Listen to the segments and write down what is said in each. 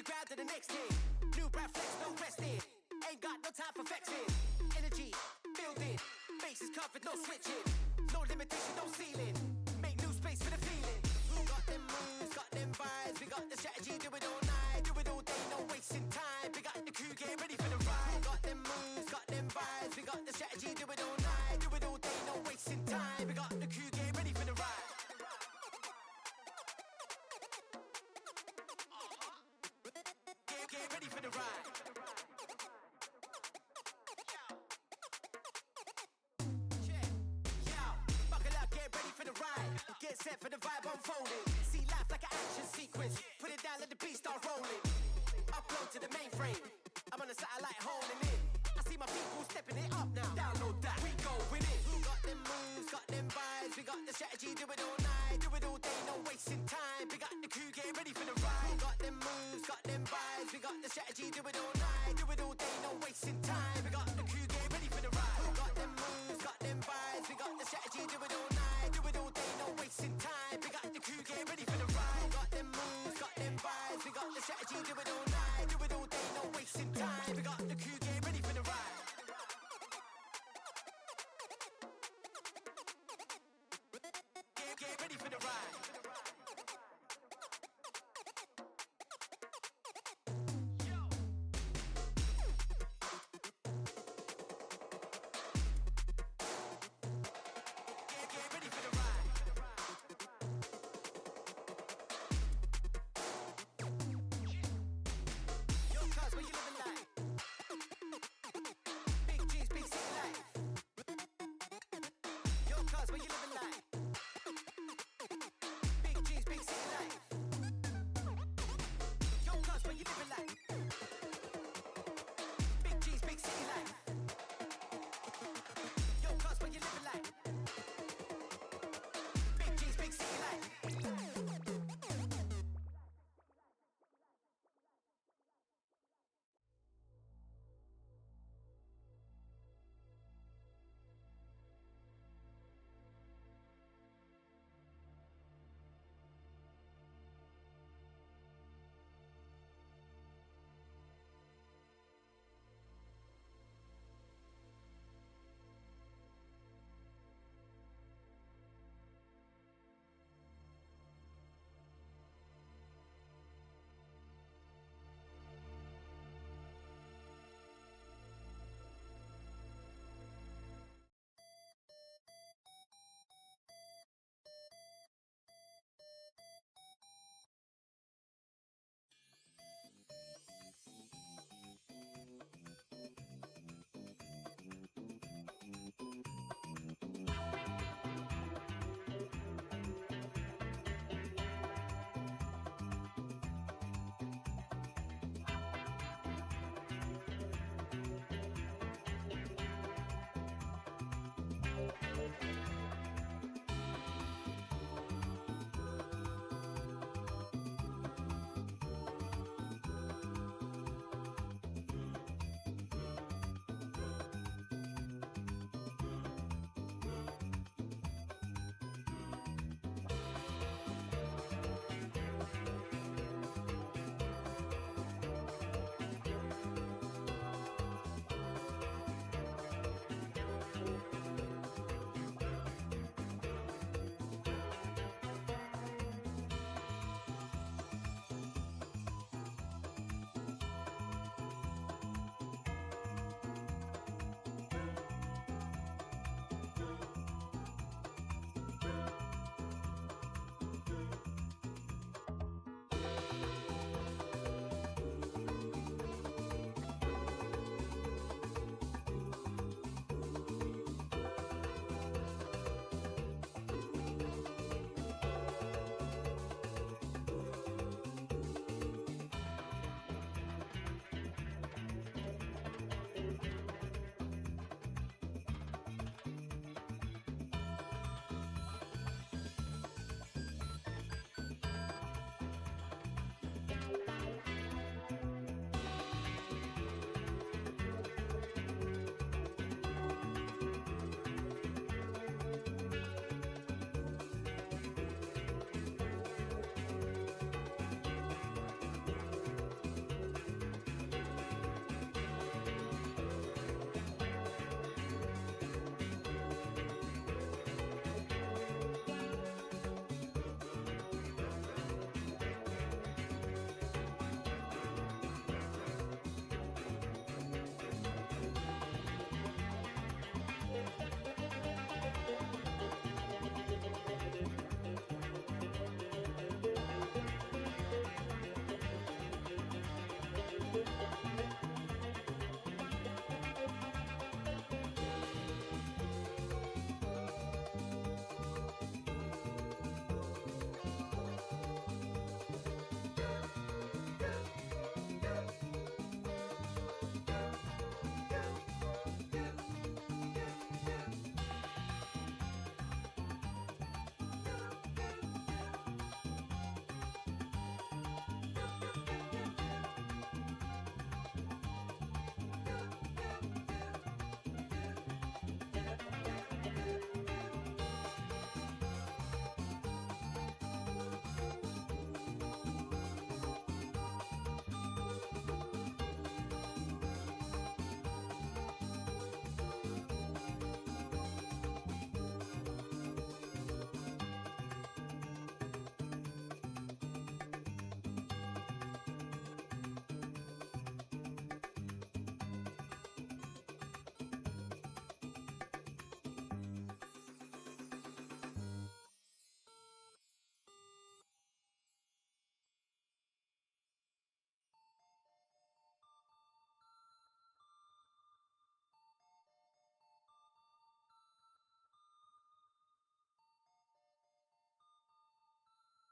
grab to the next thing. New brand flex, no resting. Ain't got no time for vexing. Energy, building. Base is covered, no switching. No limitation, no ceiling. Make new space for the feeling. Got them moves, got them vibes. We got the strategy, do it all night. Do it all day, no wasting time. We got the crew, get ready for the ride. Got them moves, got them vibes. We got the strategy, do it all night. Do it all day, no wasting time. We got the crew, get ready for the ride. Get ready for the ride. Get set for the vibe unfolding. See life like an action sequence. Put it down, let the beat start rolling. Upload to the mainframe. I'm on the satellite holding in. I see my people stepping it up now. Download that, we go with it. Got them moves, got them vibes. We got the strategy, do it all night. Do it all day, no wasting time. We got the crew, get ready for the ride. Got them moves, got them vibes. We got the strategy, do it all night. Do it all day, no wasting time. We got the crew, get ready for the ride. Got them moves, got them vibes. We got the strategy, do it all night. Do it all day, no wasting time. We got the crew, get ready for the ride. Got them moves, got them vibes. We got the strategy, do it all night. Do it all day, no wasting time. We got the crew, get ready for the ride. Get ready for the ride.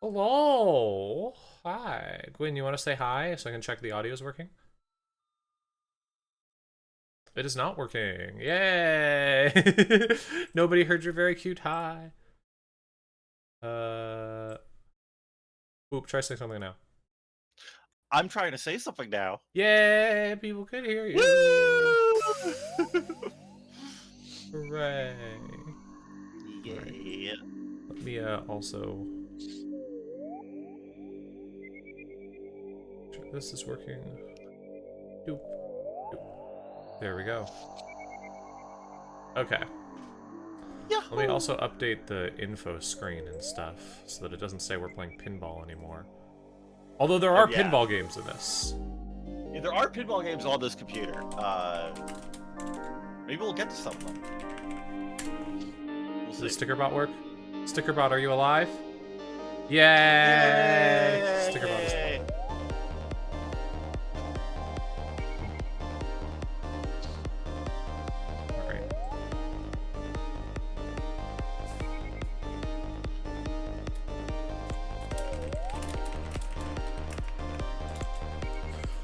Hello. Hi. Gwyn, you want to say hi so I can check the audio is working? It is not working. Yay! Nobody heard your very cute hi. Oop, try saying something now. I'm trying to say something now. Yay! People could hear you. Woo! Hooray. Yeah. Right. Let me also check this is working. Doop. Doop. There we go. Okay. Yahoo! Let me also update the info screen and stuff so that it doesn't say we're playing pinball anymore. Although there are pinball games in this. Yeah, there are pinball games on this computer. Maybe we'll get to some of them. We'll Does see. the Stickerbot work? Stickerbot, are you alive? Yay! Yay! Stickerbot is alive. Alright.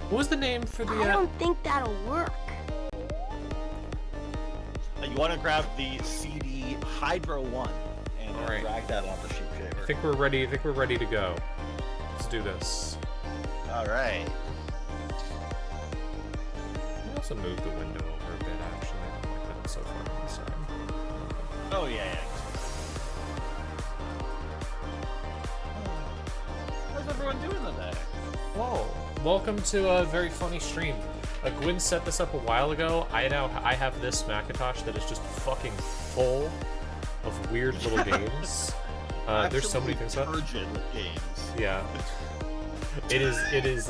What was the name for the... I don't think that'll work. You want to grab the CD Hydro 1 and Alright. drag that off the sheep shaver. I think we're ready to go. Let's do this. Alright. Let me also move the window over a bit, actually. I don't like that it's so far on the side. Oh, yeah. How's everyone doing today? Whoa. Welcome to a very funny stream. Gwyn set this up a while ago. I have this Macintosh that is just fucking full of weird little games. There's so many things about it. Games. Yeah. It is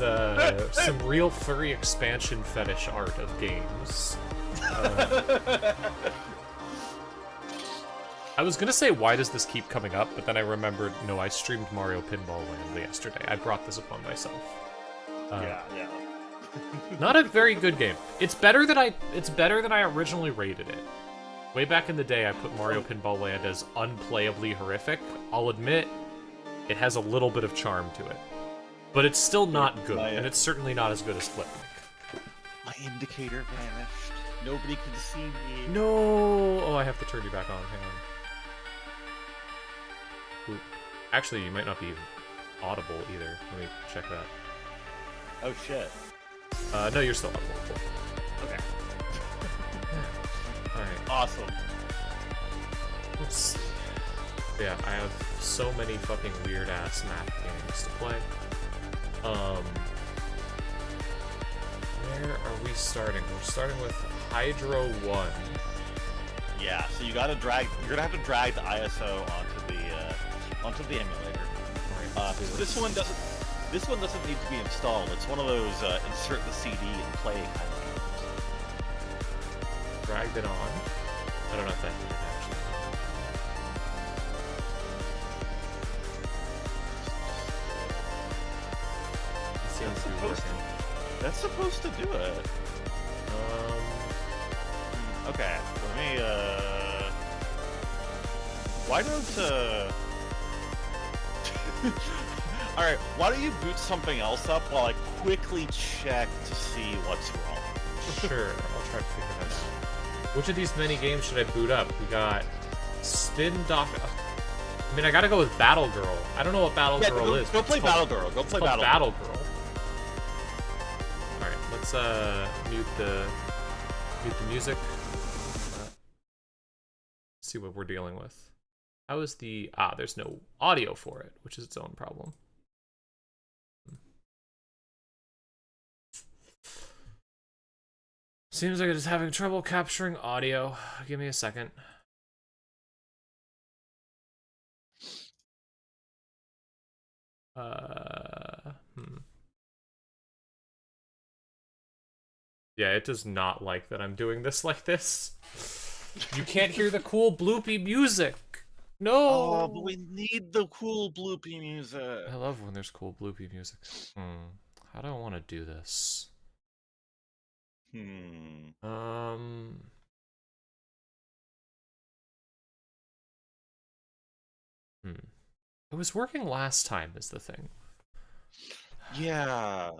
some real furry expansion fetish art of games. I was gonna say, why does this keep coming up? But then I remembered, no, I streamed Mario Pinball Land yesterday. I brought this upon myself. Yeah. Not a very good game. It's better than I originally rated it. Way back in the day, I put Mario Pinball Land as unplayably horrific. I'll admit, it has a little bit of charm to it. But it's still not good, and it's certainly not as good as Flipnic. My indicator vanished. Nobody can see me. No! Oh, I have to turn you back on. Hang on. Ooh. Actually, you might not be audible either. Let me check that. Oh, shit. No, you're still audible. Cool. Okay. Alright. Awesome. Let's see. Yeah, I have so many fucking weird-ass map games to play. Where are we starting? We're starting with Hydro 1. Yeah, so you're gonna have to drag the ISO onto the emulator. Right, this one doesn't need to be installed. It's one of those insert the CD and play kind of games. Dragged it on. I don't know if that did it actually. It seems to be working. That's supposed to do it. Okay, let me, why don't, alright, why don't you boot something else up while I quickly check to see what's wrong? Sure, I'll try to figure that out. Which of these many games should I boot up? We got Spin Doc... I mean, I gotta go with Battle Girl. I don't know what Battle Girl is. Go play Battle Girl. Go play Battle Girl. Alright, let's mute the music. See what we're dealing with. How is the... there's no audio for it, which is its own problem. Seems like it is having trouble capturing audio. Give me a second. Yeah, it does not like that I'm doing this like this. You can't hear the cool bloopy music. No. Oh, but we need the cool bloopy music. I love when there's cool bloopy music. How do I want to do this? It was working last time is the thing. Yeah.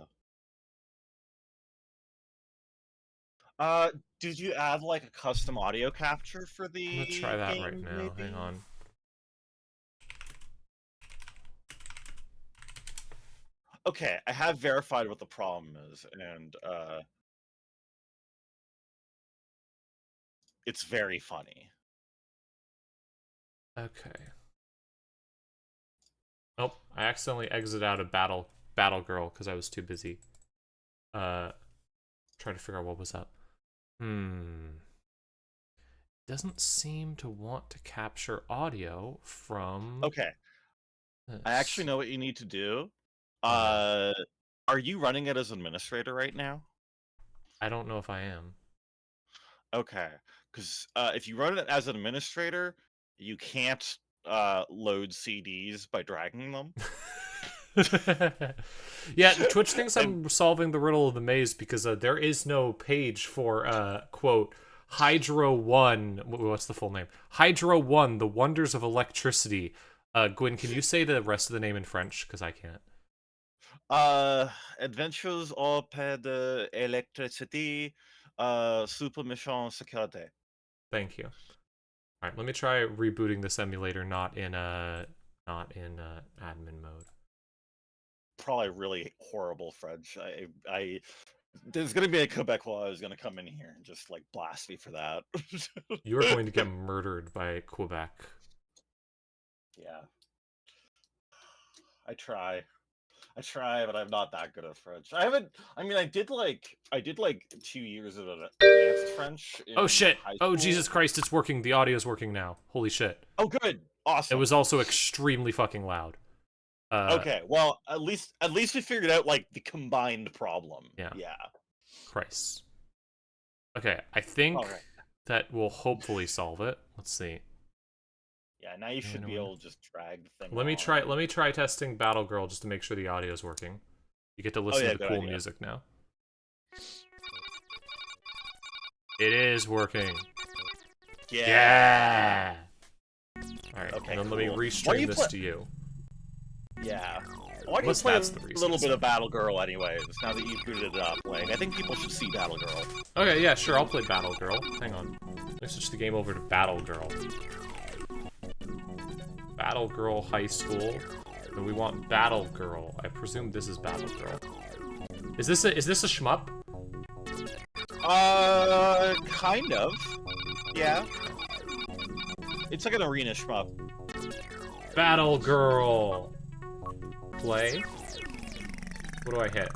Did you add like a custom audio capture for the I'm gonna try that game, right now. maybe? Hang on. Okay, I have verified what the problem is, and it's very funny. Okay. Oh, I accidentally exited out of Battle Girl because I was too busy. Trying to figure out what was up. Doesn't seem to want to capture audio from. Okay, this. I actually know what you need to do. Uh-huh. Are you running it as administrator right now? I don't know if I am. Okay, because if you run it as an administrator, you can't load CDs by dragging them. Yeah, Twitch thinks I'm solving the riddle of the maze because there is no page for quote Hydro 1. What's the full name? Hydro 1: The Wonders of Electricity. Gwyn, can you say the rest of the name in French? Because I can't. Adventures auprès de l'électricité, super méchant sécurité. Thank you. All right, let me try rebooting this emulator, not in admin mode. Probably really horrible French. There's gonna be a Quebecois who's gonna come in here and just like blast me for that. You are going to get murdered by Quebec. Yeah. I try, but I'm not that good at French. I did like 2 years of advanced French. Oh shit! High Oh school. Jesus Christ! It's working. The audio's working now. Holy shit! Oh good, awesome. It was also extremely fucking loud. Okay, well at least we figured out like the combined problem. Yeah. Yeah. Christ. Okay, I think that will hopefully solve it. Let's see. Yeah, now you should be able to just drag the thing. Let me try testing Battle Girl just to make sure the audio is working. You get to listen to the cool music now. It is working. Yeah. All right. Okay, and then let me cool. restream this to you. Yeah. Why don't you Unless play that's a the reason. little bit of Battle Girl anyways, now that you've booted it up? Like, I think people should see Battle Girl. Okay, yeah, sure, I'll play Battle Girl. Hang on. Let me switch the game over to Battle Girl. Battle Girl High School. And we want Battle Girl. I presume this is Battle Girl. Is this a shmup? Kind of. Yeah. It's like an arena shmup. Battle Girl. Play. What do I hit?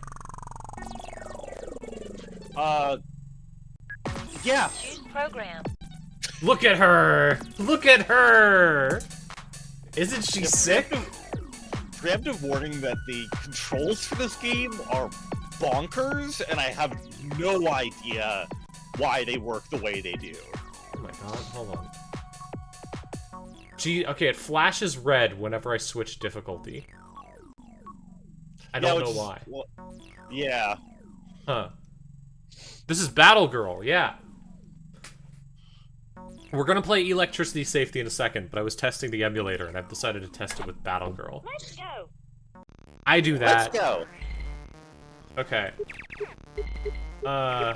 Yeah. Choose program. Look at her! Look at her! Isn't she sick? Preemptive warning that the controls for this game are bonkers, and I have no idea why they work the way they do. Oh my god, hold on. Gee, okay, it flashes red whenever I switch difficulty. I don't know why. Well, yeah. Huh. This is Battle Girl, yeah. We're gonna play Electricity Safety in a second, but I was testing the emulator, and I've decided to test it with Battle Girl. Let's go. I do that. Let's go. Okay. Hey.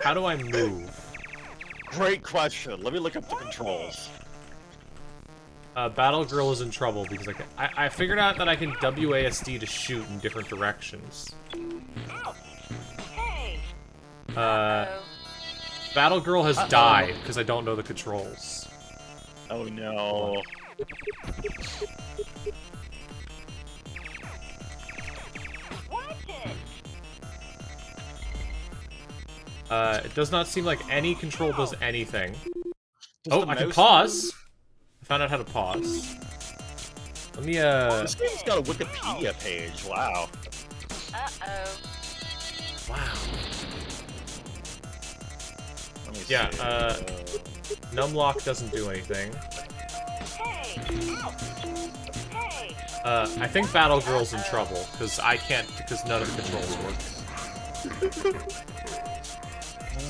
How do I move? Great question. Let me look up the controls. Battle Girl is in trouble because I figured out that I can WASD to shoot in different directions. Hey. Battle Girl has died because I don't know the controls. Oh no. Watch it. It does not seem like any control does anything. Does I can pause. I found out how to pause. Let me, This game's got a Wikipedia page, wow. Uh-oh. Wow. Let me Yeah, see. Numlock doesn't do anything. Hey. Hey. I think Battle Girl's in trouble, because I can't, because none of the controls work.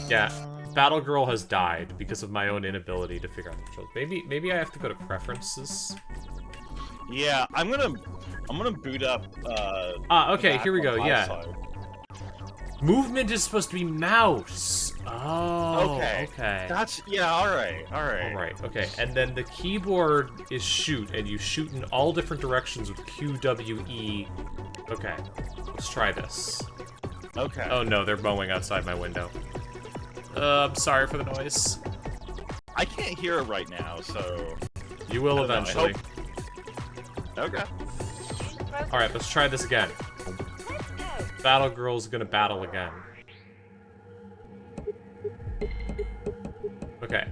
Yeah, Battle Girl has died because of my own inability to figure out the controls. Maybe I have to go to preferences. Yeah, I'm gonna boot up. Okay, back here we on go. my Yeah. side. Movement is supposed to be mouse. Oh, Okay. okay. That's all right. Alright, okay. And then the keyboard is shoot, and you shoot in all different directions with Q, W, E. Okay, let's try this. Okay. Oh no, they're mowing outside my window. I'm sorry for the noise. I can't hear it right now, so. You will I don't know, I eventually. Okay. Alright, let's try this again. Battle Girl's gonna battle again. Okay.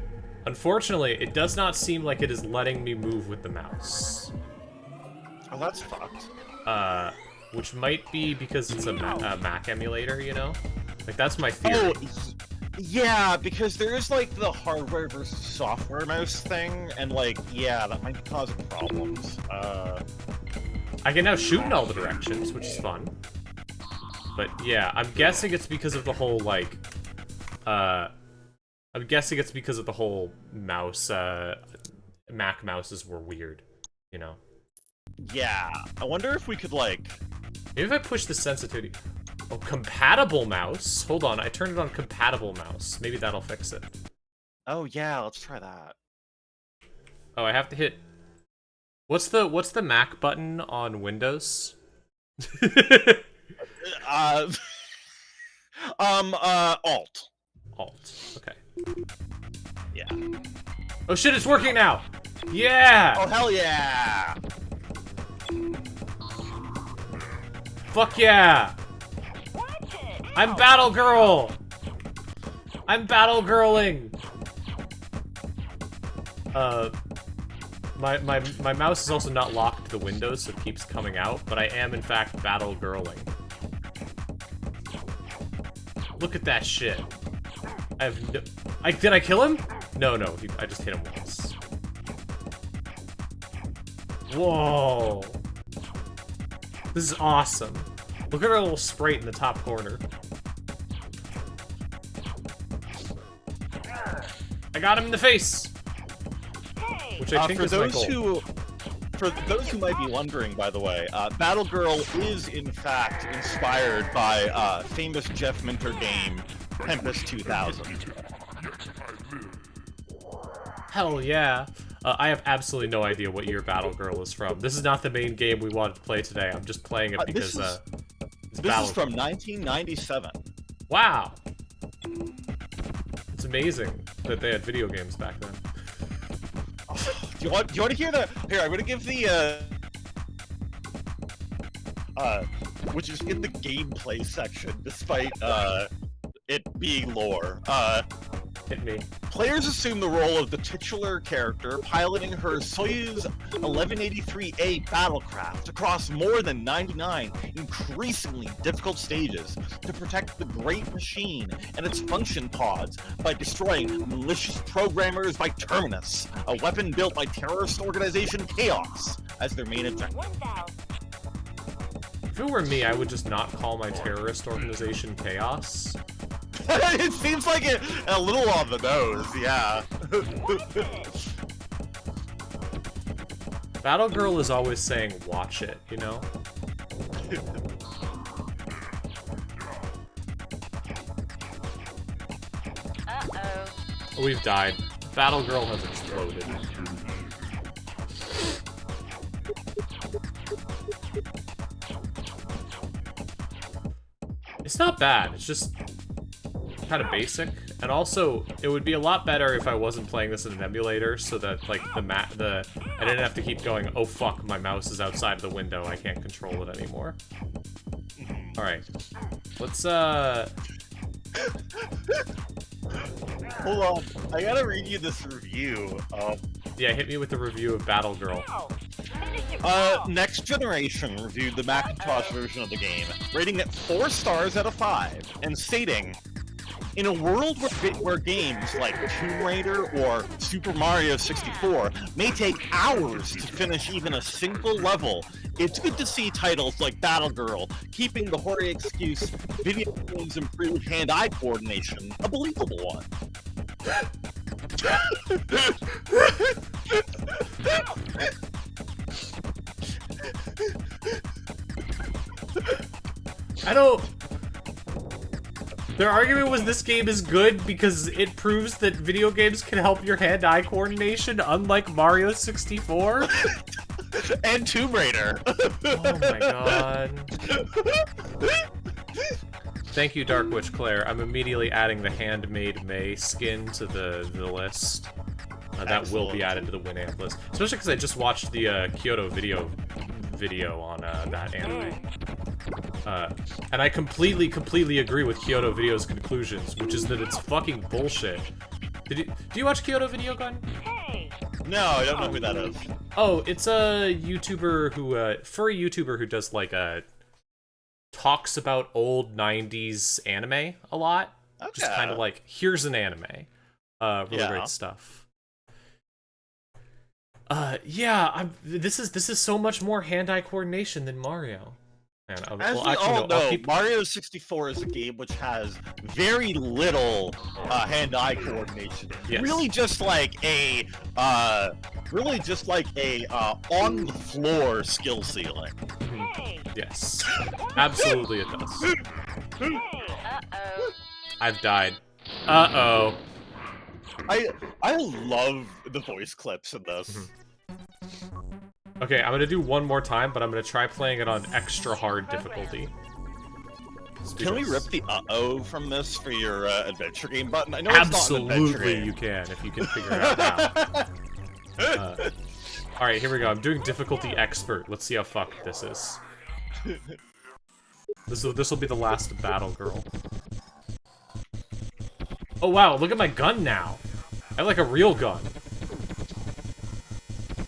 Unfortunately, it does not seem like it is letting me move with the mouse. Oh, that's fucked. Which might be because it's a Mac emulator, you know? Like, that's my theory. Oh, yeah, because there is, like, the hardware versus software mouse thing, and, like, yeah, that might be causing problems. I can now shoot in all the directions, which is fun. But, yeah, I'm guessing it's because of the whole, like, I'm guessing it's because of the whole mouse, Mac mouses were weird, you know? Yeah, I wonder if we could, like... Maybe if I push the sensitivity... Oh, compatible mouse? Hold on, I turned it on compatible mouse. Maybe that'll fix it. Oh, yeah, let's try that. Oh, I have to hit... What's the Mac button on Windows? Alt. Alt. Okay. Yeah. Oh shit, it's working now! Yeah! Oh, hell yeah! Fuck yeah! I'm Battle Girl! I'm Battle Girling! My mouse is also not locked to the Windows, so it keeps coming out, but I am in fact Battle Girling. Look at that shit. I have no... did I kill him? No, I just hit him once. Whoa! This is awesome. Look at our little sprite in the top corner. I got him in the face! Which I think is my goal. For those who might be wondering, by the way, Battle Girl is in fact inspired by famous Jeff Minter game, Tempest 2000. Hell yeah. I have absolutely no idea what year Battle Girl is from. This is not the main game we wanted to play today. I'm just playing it because this is from 1997. Wow. It's amazing that they had video games back then. Do you want to hear the... Here, I'm gonna give the, which is in the gameplay section, despite, it being lore. Hit me. Players assume the role of the titular character piloting her Soyuz 1183A battlecraft across more than 99 increasingly difficult stages to protect the Great Machine and its function pods by destroying malicious programmers by Terminus, a weapon built by terrorist organization Chaos, as their main objective. If it were me, I would just not call my terrorist organization Chaos. It seems like it a little on the nose, yeah. Battle Girl is always saying, watch it, you know? Uh-oh. We've died. Battle Girl has exploded. It's not bad, it's just kind of basic. And also, it would be a lot better if I wasn't playing this in an emulator, so that, like, I didn't have to keep going, oh fuck, my mouse is outside the window, I can't control it anymore. Alright. Let's, Hold on, I gotta read you this review. Yeah, hit me with the review of Battle Girl. Next Generation reviewed the Macintosh version of the game, rating it 4 stars out of 5, and stating, in a world where games like Tomb Raider or Super Mario 64 may take hours to finish even a single level, it's good to see titles like Battle Girl keeping the hoary excuse, video games improve hand-eye coordination, a believable one. I don't... Their argument was this game is good because it proves that video games can help your hand-eye coordination, unlike Mario 64. And Tomb Raider. Oh my god. Thank you, Dark Witch Claire. I'm immediately adding the Handmade May skin to the list. That will be added to the Winamp list. Especially because I just watched the Kyoto video on that anime. And I completely agree with Kyoto Video's conclusions, which is that it's fucking bullshit. Do you watch Kyoto Video, Gun? Hey. No, I don't know who that is. Oh, it's a YouTuber who, furry YouTuber who does, like, talks about old 90s anime a lot. Okay. Just kind of like, here's an anime. Really great stuff. Yeah, this is so much more hand-eye coordination than Mario. Man, As we all know, Mario 64 is a game which has very little hand-eye coordination. Yes. Really just like a on-the-floor skill ceiling. Hey. Yes, absolutely it does. Hey. Uh-oh. I've died. Uh-oh. I love the voice clips in this. Okay, I'm gonna do one more time, but I'm gonna try playing it on extra hard difficulty. Can we rip the uh-oh from this for your adventure game button? I know it's not an adventure Absolutely game. you can, if you can figure it out now. Alright, here we go. I'm doing difficulty expert. Let's see how fucked this is. This will be the last battle, girl. Oh wow, look at my gun now. I have like a real gun.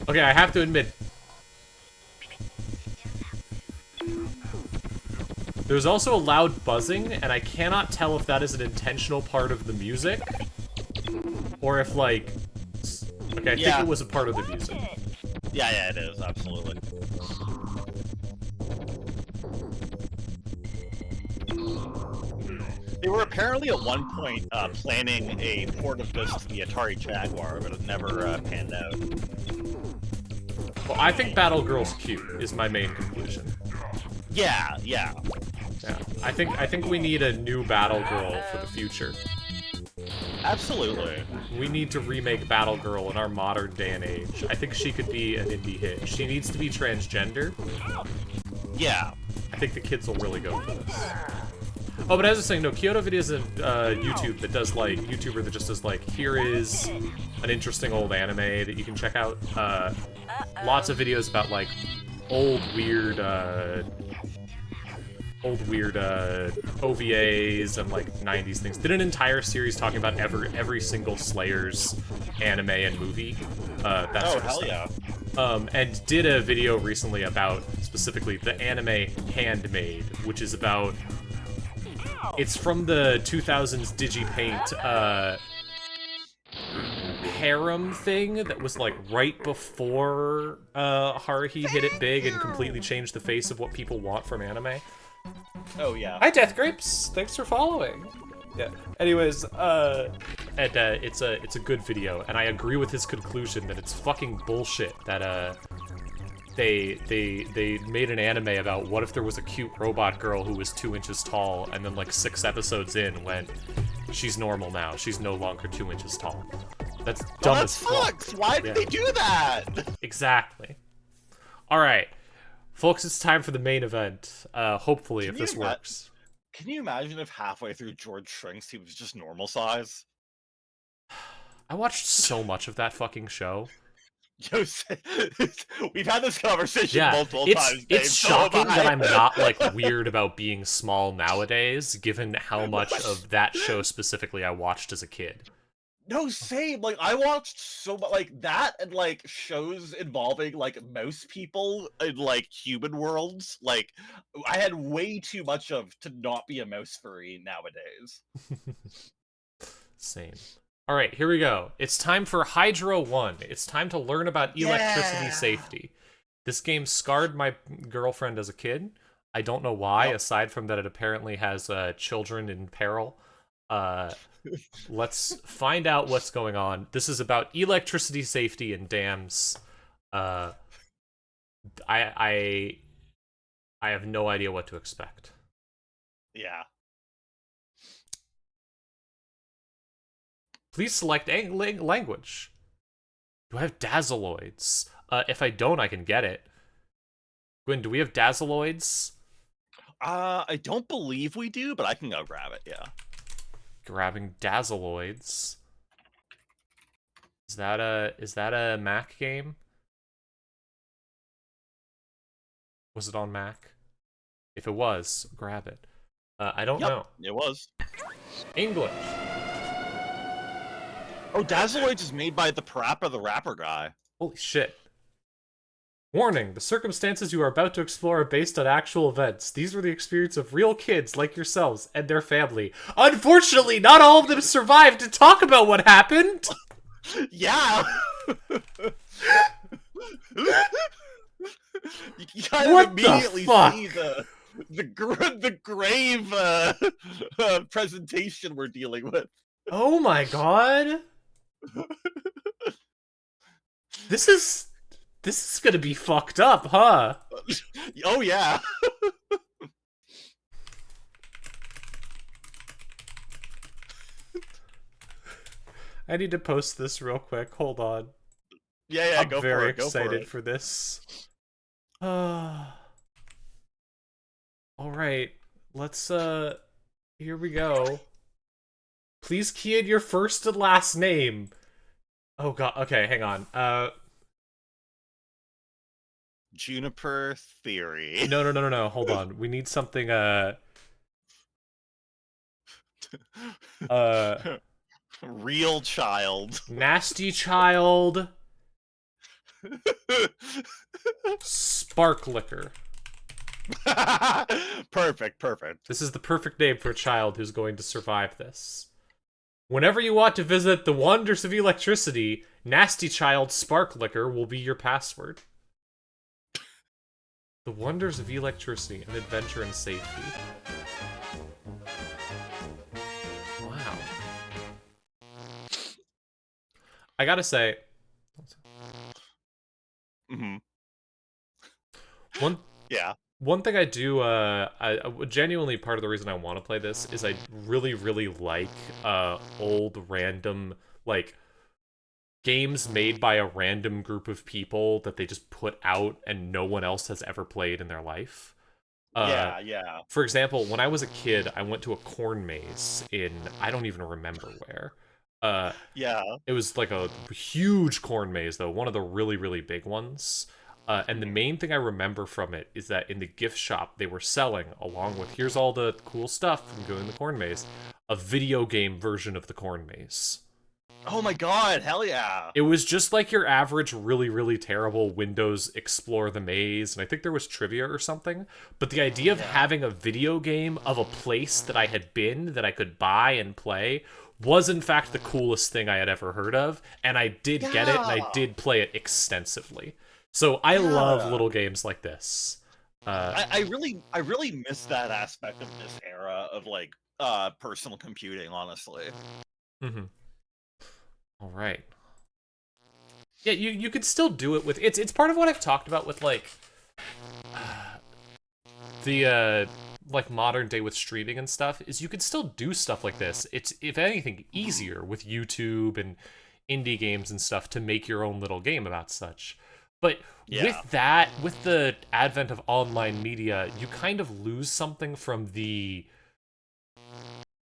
Okay, I have to admit, there's also a loud buzzing, and I cannot tell if that is an intentional part of the music, or if, like... Okay, I think it was a part of the music. Yeah, it is, absolutely. They were apparently at one point planning a port of this to the Atari Jaguar, but it never panned out. Well, I think Battle Girl's cute, is my main conclusion. Yeah. Yeah, I think we need a new Battle Girl for the future. Absolutely. We need to remake Battle Girl in our modern day and age. I think she could be an indie hit. She needs to be transgender. Yeah. I think the kids will really go for this. Oh, but as I was saying, no, Kyoto Video is a YouTuber that just does like, here is an interesting old anime that you can check out. Lots of videos about like old weird OVAs and like 90s things. Did an entire series talking about every single Slayer's anime and movie. That sort of hell stuff. yeah. And did a video recently about specifically the anime Handmade, which is about... It's from the 2000s DigiPaint harem thing that was like right before Haruhi hit it big and completely changed the face of what people want from anime. Oh yeah. Hi Death Grapes, thanks for following. Yeah. Anyways, it's a good video, and I agree with his conclusion that it's fucking bullshit that they made an anime about what if there was a cute robot girl who was 2 inches tall, and then like 6 episodes in went, she's normal now, she's no longer 2 inches tall. That's dumb as fuck. Why did they do that? Exactly. Alright. Folks, it's time for the main event. Hopefully, if this works. Can you imagine if halfway through George Shrinks he was just normal size? I watched so much of that fucking show. We've had this conversation multiple times, Dave. It's shocking that I'm not, like, weird about being small nowadays, given how much of that show specifically I watched as a kid. No, same. Like, I watched so much, like, that and, like, shows involving, like, mouse people in, like, human worlds. Like, I had way too much of to not be a mouse furry nowadays. Same. Alright, here we go. It's time for Hydro 1. It's time to learn about electricity safety. This game scarred my girlfriend as a kid. I don't know why, aside from that it apparently has children in peril. Let's find out what's going on. This is about electricity safety and dams. I have no idea what to expect. Yeah. Please select language. Do I have Dazzeloids? If I don't, I can get it. Gwyn, do we have Dazzeloids? I don't believe we do, but I can go grab it, yeah. Grabbing Dazzeloids. Is that a Mac game? Was it on Mac? If it was, grab it. I don't know. It was. English. Oh, Dazzeloids is made by the Parappa the Rapper guy. Holy shit. Warning, the circumstances you are about to explore are based on actual events. These were the experience of real kids like yourselves and their family. Unfortunately, not all of them survived to talk about what happened! Yeah! You kind What of the immediately fuck? see the grave presentation we're dealing with. Oh my god! This is gonna be fucked up, huh? Oh yeah. I need to post this real quick. Hold on. Yeah, I'm go very for it. excited for this. All right, let's here we go. Please key in your first and last name. Oh god. Okay, hang on. Juniper theory. No. Hold on. We need something. Real child. Nasty child. Spark liquor. Perfect. This is the perfect name for a child who's going to survive this. Whenever you want to visit the wonders of electricity, Nasty Child Spark Liquor will be your password. The wonders of electricity and adventure and safety. Wow. I gotta say, one thing I do, I genuinely, part of the reason I want to play this is I really, really like old random, like, games made by a random group of people that they just put out and no one else has ever played in their life. Yeah. For example, when I was a kid, I went to a corn maze in, I don't even remember where. Yeah. It was like a huge corn maze, though, one of the really, really big ones. And the main thing I remember from it is that in the gift shop, they were selling, along with, here's all the cool stuff from doing the corn maze, a video game version of the corn maze. Oh my god, hell yeah. It was just like your average really, really terrible Windows Explore the Maze, and I think there was trivia or something, but the idea of having a video game of a place that I had been, that I could buy and play, was in fact the coolest thing I had ever heard of, and I did get it, and I did play it extensively. So I love little games like this. I really miss that aspect of this era of, like, personal computing, honestly. Mm-hmm. All right. Yeah, you could still do it with it's part of what I've talked about with like the like modern day with streaming and stuff is you could still do stuff like this. It's if anything easier with YouTube and indie games and stuff to make your own little game about such. But with that, with the advent of online media, you kind of lose something from the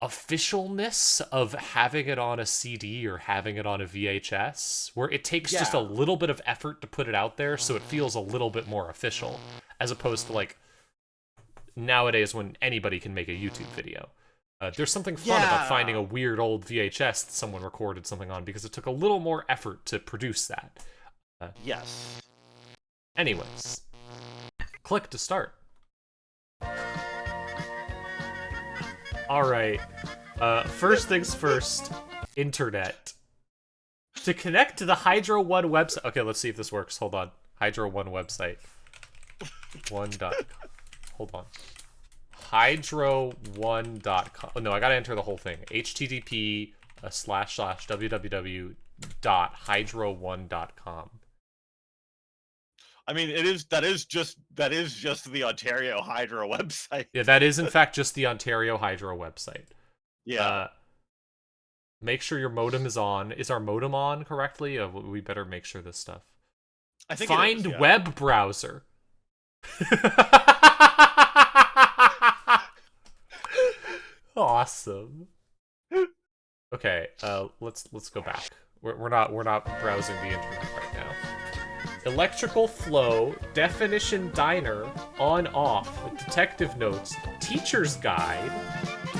officialness of having it on a CD or having it on a VHS, where it takes just a little bit of effort to put it out there so it feels a little bit more official, as opposed to like nowadays when anybody can make a YouTube video. There's something fun about finding a weird old VHS that someone recorded something on because it took a little more effort to produce that. Yes. Anyways, click to start. Alright, first things first, internet. To connect to the Hydro One website... Okay, let's see if this works. Hold on. Hydro One website. Hold on. hydro1.com. Oh, no, I gotta enter the whole thing. http://www.hydro1.com. I mean, that is just the Ontario Hydro website. Yeah, that is in fact just the Ontario Hydro website. Yeah. Make sure your modem is on. Is our modem on correctly? We better make sure this stuff. I think Find it is, yeah. web browser. Awesome. Okay, let's go back. We're not browsing the internet right now. Electrical flow, definition diner, on off, detective notes, teacher's guide.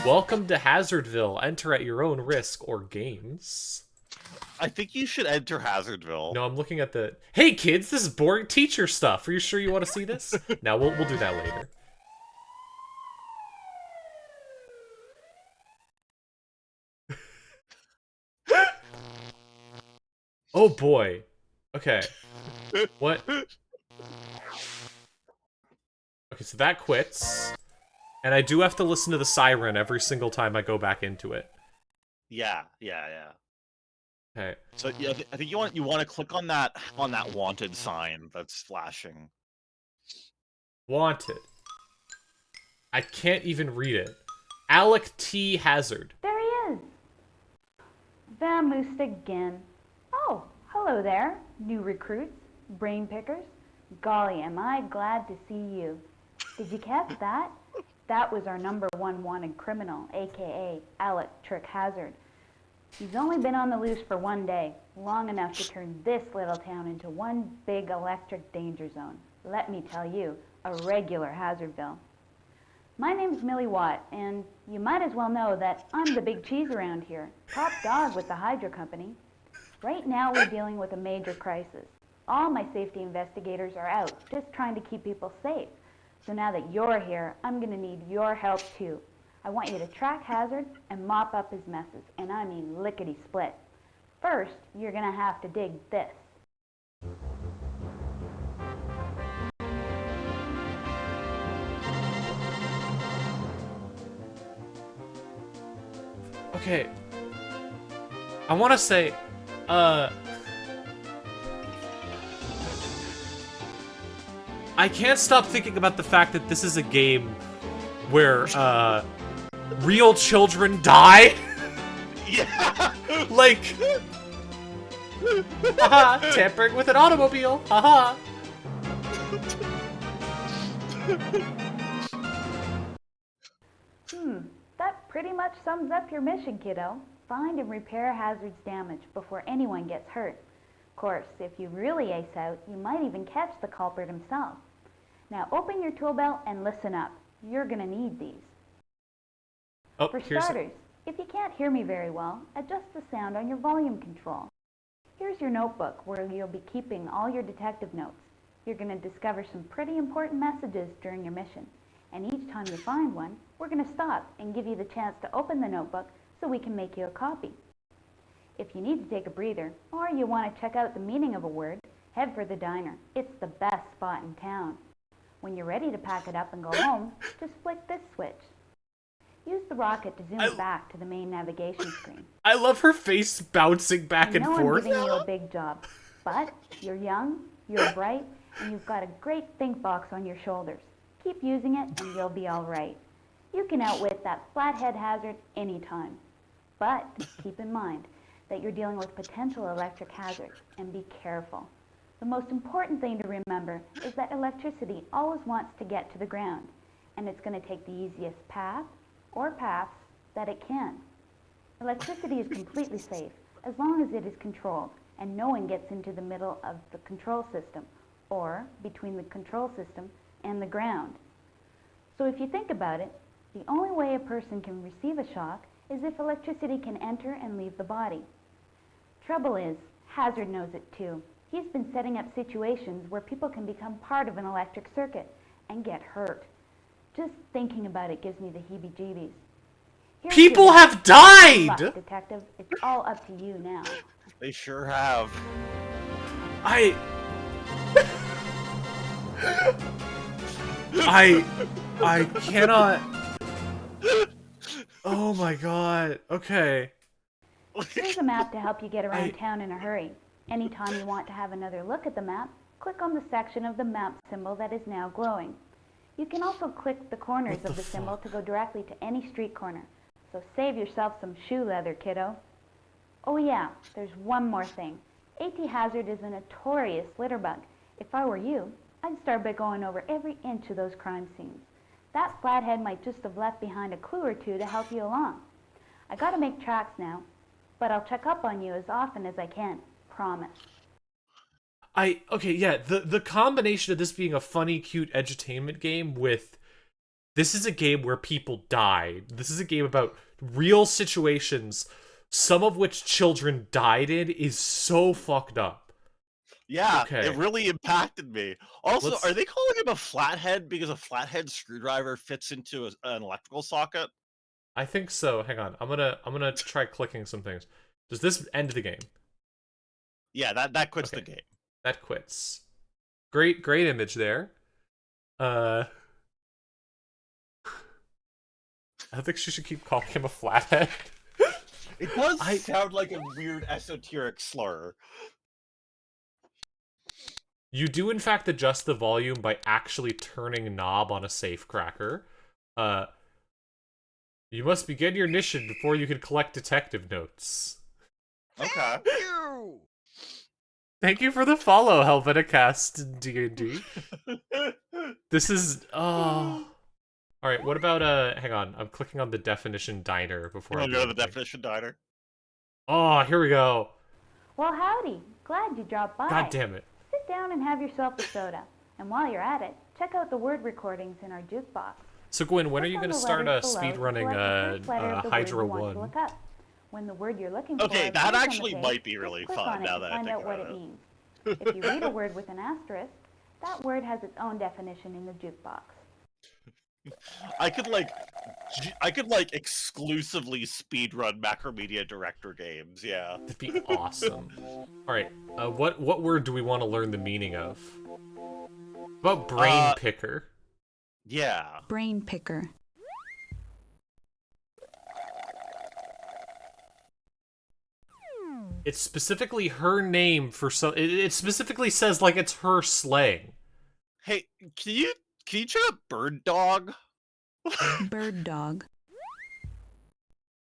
Welcome to Hazardville. Enter at your own risk or games. I think you should enter Hazardville. No, I'm looking at the. Hey kids, this is boring teacher stuff. Are you sure you want to see this? No, we'll do that later. Oh boy. Okay. What? Okay, so that quits. And I do have to listen to the siren every single time I go back into it. Yeah. Okay. So yeah, I think you want to click on that wanted sign that's flashing. Wanted. I can't even read it. Alec T. Hazard. There he is. Vamoosed again. Oh, hello there, new recruits, brain pickers. Golly, am I glad to see you. Did you catch that? That was our #1 wanted criminal, aka Alec Trick Hazard. He's only been on the loose for 1 day, long enough to turn this little town into one big electric danger zone. Let me tell you, a regular Hazardville. My name's Millie Watt, and you might as well know that I'm the big cheese around here, top dog with the Hydro Company. Right now we're dealing with a major crisis. All my safety investigators are out, just trying to keep people safe. So now that you're here, I'm gonna need your help too. I want you to track Hazard and mop up his messes, and I mean lickety-split. First, you're gonna have to dig this. Okay. I want to say, I can't stop thinking about the fact that this is a game where, real children die. Yeah. Like, haha, tampering with an automobile, haha. That pretty much sums up your mission, kiddo. Find and repair Hazard's damage before anyone gets hurt. Of course, if you really ace out, you might even catch the culprit himself. Now open your tool belt and listen up. You're gonna need these. Oh, For here's starters, if you can't hear me very well, adjust the sound on your volume control. Here's your notebook where you'll be keeping all your detective notes. You're gonna discover some pretty important messages during your mission. And each time you find one, we're going to stop and give you the chance to open the notebook so we can make you a copy. If you need to take a breather, or you want to check out the meaning of a word, head for the diner. It's the best spot in town. When you're ready to pack it up and go home, just flick this switch. Use the rocket to zoom it back to the main navigation screen. I love her face bouncing back and I know forth. I'm giving you a big job, but you're young, you're bright, and you've got a great think box on your shoulders. Keep using it and you'll be all right. You can outwit that flathead Hazard anytime. But keep in mind that you're dealing with potential electric hazards, and be careful. The most important thing to remember is that electricity always wants to get to the ground, and it's going to take the easiest path or paths that it can. Electricity is completely safe as long as it is controlled and no one gets into the middle of the control system or between the control system and the ground. So if you think about it, the only way a person can receive a shock is if electricity can enter and leave the body. Trouble is, Hazard knows it too. He's been setting up situations where people can become part of an electric circuit and get hurt. Just thinking about it gives me the heebie-jeebies. Here's People your have died! luck, detective. It's all up to you now. They sure have. I cannot. Oh my god. Okay. Here's a map to help you get around town in a hurry. Anytime you want to have another look at the map, click on the section of the map symbol that is now glowing. You can also click the corners of the symbol to go directly to any street corner. So save yourself some shoe leather, kiddo. Oh yeah, there's one more thing. AT Hazard is a notorious litter bug. If I were you, I'd start by going over every inch of those crime scenes. That flathead might just have left behind a clue or two to help you along. I gotta make tracks now, but I'll check up on you as often as I can. Promise. Okay, yeah, the combination of this being a funny, cute edutainment game with this is a game where people died. This is a game about real situations, some of which children died in, is so fucked up. Yeah, Okay. it really impacted me. Also, are they calling him a flathead because a flathead screwdriver fits into an electrical socket? I think so. Hang on. I'm gonna try clicking some things. Does this end the game? Yeah, that quits the game. That quits. Great image there. I think she should keep calling him a flathead. It does sound like a weird esoteric slur. You do in fact adjust the volume by actually turning knob on a safe cracker. You must begin your mission before you can collect detective notes. Okay. Thank you for the follow, Helveticast D&D. This is Alright, what about hang on, I'm clicking on the definition diner before I go to the definition diner. Oh, here we go. Well, howdy. Glad you dropped by. God damn it. Sit down and have yourself a soda. And while you're at it, check out the word recordings in our jukebox. So Gwyn, when are you going to start speedrunning Hydra 1? Look up. When the word you're looking for Okay, that actually might be really fun now that I think about it. Find out what it means. If you read a word with an asterisk, that word has its own definition in the jukebox. I could exclusively speedrun Macromedia Director games, yeah. That'd be awesome. Alright, what word do we want to learn the meaning of? About brain picker. Yeah. Brain picker. It's specifically her name for it specifically says like it's her slang. Hey, can you try a bird dog? Bird dog.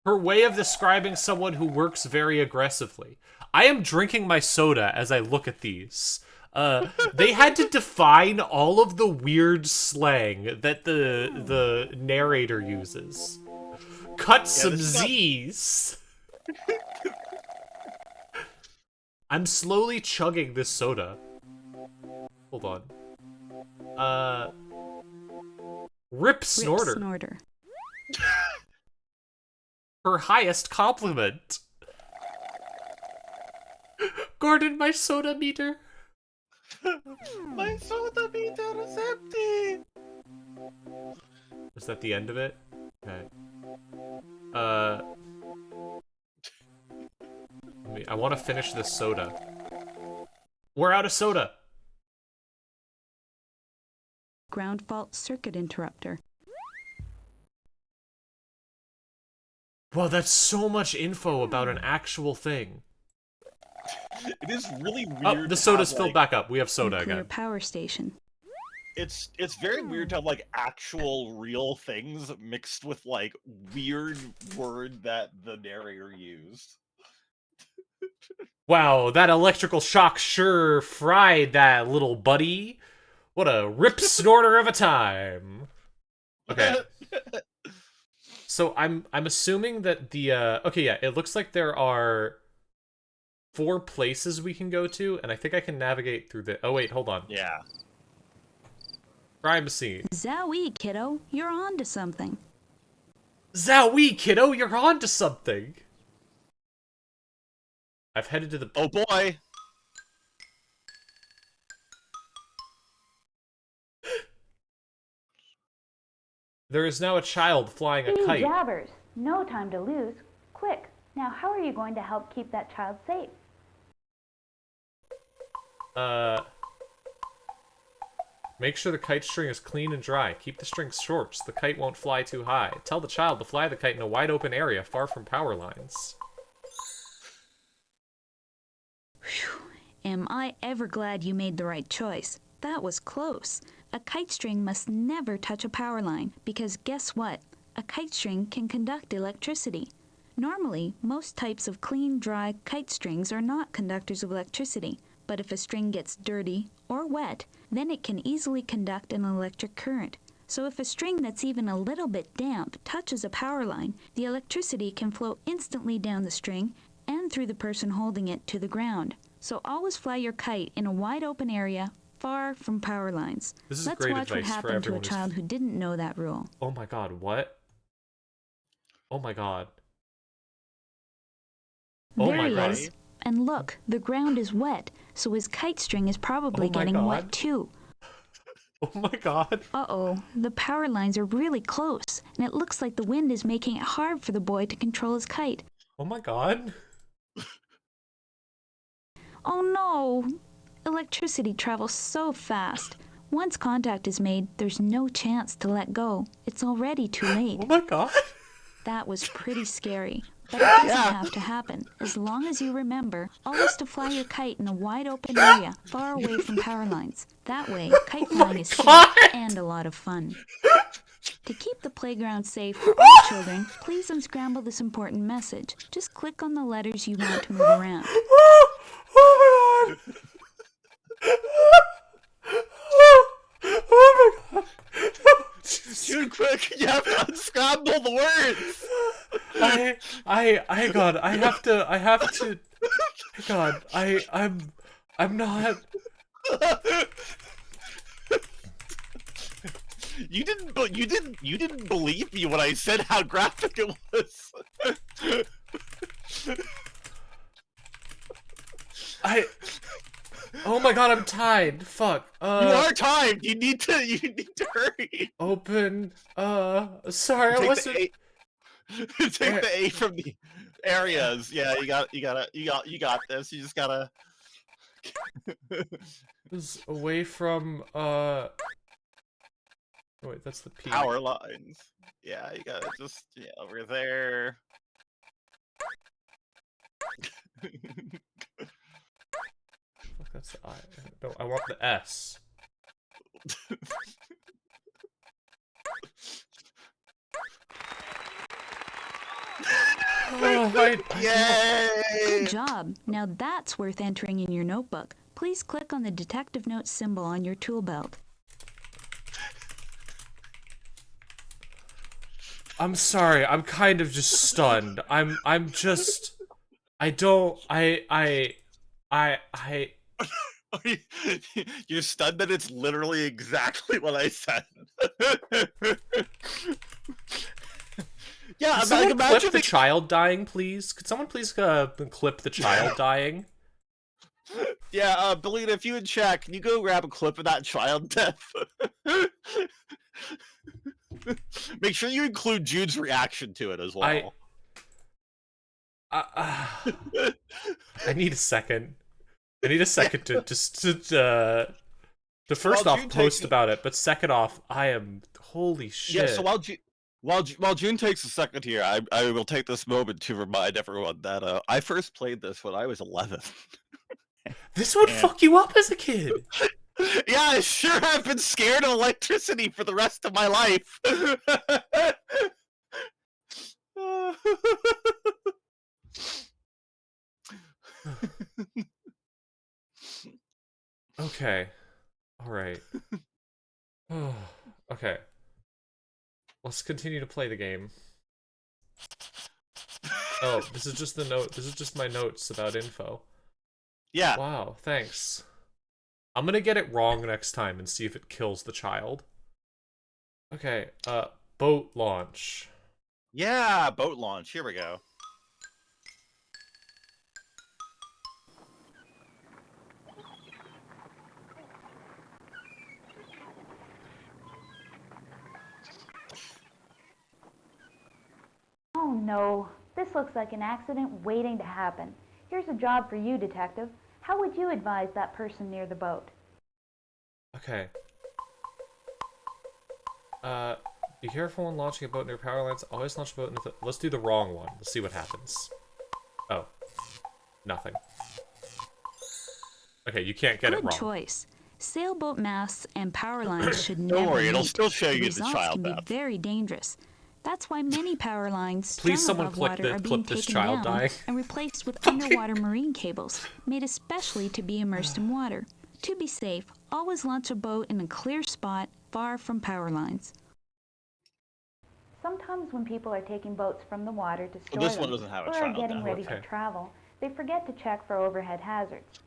Her way of describing someone who works very aggressively. I am drinking my soda as I look at these. They had to define all of the weird slang that the narrator uses. Cut some Z's. I'm slowly chugging this soda. Hold on. Rip Snorter. Rip Snorter. Her highest compliment. Gordon, my soda meter. My soda meter is empty. Is that the end of it? Okay. I want to finish this soda. We're out of soda. Ground fault circuit interrupter. Wow, that's so much info about an actual thing. It is really weird. Oh, the soda's filled back up. We have soda Nuclear again. Power station. It's very weird to have like actual real things mixed with like weird word that the narrator used. Wow, that electrical shock sure fried that little buddy. What a rip snorter of a time. Okay. So I'm assuming that the okay, yeah, it looks like there are 4 places we can go to, and I think I can navigate through the. Oh wait, hold on. Yeah. Crime scene. Zowie, kiddo, you're on to something. Zowie, kiddo, you're on to something. I've headed to the. Oh boy. There is now a child flying a kite. Jabbers, no time to lose. Quick, now how are you going to help keep that child safe? Make sure the kite string is clean and dry. Keep the string short so the kite won't fly too high. Tell the child to fly the kite in a wide open area far from power lines. Phew. Am I ever glad you made the right choice. That was close. A kite string must never touch a power line because guess what? A kite string can conduct electricity. Normally, most types of clean, dry kite strings are not conductors of electricity, but if a string gets dirty or wet, then it can easily conduct an electric current. So if a string that's even a little bit damp touches a power line, the electricity can flow instantly down the string and through the person holding it to the ground. So always fly your kite in a wide open area far from power lines. This is Let's great watch what advice for happened to a everyone who's... child who didn't know that rule. Oh my god, what? Oh my god. Oh There my he god. is. And look, the ground is wet, so his kite string is probably Oh my getting God. wet too. Oh my god. Uh-oh, the power lines are really close, and it looks like the wind is making it hard for the boy to control his kite. Oh my god. Oh no! Electricity travels so fast. Once contact is made, there's no chance to let go. It's already too late. Oh my god. That was pretty scary, but it doesn't have to happen. As long as you remember always to fly your kite in a wide open area, far away from power lines. That way, kite flying is safe and a lot of fun. To keep the playground safe for all children, please unscramble this important message. Just click on the letters you want to move around. Oh my god. Oh my god. Too quick, you have to unscramble the words! God, I have to, God, I'm not. You didn't believe me when I said how graphic it was. Oh my god, I'm tied. Fuck. You are timed. You need to hurry. Open. Sorry, I Take wasn't. Take the A from the areas. Yeah, you got this. You just gotta. Was away from. Oh, wait, that's the P. Power lines. Yeah, you gotta just over there. Fuck, that's the I. No, I want the S. Oh, Yay! Good job. Now that's worth entering in your notebook. Please click on the detective note symbol on your tool belt. I'm sorry. I'm kind of just stunned. I'm just. I don't. You're stunned that it's literally exactly what I said. Yeah, Could someone imagine clip the child dying, please? Could someone please clip the child dying? Yeah, Belina, if you would check, can you go grab a clip of that child death? Make sure you include Jude's reaction to it as well. I need a second. I need a second to just to first off post about it, but second off, I am holy shit. Yeah, so while June takes a second here, I will take this moment to remind everyone that I first played this when I was 11. This would fuck you up as a kid. Yeah, I sure have been scared of electricity for the rest of my life. Okay. All right. Okay. Let's continue to play the game. Oh, this is just the note. This is just my notes about info. Yeah. Wow, thanks. I'm gonna get it wrong next time and see if it kills the child. Okay, boat launch. Yeah, boat launch. Here we go. Oh no, this looks like an accident waiting to happen. Here's a job for you, detective. How would you advise that person near the boat? Okay. Be careful when launching a boat near power lines. Always launch a boat into let's do the wrong one. Let's see what happens. Oh. Nothing. Okay, you can't get it wrong. Good choice. Sailboat masts and power lines should never Don't worry, it'll meet. still show you the Results child can be death. very dangerous. That's why many power lines Please strung someone above click water are being clip this taken child down dying. and replaced with underwater marine cables, made especially to be immersed in water. To be safe, always launch a boat in a clear spot far from power lines. Sometimes when people are taking boats from the water to store this one them doesn't have a or are child getting death. ready Okay. to travel, they forget to check for overhead hazards.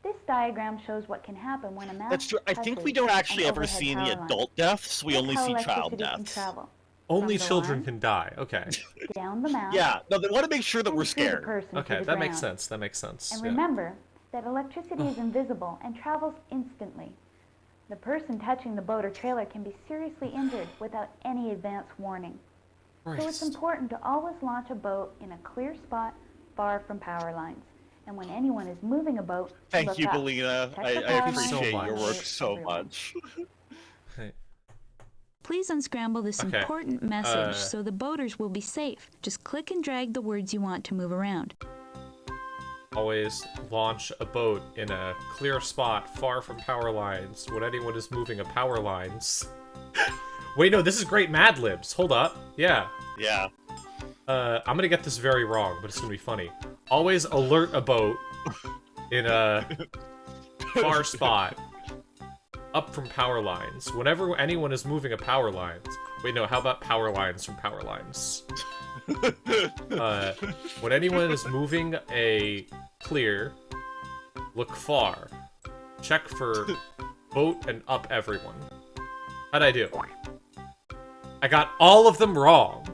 This diagram shows what can happen when a mast That's true. I think we touches don't actually an ever overhead see any power line. adult deaths. We Look only how see child electricity can deaths. travel Only from the children line can die. Okay. down the mast Yeah, no, they want to make sure that and we're through the scared. person to Okay, the that makes ground. sense. That makes sense. And Yeah. remember that electricity is invisible and travels instantly. The person touching the boat or trailer can be seriously injured without any advance warning. So it's Christ. important to always launch a boat in a clear spot far from power lines. And when anyone is moving a boat, Thank look you, up. Belina. Check I the power lines appreciate so your much. work so Everyone. much. Okay. Please unscramble this Okay, important message so the boaters will be safe. Just click and drag the words you want to move around. Always launch a boat in a clear spot far from power lines when anyone is moving a power lines. Wait, no, this is great Mad Libs. Hold up. Yeah. Yeah. I'm gonna get this very wrong, but it's gonna be funny. Always alert a boat in a far spot up from power lines. Whenever anyone is moving a power lines. Wait, no, how about power lines from power lines? When anyone is moving a clear, look far. Check for boat and up everyone. How'd I do? I got all of them wrong.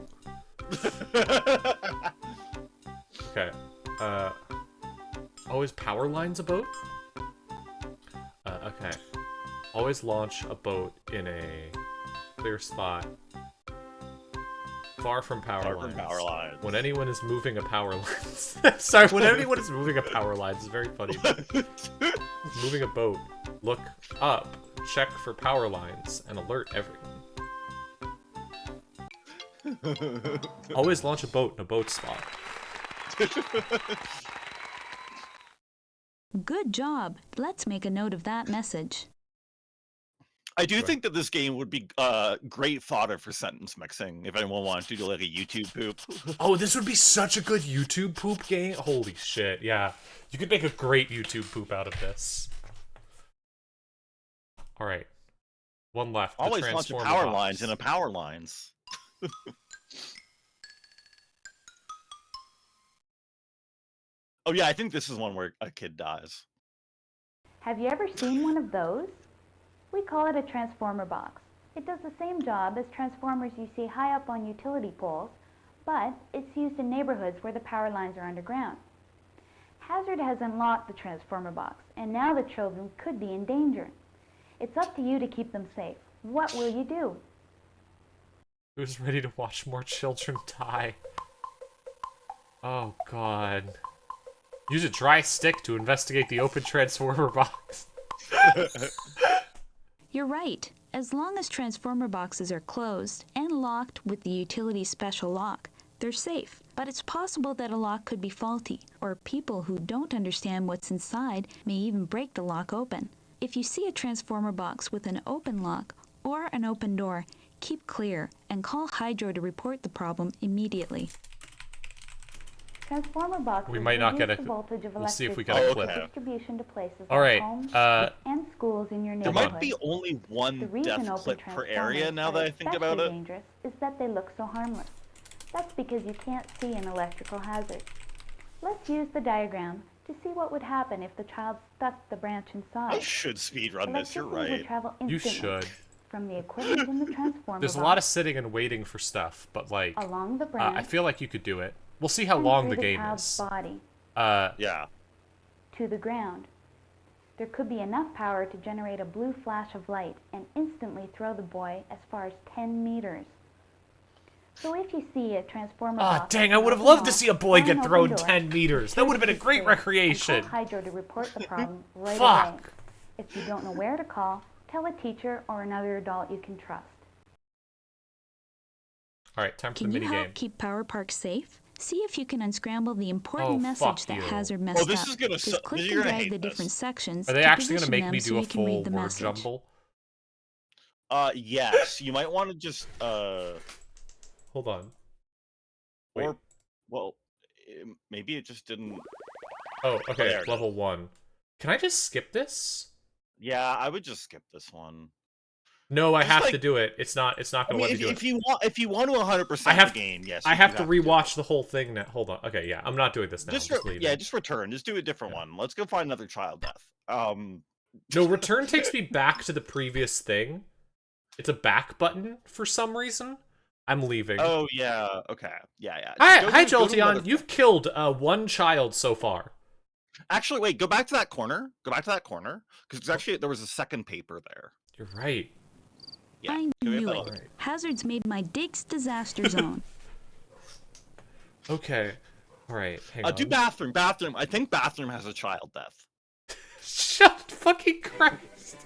Okay. Always power lines a boat? Okay. Always launch a boat in a clear spot far from power lines. When anyone is moving a power line. Sorry, when anyone is moving a power line, it's very funny. Moving a boat, look up, check for power lines, and alert everyone. Always launch a boat in a boat spot. Good job. Let's make a note of that message. I do think that this game would be great fodder for sentence mixing if anyone wanted to do like a YouTube poop. Oh, this would be such a good YouTube poop game. Holy shit, yeah. You could make a great YouTube poop out of this. Alright. One left. the Always launch a Transformer power box. lines in a power lines. Oh yeah, I think this is one where a kid dies. Have you ever seen one of those? We call it a transformer box. It does the same job as transformers you see high up on utility poles, but it's used in neighborhoods where the power lines are underground. Hazard has unlocked the transformer box, and now the children could be in danger. It's up to you to keep them safe. What will you do? Who's ready to watch more children die? Oh god. Use a dry stick to investigate the open transformer box. You're right. As long as transformer boxes are closed and locked with the utility special lock, they're safe. But it's possible that a lock could be faulty, or people who don't understand what's inside may even break the lock open. If you see a transformer box with an open lock or an open door, keep clear and call Hydro to report the problem immediately. Transformer boxes We might not get reduce a- the voltage of we'll see if we electricity get a clip. distribution to places All like right, homes and schools in your There neighborhood. might be only The one reason death open clip per transformers area now are that I think about especially it. dangerous is that they look so harmless. That's because you can't see an electrical hazard. Let's use the diagram to see what would happen if the child stuck the branch inside. I should speedrun this, you're Electricity would right. travel You instantly should. from the equipment in the transformer There's a box lot of sitting and waiting for stuff, but like, along the branch I feel like you could do it. We'll see how and long through the game child's is. body Yeah. to the ground. There could be enough power to generate a blue flash of light and instantly throw the boy as far as 10 meters. So if you see a transformer Ah, box dang, with I an would have open loved to lock see a boy or get an open thrown door, 10 meters. be That would have been a sure to great be clear recreation. and call Hydro to report the problem right away. Fuck. If you don't know where to call, tell a teacher or another adult you can trust. Alright, time for Can the you mini help game. keep Power Park safe? See if you can unscramble the important Oh, message fuck that you. Hazard messed Oh, this up. is gonna Just suck. click You're and gonna drag hate the this. different sections Are they to actually gonna position make them me so do a you can read full the word message. jumble? Yes. You might want to just Hold on. Wait. or well, maybe it just didn't. Oh, okay, there it level 1. Can I just skip this? Yeah, I would just skip this one. No, I Just have like- to do it. It's not I gonna mean, let me do if it. you want to 100% I have the game, yes. I you have do to do it. rewatch the whole thing now. Hold on. Okay, yeah, I'm not doing this now. Just I'm just leaving. yeah, just return. Just do a different Yeah. one. Let's go find another child death. No, return takes me back to the previous thing. It's a back button for some reason. I'm leaving. Oh yeah. Okay. Yeah. Hi, Go to another- Jolteon. You've killed 1 child so far. Actually, wait. Go back to that corner. Go back to that corner because actually there was a second paper there. You're right. Yeah. I go knew back it. that way. Right. Hazard's made my digs disaster zone. Okay. All right. Hang on. Do bathroom. Bathroom. I think bathroom has a child death. Shut fucking Christ.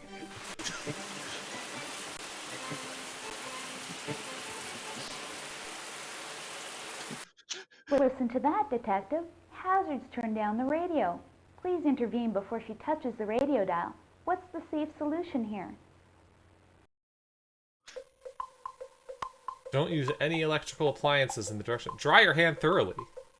Listen to that, Detective. Hazard's turned down the radio. Please intervene before she touches the radio dial. What's the safe solution here? Don't use any electrical appliances in the direction. Dry your hand thoroughly.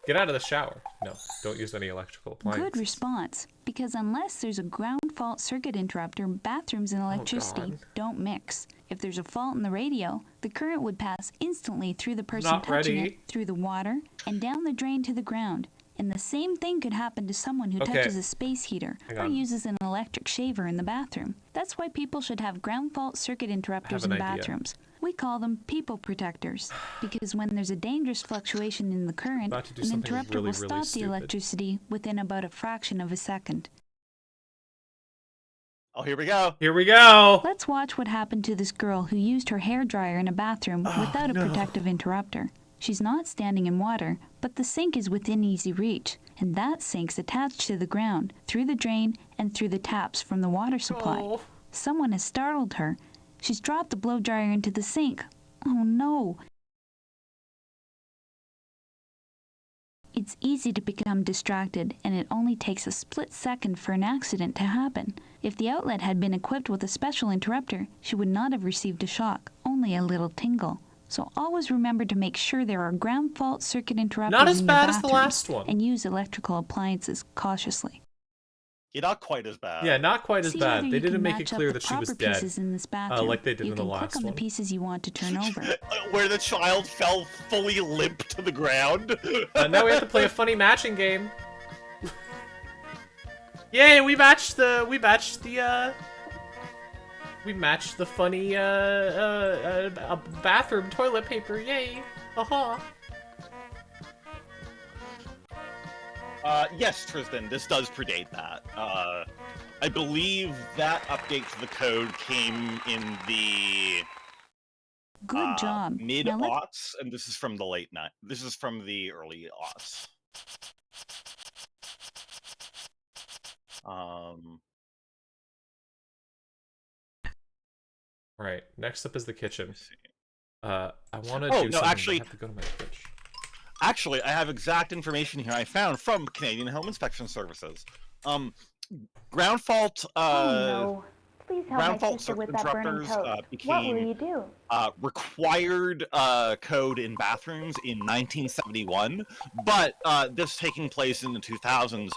Get out of the shower. No, don't use any electrical appliances. Good response, because unless there's a ground fault circuit interrupter, bathrooms and electricity God. don't mix. If there's a fault in the radio, the current would pass instantly through the person Not touching ready. it, through the water, and down the drain to the ground. And the same thing could happen to someone who Okay. touches a space heater Hang or on. uses an electric shaver in the bathroom. That's why people should have ground fault circuit interrupters an in idea. bathrooms. We call them people protectors, because when there's a dangerous fluctuation in the current, About to do an something interrupter really, will really stop the stupid. electricity within about a fraction of a second. Oh, here we go. Here we go. Let's watch what happened to this girl who used her hairdryer in a bathroom without a protective interrupter. She's not standing in water, but the sink is within easy reach, and that sink's attached to the ground, through the drain and through the taps from the water supply. Oh. Someone has startled her. She's dropped the blow dryer into the sink. Oh no! It's easy to become distracted, and it only takes a split second for an accident to happen. If the outlet had been equipped with a special interrupter, she would not have received a shock, only a little tingle. So always remember to make sure there are ground fault circuit interrupters Not as in your bad as the bathrooms, last one. and use electrical appliances cautiously. Yeah, not quite as bad. Yeah, not quite as See bad. whether They you didn't can make it match up clear the that she was proper dead. pieces in this bathroom. Like they did you in the can last click on one. the pieces you want to turn over. Where the child fell fully limp to the ground. Now we have to play a funny matching game. Yay, we matched the funny bathroom toilet paper. Yay. Aha. Yes, Tristan, this does predate that. I believe that update to the code came in the Good job. mid Now let's aughts, and this is from the late night. This is from the early aughts. Right. Next up is the kitchen. Let's see. I want to Oh, do no, something. actually- I have to go to my Twitch. Actually, I have exact information here I found from Canadian Home Inspection Services. Ground fault. Oh no. Please help ground my fault sister with circuit that burning interrupters, toast. What will became- you do? Required code in bathrooms in 1971, but this taking place in the 2000s.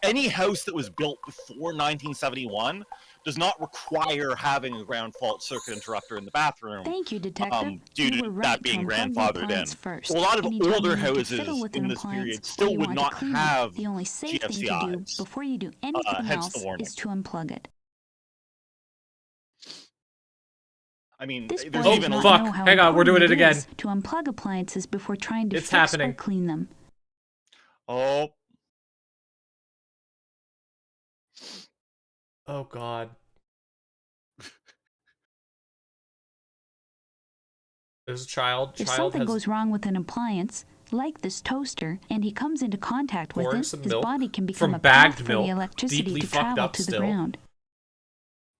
Any house that was built before 1971 does not require having a ground fault circuit interrupter in the bathroom. Thank you, Detective. Due You to were that right to being unplug the grandfathered appliance in. first. A lot of Anytime older you need to houses fiddle with in an this appliance period or still you would want to not clean it, have the only safe thing to do GFCIs. before you do anything hence the else warning. is to unplug it. I mean, This there's boy even does a not fuck. know how Hang on, we're doing important it again. is to unplug appliances before trying to It's fix or happening. clean them. Oh, Oh God. There's a child. If Child something has goes wrong with an appliance, like this toaster, and he comes into contact with pouring it, some his milk body can from become a bagged path for milk, the electricity deeply to fucked travel up to the still. ground.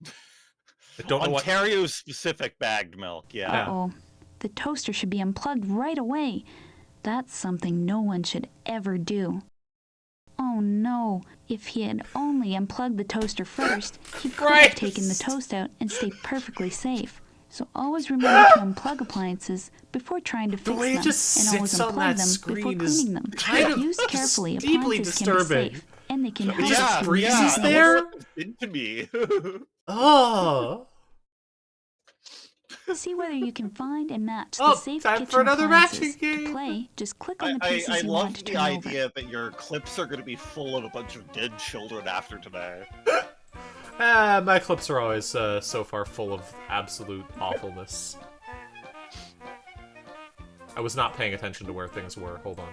I don't know what. Ontario specific bagged milk. Yeah. Yeah. Uh-oh. The toaster should be unplugged right away. That's something no one should ever do. Oh no, if he had only unplugged the toaster first, he could have taken the toast out and stayed perfectly safe. So always remember to unplug appliances before trying to fix them, and always unplug them before cleaning them. If used carefully, appliances can be safe, and they can help us to freezes there? Into me. Oh. See whether you can find and match the safe time kitchen for another matching appliances. game. To play, just click on the I pieces you love want to the turn over. idea that your clips are going to be full of a bunch of dead children after today. My clips are always so far full of absolute awfulness. I was not paying attention to where things were. Hold on.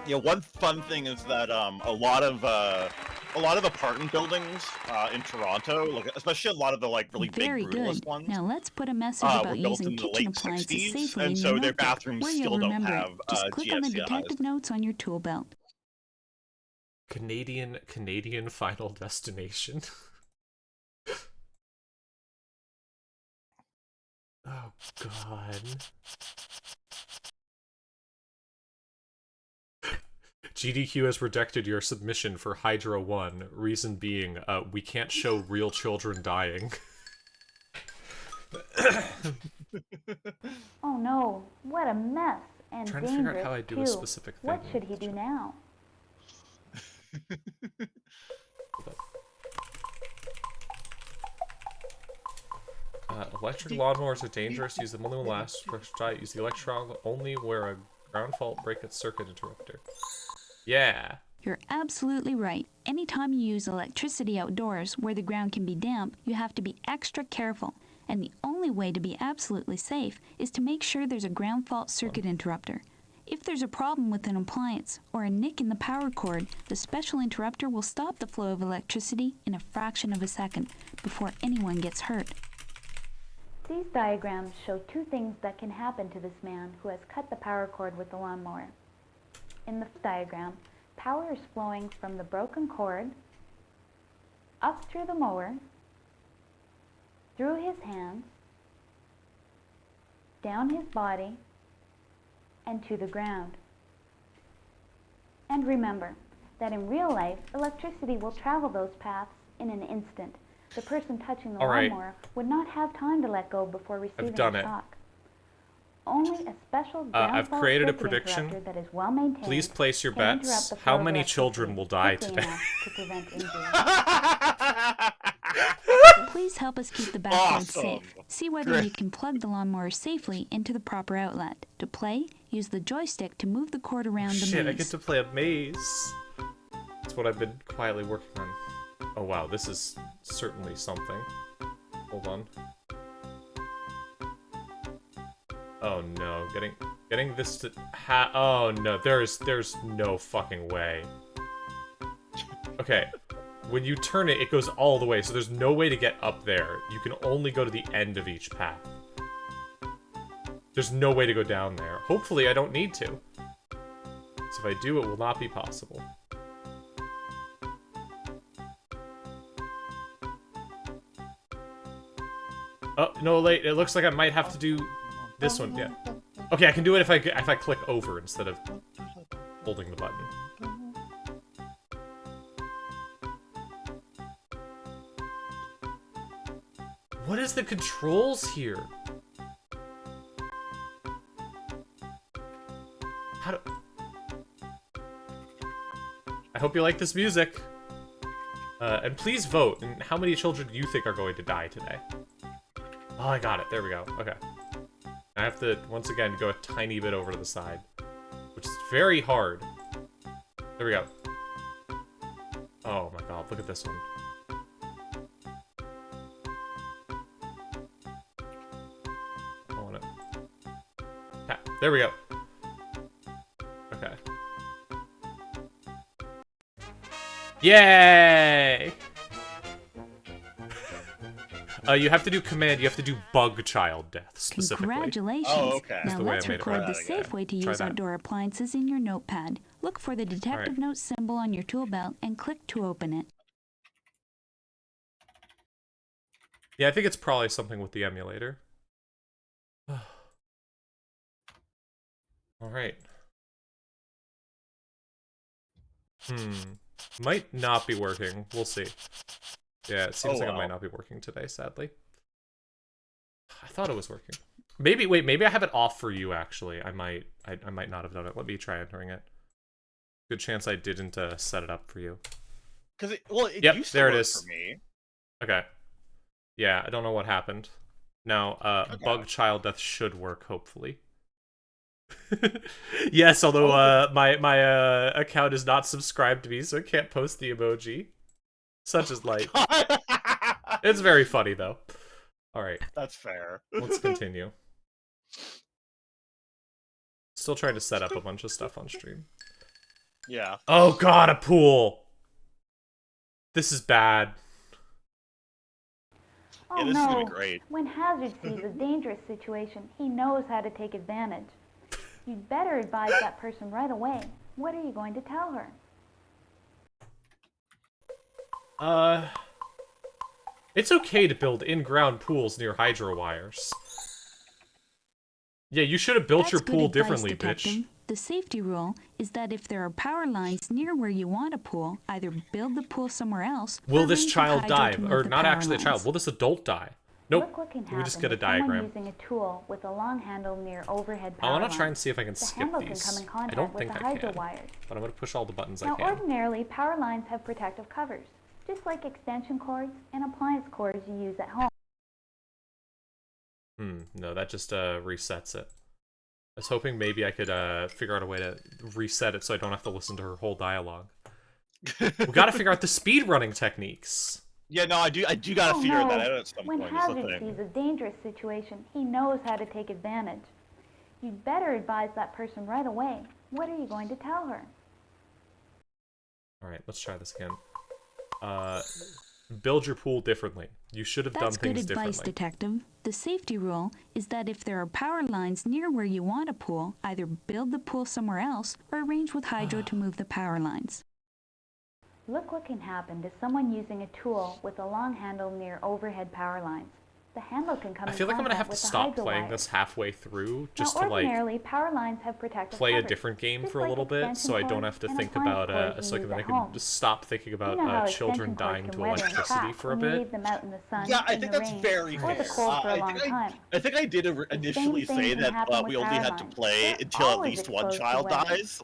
Yeah, one fun thing is that a lot of apartment buildings in Toronto, like especially a lot of the like really Very big brutalist good. ones, Now let's put a message were about built using in the kitchen late appliances 60s, safely and in so your their notebook, bathrooms where still you'll don't remember have it. Just click on the GFCIs. detective notes on your tool belt. Canadian Final Destination. Oh god. GDQ has rejected your submission for Hydra 1. Reason being, we can't show real children dying. Oh no, what a mess, and Trying to dangerous figure out how I do too. a specific thing. What should he do now? Electric lawnmowers are dangerous. Use them only when last. Use the electron only where a ground fault break its circuit interrupter. Yeah. You're absolutely right. Anytime you use electricity outdoors where the ground can be damp, you have to be extra careful. And the only way to be absolutely safe is to make sure there's a ground fault circuit interrupter. If there's a problem with an appliance or a nick in the power cord, the special interrupter will stop the flow of electricity in a fraction of a second before anyone gets hurt. These diagrams show two things that can happen to this man who has cut the power cord with the lawnmower. In the diagram, power is flowing from the broken cord up through the mower, through his hands, down his body, and to the ground. And remember that in real life, electricity will travel those paths in an instant. The person touching the lawnmower would not have time to let go before receiving a shock. Only a special I've created a circuit prediction. interrupter that is well maintained Please place your can interrupt bets. the flow How of many electricity children will die quickly today? enough to prevent injury. Please help us keep the backboard Awesome. safe. See whether you can plug the lawnmower safely into the proper outlet. To play, use the joystick to move the cord around the Shit, maze. I get to play a maze. That's what I've been quietly working on. Oh wow, this is certainly something. Hold on. Oh no, getting this to oh no, there's no fucking way. Okay, when you turn it, it goes all the way, so there's no way to get up there. You can only go to the end of each path. There's no way to go down there. Hopefully I don't need to. So if I do, it will not be possible. Oh, no, wait, it looks like I might have to do this one, yeah. Okay, I can do it if I click over instead of holding the button. What is the controls here? How do... I hope you like this music. And please vote. And how many children do you think are going to die today? Oh, I got it. There we go. Okay. I have to, once again, go a tiny bit over to the side. Which is very hard. There we go. Oh my god, look at this one. I want it. Yeah, there we go. Okay. Yay! You have to do command, you have to do bug child death, specifically. Congratulations. Oh, okay. Now the way I let's made it. record Try the that safe again. way to Try use that. outdoor appliances in your notepad. Look for the detective Alright. note symbol on your tool belt and click to open it. Yeah, I think it's probably something with the emulator. Alright. Might not be working. We'll see. Yeah, it seems like it might not be working today, sadly. I thought it was working. Maybe, wait, maybe I have it off for you, actually. I might not have done it. Let me try entering it. Good chance I didn't set it up for you. Because it Yep, used to there it work is. for me. Okay. Yeah, I don't know what happened. Now, bug child death should work, hopefully. Yes, although my account is not subscribed to me, so I can't post the emoji. Such is life. It's very funny, though. Alright. That's fair. Let's continue. Still trying to set up a bunch of stuff on stream. Yeah. Oh god, a pool! This is bad. Oh Yeah, this is no. gonna be great. When Hazard sees a dangerous situation, he knows how to take advantage. You'd better advise that person right away. What are you going to tell her? It's okay to build in-ground pools near hydro wires. Yeah, you should have built your That's pool good advice, differently, bitch. Detective. The safety rule is that if there are power lines near where you want a pool, either build the pool somewhere else. Will or this arrange with child Hydro die? to move Or the not power actually a child. lines. Will this adult die? Nope. Look what can We happen just get a if someone diagram. using a tool with a long handle near overhead I power want to try and lines. see if I can The skip handle these. can come in I contact don't with think the I hydro can. wires. But I'm going to push all the buttons I Now, can. ordinarily, power lines have protective covers, just like extension cords and appliance cords you use at home. No, that just resets it. I was hoping maybe I could figure out a way to reset it so I don't have to listen to her whole dialogue. We gotta figure out the speedrunning techniques. Yeah, no, I do gotta Oh, figure no. that out at some When point. Is the Hazard thing. sees a dangerous situation, he knows how to take advantage. You'd better advise that person right away. What are you going to tell her? Alright, let's try this again. Build your pool differently. You should have done That's good things advice, differently. Detective. The safety rule is that if there are power lines near where you want a pool, either build the pool somewhere else or arrange with Hydro to move the power lines. Look what can happen to someone using a tool with a long handle near overhead power lines. The handle can come I in feel like I'm gonna contact have to with the stop hydro playing wires. this halfway through just now, to like ordinarily, power lines have protective play a covers, different game just for a like little bit, extension so I don't cords have to and think appliance about cords so you then use I at can home. just stop thinking You about know how children extension cords dying can to weather and electricity crack for a when you bit. leave them out in the sun, Yeah, I in think the that's rain, very or fair. the cold for a I long time. think I did initially thing say can that happen with we only power had to lines. play They're until at always least one exposed to child weather. dies.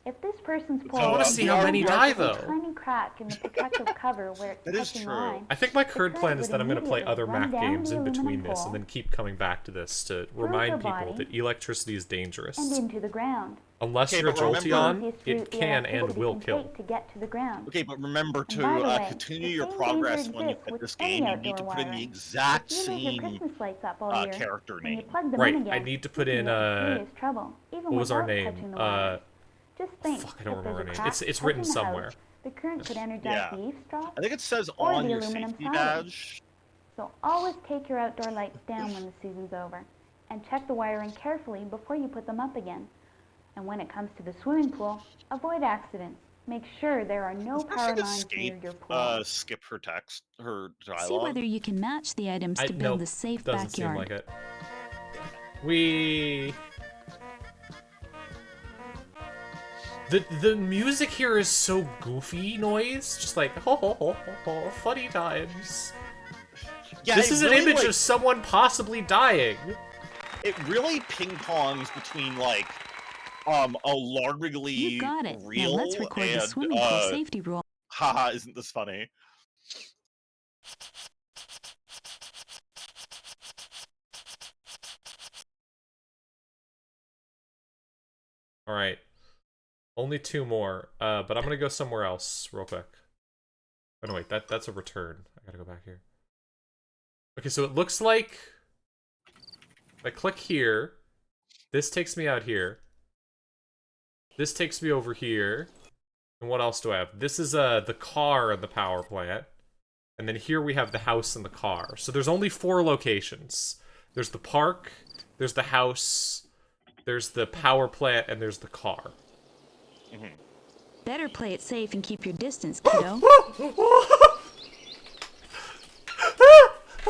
If this person's pole I wanna is see how many there's die, a though. tiny crack in the protective cover where it's That is touching true. the line. I think my The current plan current is would that I'm going to play immediately other run Mac down games the in between aluminum this, pole, and then keep coming back to this to remind the people body, that electricity is dangerous. and into the ground. Unless Okay, you're a but remember- Jolteon, Easiest it route the can and electricity will can kill. take to get to the ground. Okay, but remember And by the to way, continue the your same progress danger when you exists get with this any game. You need to outdoor put in the wiring. exact If you leave your same Christmas lights up all year, character when you name. plug them Right, in again, I need to put you in, can get serious trouble, even what was our without name? touching the wires. Just think, fuck, I don't if remember there's our a name. crack It's written touching the house, somewhere. the current could energize Yeah. the eavesdrop, I think it says or on the your aluminum safety siding. badge. So always take your outdoor lights down when the season's over, and check the wiring carefully before you put them up again. And when it comes to the swimming pool, avoid accidents. Make sure there are no Does that power say lines near escape? your pool. Skip her text, her dialogue. See whether you can match the items to build Nope, a safe doesn't backyard. seem like it. The music here is so goofy noise, just like ho ho ho ho ho, funny times. Yeah, This it is an really, image like, of someone possibly dying. It really ping pongs between like alarmingly You got it. real Now let's record and the swimming pool safety rule. haha, isn't this funny? All right, only 2 more. But I'm gonna go somewhere else real quick. Oh no, wait, that's a return. I gotta go back here. Okay, so it looks like if I click here, this takes me out here. This takes me over here. And what else do I have? This is the car and the power plant. And then here we have the house and the car. So there's only 4 locations. There's the park, there's the house, there's the power plant, and there's the car. Better play it safe and keep your distance, kiddo.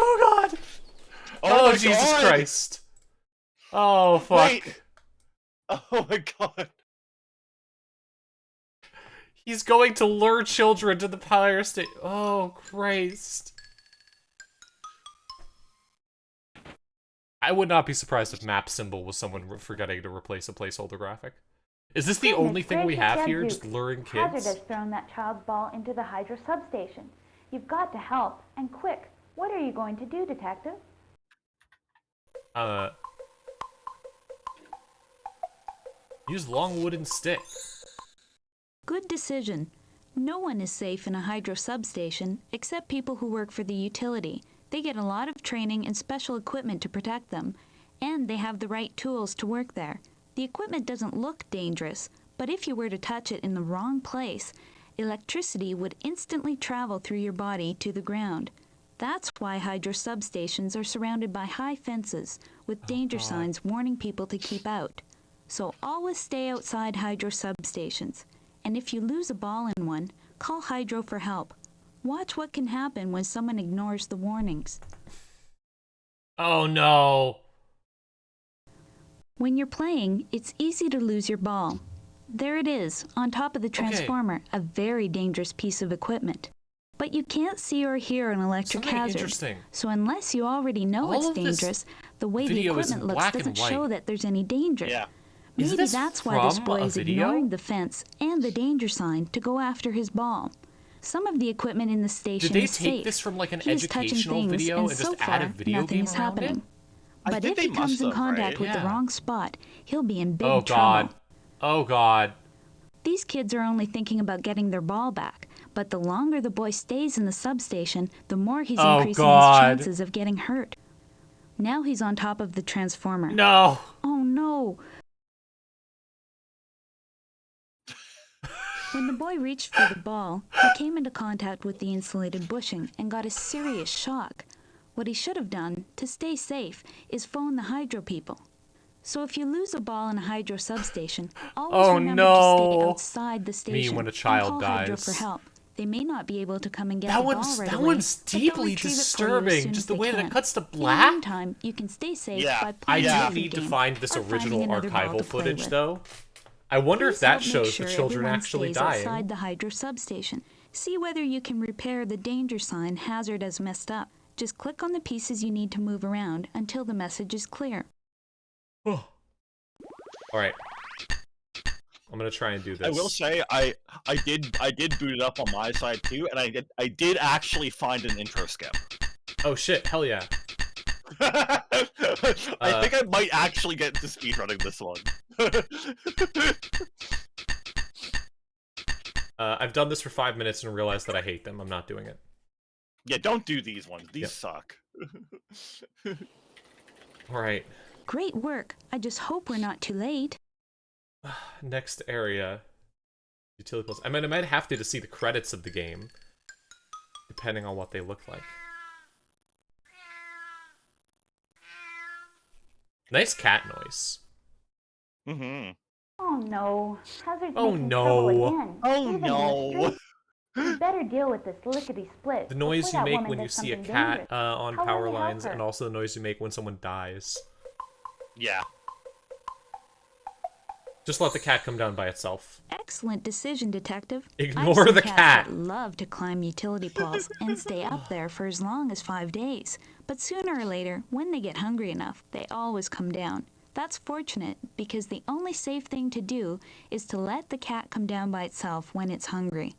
Oh god! Oh, my Jesus God. Christ! Oh fuck! Wait. Oh my god. He's going to lure children to the fire state. Oh Christ! I would not be surprised if map symbol was someone forgetting to replace a placeholder graphic. Is this the Goodness only thing we gracious, have here? Gadzooks. Just luring Hazard kids? has thrown that child's ball into the hydro substation. You've got to help, and quick. What are you going to do, Detective? Use long wooden stick. Good decision. No one is safe in a hydro substation except people who work for the utility. They get a lot of training and special equipment to protect them, and they have the right tools to work there. The equipment doesn't look dangerous, but if you were to touch it in the wrong place, electricity would instantly travel through your body to the ground. That's why hydro substations are surrounded by high fences with danger signs warning people to keep out. So always stay outside hydro substations. And if you lose a ball in one, call hydro for help. Watch what can happen when someone ignores the warnings. Oh no! When you're playing, it's easy to lose your ball. There it is, on top of the transformer, a very dangerous piece of equipment. But you can't see or hear an electric Something hazard. interesting. So unless you already know All it's of this dangerous, the way the video is equipment in looks black and doesn't show white. that there's any danger. Yeah. Is Maybe this that's why this from boy a is video? ignoring the fence and the danger sign to go after his ball. Some of the equipment in the station Did they is take safe. this from like an He is touching educational things, video and so just add a far, video nothing game is around happening. it? I But think if they he comes must in have, contact right? with the Yeah. wrong spot, he'll be in big Oh trouble. god. Oh god. These kids are only thinking about getting their ball back, but the longer the boy stays in the substation, the more he's Oh, increasing God. his chances of getting hurt. Now he's on top of the transformer. No! Oh no! When the boy reached for the ball, he came into contact with the insulated bushing and got a serious shock. What he should have done, to stay safe, is phone the hydro people. So if you lose a ball in a hydro substation, always Oh, remember to stay no. outside the station when a and child call hydro dies. for help. They may not be able to come and get That the ball one's right that away, one's but they'll deeply retrieve it for you as disturbing. soon Just as the they way that can. it cuts to In the black. meantime, you can stay safe Yeah. by I playing a do different need to game find this or finding original another ball archival to play footage with. though. I wonder if Please that help make shows sure the children everyone actually stays dying. outside the hydro substation. See whether you can repair the danger sign hazard has messed up. Just click on the pieces you need to move around until the message is clear. Alright. I'm gonna try and do this. I will say I did boot it up on my side too, and I did actually find an intro skip. Oh shit, hell yeah. I think I might actually get into speedrunning this one. I've done this for 5 minutes and realized that I hate them. I'm not doing it. Yeah, don't do these ones. These Yep. suck. Alright. Great work. I just hope we're not too late. Next area. Utility poles. I mean, I might have to see the credits of the game. Depending on what they look like. Nice cat noise. Mm-hmm. Oh no. Hazard's Oh, making no. trouble again. Oh, even in the no. street. You better deal with this lickety-split. The noise before you that make woman when you does see a something cat dangerous. on How will power we help lines, her? and also the noise you make when someone dies. Yeah. Just let the cat come down by itself. Excellent decision, Detective. Ignore I've seen the cats cat. that love to climb utility poles and stay up there for as long as 5 days. But sooner or later, when they get hungry enough, they always come down. That's fortunate, because the only safe thing to do is to let the cat come down by itself when it's hungry.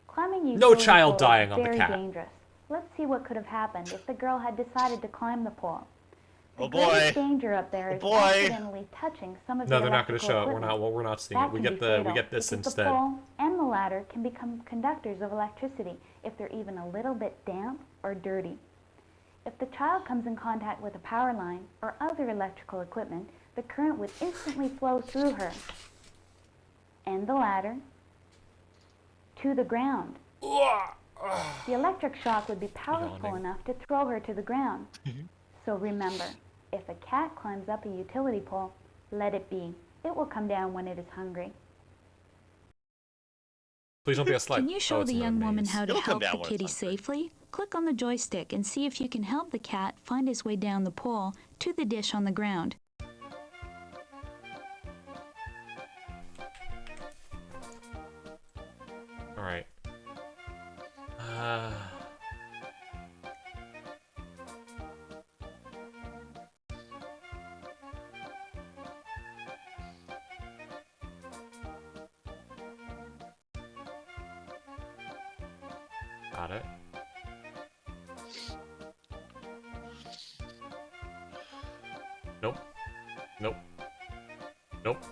Climbing No utility child pole dying is on the very cat. dangerous. Let's see what could have happened if the girl had decided to climb the pole. The Oh, boy. greatest danger up there Oh, is boy. accidentally touching some of No, the they're not going to electrical show it. equipment. We're not seeing That it. We can get be the we fatal, get this because instead. The pole and the ladder can become conductors of electricity if they're even a little bit damp or dirty. If the child comes in contact with a power line or other electrical equipment, the current would instantly flow through her and the ladder to the ground. The electric shock would be powerful Yawning. enough to throw her to the ground. So remember, if a cat climbs up a utility pole, let it be. It will come down when it is hungry. Please don't be a slide. Can you show it's the not a young woman maze. how to It'll come help down the when it's kitty hungry. safely? Click on the joystick and see if you can help the cat find his way down the pole to the dish on the ground. Alright. Got it. Nope. Nope. Nope.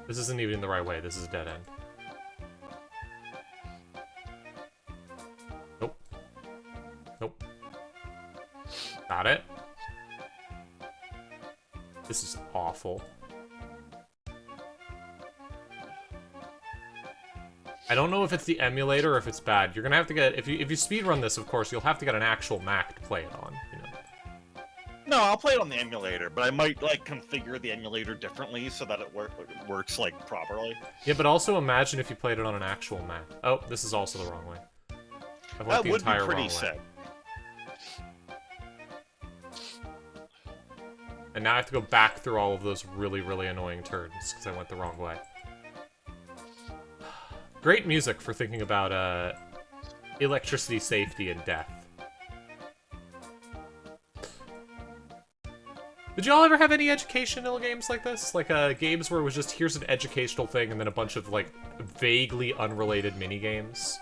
This isn't even the right way. This is a dead end. Nope. Nope. Got it. This is awful. I don't know if it's the emulator or if it's bad. You're gonna have to get, if you speedrun this, of course, you'll have to get an actual Mac to play it on, you know. No, I'll play it on the emulator, but I might, like, configure the emulator differently so that it works, like, properly. Yeah, but also imagine if you played it on an actual Mac. Oh, this is also the wrong way. I went That the would be entire pretty wrong sick. way. And now I have to go back through all of those really, really annoying turns because I went the wrong way. Great music for thinking about electricity, safety, and death. Did y'all ever have any educational games like this? Like games where it was just, here's an educational thing and then a bunch of like vaguely unrelated mini games?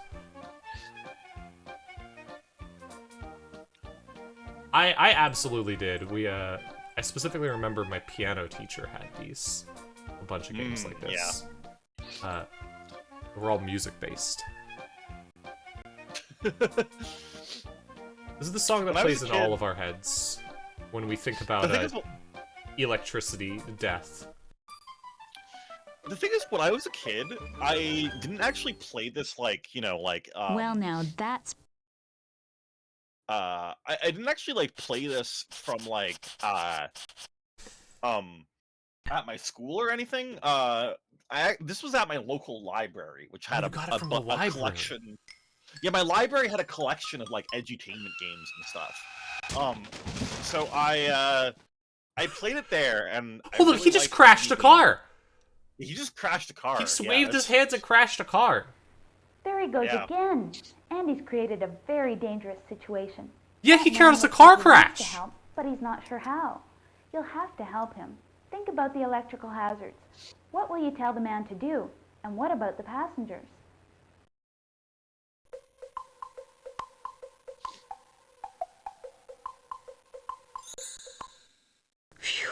I absolutely did. I specifically remember my piano teacher had these. A bunch of games like this. Yeah. We're all music-based. This is the song that plays in all of our heads when we think about electricity, death. The thing is, when I was a kid, I didn't actually play this, like, you know, like, well, now that's... I didn't actually, like, play this from, like, at my school or anything. This was at my local library, which had a collection. Yeah, my library had a collection of like edutainment games and stuff. So I played it there, and hold on, he just crashed a car. He just crashed a car. He just waved his hands and crashed a car. There he goes again. Andy's created a very dangerous situation. Yeah, he caused a car crash. To help, but he's not sure how. You'll have to help him. Think about the electrical hazards. What will you tell the man to do? And what about the passengers? Phew.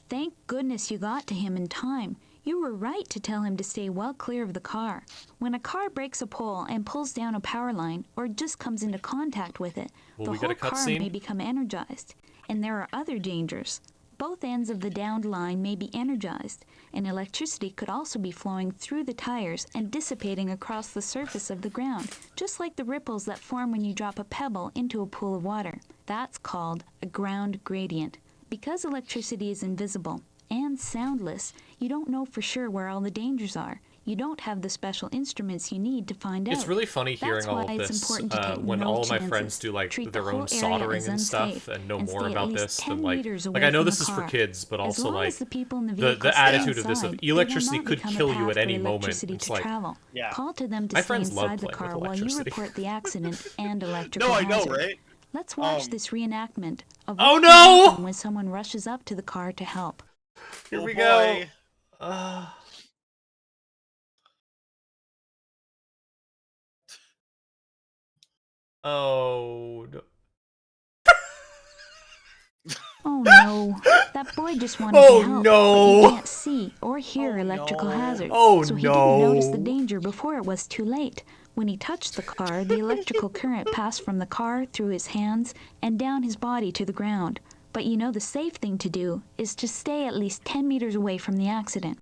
Thank goodness you got to him in time. You were right to tell him to stay well clear of the car. When a car breaks a pole and pulls down a power line, or just comes into contact with it, the whole car may become energized. And there are other dangers. Both ends of the downed line may be energized, and electricity could also be flowing through the tires and dissipating across the surface of the ground, just like the ripples that form when you drop a pebble into a pool of water. That's called a ground gradient. Because electricity is invisible and soundless, you don't know for sure where all the dangers are. You don't have the special instruments you need to find out. It's really funny hearing all of this when all of my friends do like their own soldering and stuff and know more about this than like I know this is for kids, but also like the attitude of this of electricity could kill you at any moment. It's like, yeah. Call to them to stay inside the car while you report the accident and electrical hazard. No, I know, right? Let's watch this reenactment of what happens when someone rushes up to the car to help. Here we go. Oh no. Oh no, that boy just wanted to help, but he can't see or hear electrical hazards, so he didn't notice the danger before it was too late. When he touched the car, the electrical current passed from the car through his hands and down his body to the ground. But you know the safe thing to do is to stay at least 10 meters away from the accident.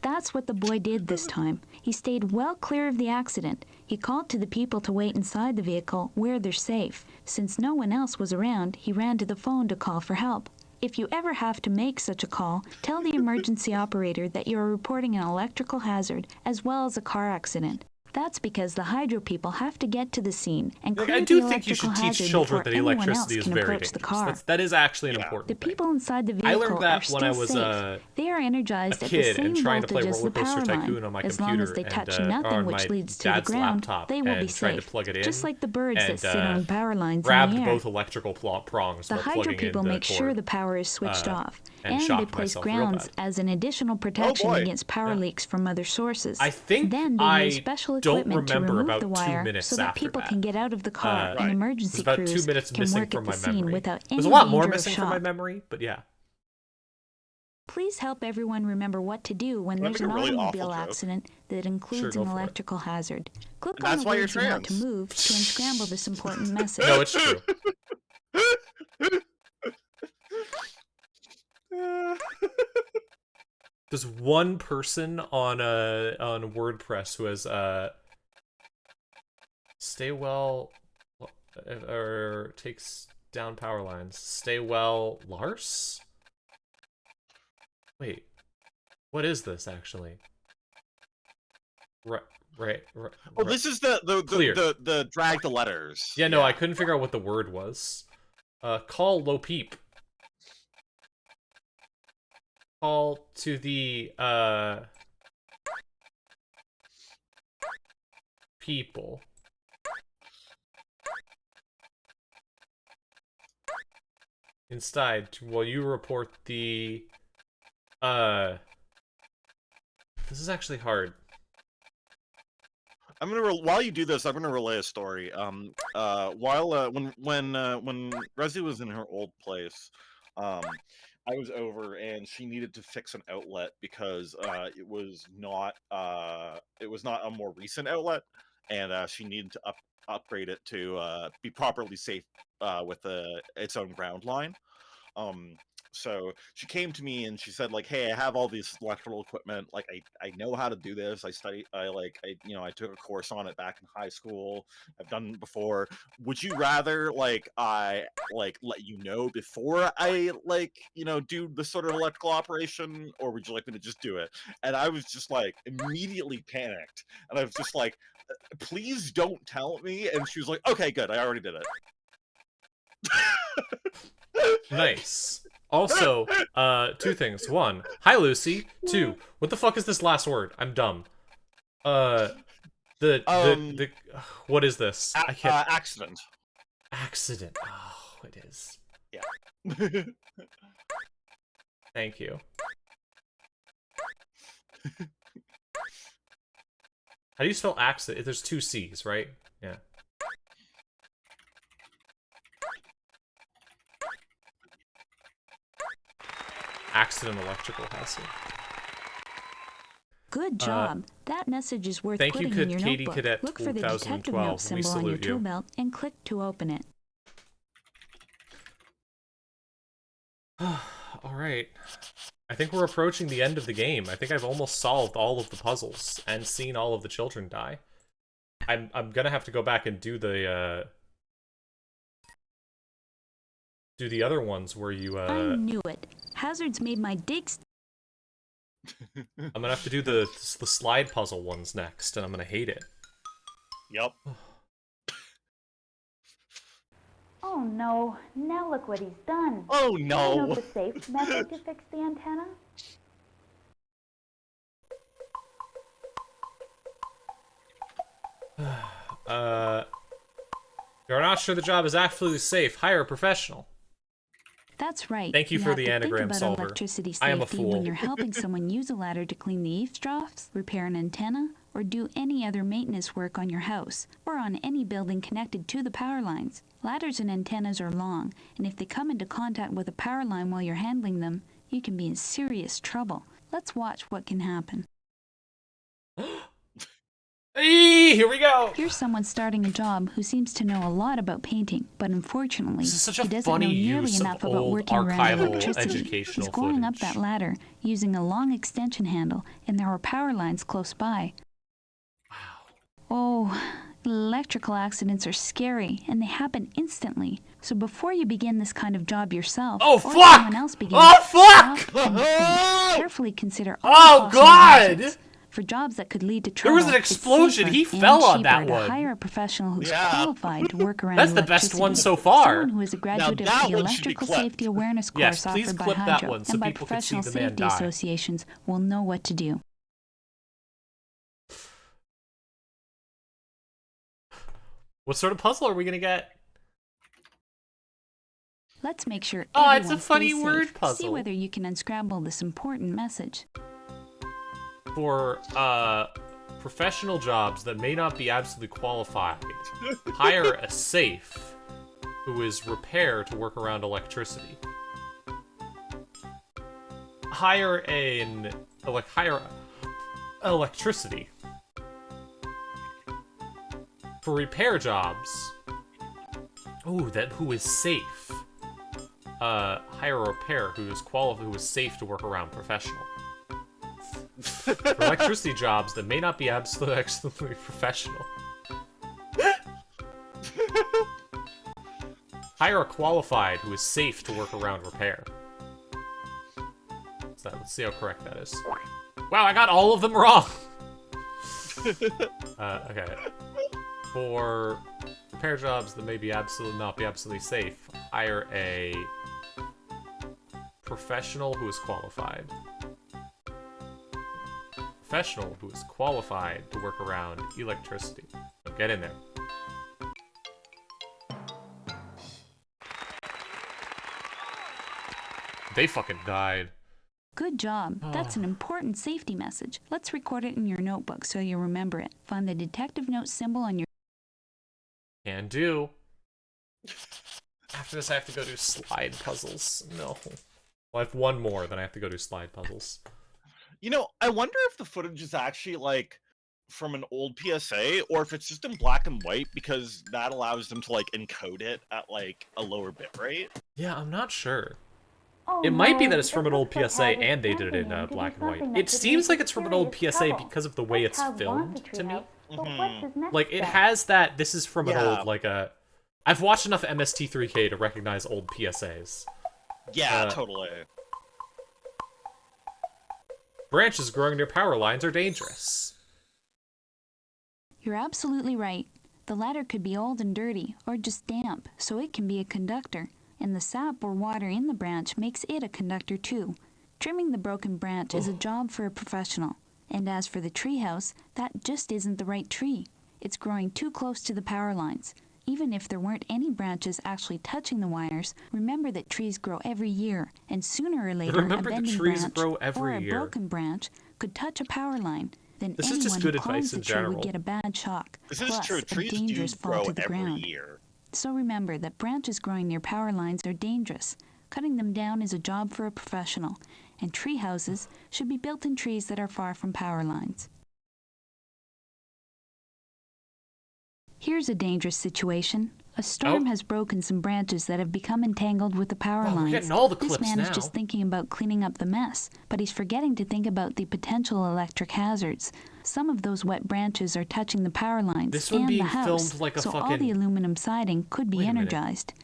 That's what the boy did this time. He stayed well clear of the accident. He called to the people to wait inside the vehicle where they're safe. Since no one else was around, he ran to the phone to call for help. If you ever have to make such a call, tell the emergency operator that you are reporting an electrical hazard as well as a car accident. That's because the hydro people have to get to the scene and Like, clear I the do think you electrical should teach hazard children before that anyone electricity else is can very approach the dangerous. car. That is actually an Yeah. important The thing. people inside the I vehicle learned are that still when I was safe. They are energized a at the kid same and trying to play voltage as the Roller Coaster power Tycoon line. on my As long as they computer touch and, nothing on which my leads to the dad's ground, laptop they will be and tried to safe. plug it in Just like the birds that and, sit on power lines grabbed in the air. both electrical prongs The while hydro plugging in people the make sure cord. the power is switched off, and and they shocked place myself real grounds bad. as an additional protection boy. against power Yeah. leaks from other sources. I think then they I use special don't equipment to remember remove about the 2 wire minutes so that after people that. can get out of the car Right. and There's emergency about crews 2 minutes can missing work from at my the scene memory. without any There's a lot more danger of missing from my shock. memory, but yeah. Please help everyone remember what to do when Can I there's make an a really automobile awful joke? accident that includes Sure, go an for it. electrical hazard. Click And on that's the why you're words you want to trans. move to unscramble this important message. No, it's true. There's one person on WordPress who has stay well or takes down power lines. Stay well, Lars? Wait, what is this actually? Right. Oh, this is Clear. the drag the letters. Yeah, no, I couldn't figure out what the word was. Call low peep. Call to the people. Instead, while you report the this is actually hard. I'm gonna while you do this, I'm gonna relay a story. While when Resi was in her old place, I was over and she needed to fix an outlet because it was not a more recent outlet, and she needed to upgrade it to be properly safe with its own ground line. So she came to me and she said, like, hey, I have all this electrical equipment, like I know how to do this. I took a course on it back in high school. I've done it before. Would you rather I let you know before I do the sort of electrical operation, or would you like me to just do it? And I was just like immediately panicked, and I was just like, please don't tell me. And she was like, okay, good, I already did it. Nice. Also, 2 things. 1, hi Lucy. 2, what the fuck is this last word? I'm dumb. What is this? I can't. Accident. Accident. Oh, it is. Yeah. Thank you. How do you spell accident? There's 2 C's, right? Yeah. Accident electrical hazard. Good job. That message is worth thank you, putting in your Katie notebook. Cadet Look for the detective note 2012. We symbol on your salute you. tool belt and click to open it. Alright. I think we're approaching the end of the game. I think I've almost solved all of the puzzles and seen all of the children die. I'm gonna have to go back and do the other ones where you I knew it. Hazards made my digs. I'm gonna have to do the slide puzzle ones next, and I'm gonna hate it. Yep. Oh no, now look what he's done. Oh Do you know no. the safe method to fix the antenna? You're not sure the job is absolutely safe. Hire a professional. That's right. Thank you for have the to anagram think about solver. Electricity I am a safety fool. when you're helping someone use a ladder to clean the eavesdrops, repair an antenna, or do any other maintenance work on your house, or on any building connected to the power lines. Ladders and antennas are long, and if they come into contact with a power line while you're handling them, you can be in serious trouble. Let's watch what can happen. Hey, here we go. Here's someone starting a job who seems to know a lot about painting, but unfortunately, This is such a he doesn't know funny nearly use of enough about old working around archival electricity. educational He's going up footage. that ladder using a long extension handle, and there are power lines close by. Oh, electrical accidents are scary, and they happen instantly. So before you begin this kind of job yourself, Oh, or fuck! someone else begins, Oh, fuck! stop and think. Carefully consider all Oh, possible God! hazards. For jobs that could lead to There trouble, was an explosion. it's He safer fell and on that cheaper to one. hire a professional who's Yeah. qualified to work around That's the best electricity. one so far. Someone who is a graduate of that the one should be Electrical clipped. Safety Awareness Yes, course please offered by clip that Hydro one so and by people can see professional the man safety die. associations will know what to do. What sort of puzzle are we gonna get? Let's make sure Oh, everyone it's a funny stays word safe. puzzle. See whether you can unscramble this important message. For professional jobs that may not be absolutely qualified, hire a safe who is repair to work around electricity. Hire electricity. For repair jobs, who is safe. Hire a repair who is safe to work around professional. For electricity jobs that may not be absolutely professional. Hire a qualified who is safe to work around repair. So let's see how correct that is. Wow, I got all of them wrong! Okay. For repair jobs that may be not be absolutely safe, hire a professional who is qualified. Professional who is qualified to work around electricity. So get in there. They fucking died. Good job. That's an important safety message. Let's record it in your notebook so you remember it. Find the detective note symbol on your... Can do. After this, I have to go do slide puzzles. No. Well, I have one more, then I have to go do slide puzzles. You know, I wonder if the footage is actually, like, from an old PSA, or if it's just in black and white, because that allows them to, like, encode it at, like, a lower bitrate. Yeah, I'm not sure. Oh, It might be no, that it's from it an old looks like PSA Hazard's and they did it in camping to do black and white. something that It could seems lead like to it's from an old serious PSA trouble. because of the way This it's child wants filmed a to me. treehouse, but what's his next Like, it step? has that, this is from an Yeah. old, like a... I've watched enough MST3K to recognize old PSAs. Yeah, totally. Branches growing near power lines are dangerous. You're absolutely right. The ladder could be old and dirty, or just damp, so it can be a conductor. And the sap or water in the branch makes it a conductor too. Trimming the broken branch is a job for a professional. And as for the treehouse, that just isn't the right tree. It's growing too close to the power lines. Even if there weren't any branches actually touching the wires, remember that trees grow every year, and sooner or later Remember a that bending trees branch grow every or a year. broken branch could touch a power line. Then This is anyone just good who climbs advice in the tree general. would get a bad shock, This is plus true. a Trees do dangerous fall grow to the every ground. year. So remember that branches growing near power lines are dangerous. Cutting them down is a job for a professional, and tree houses should be built in trees that are far from power lines. Here's a dangerous situation. A storm has broken some branches that have become entangled with the power Oh, we're lines. getting all the This clips man is now. just thinking about cleaning up the mess, but he's forgetting to think about the potential electric hazards. Some of those wet branches are touching the power lines This one and being the house, filmed like a so all fucking- the aluminum siding could be Wait a minute. energized.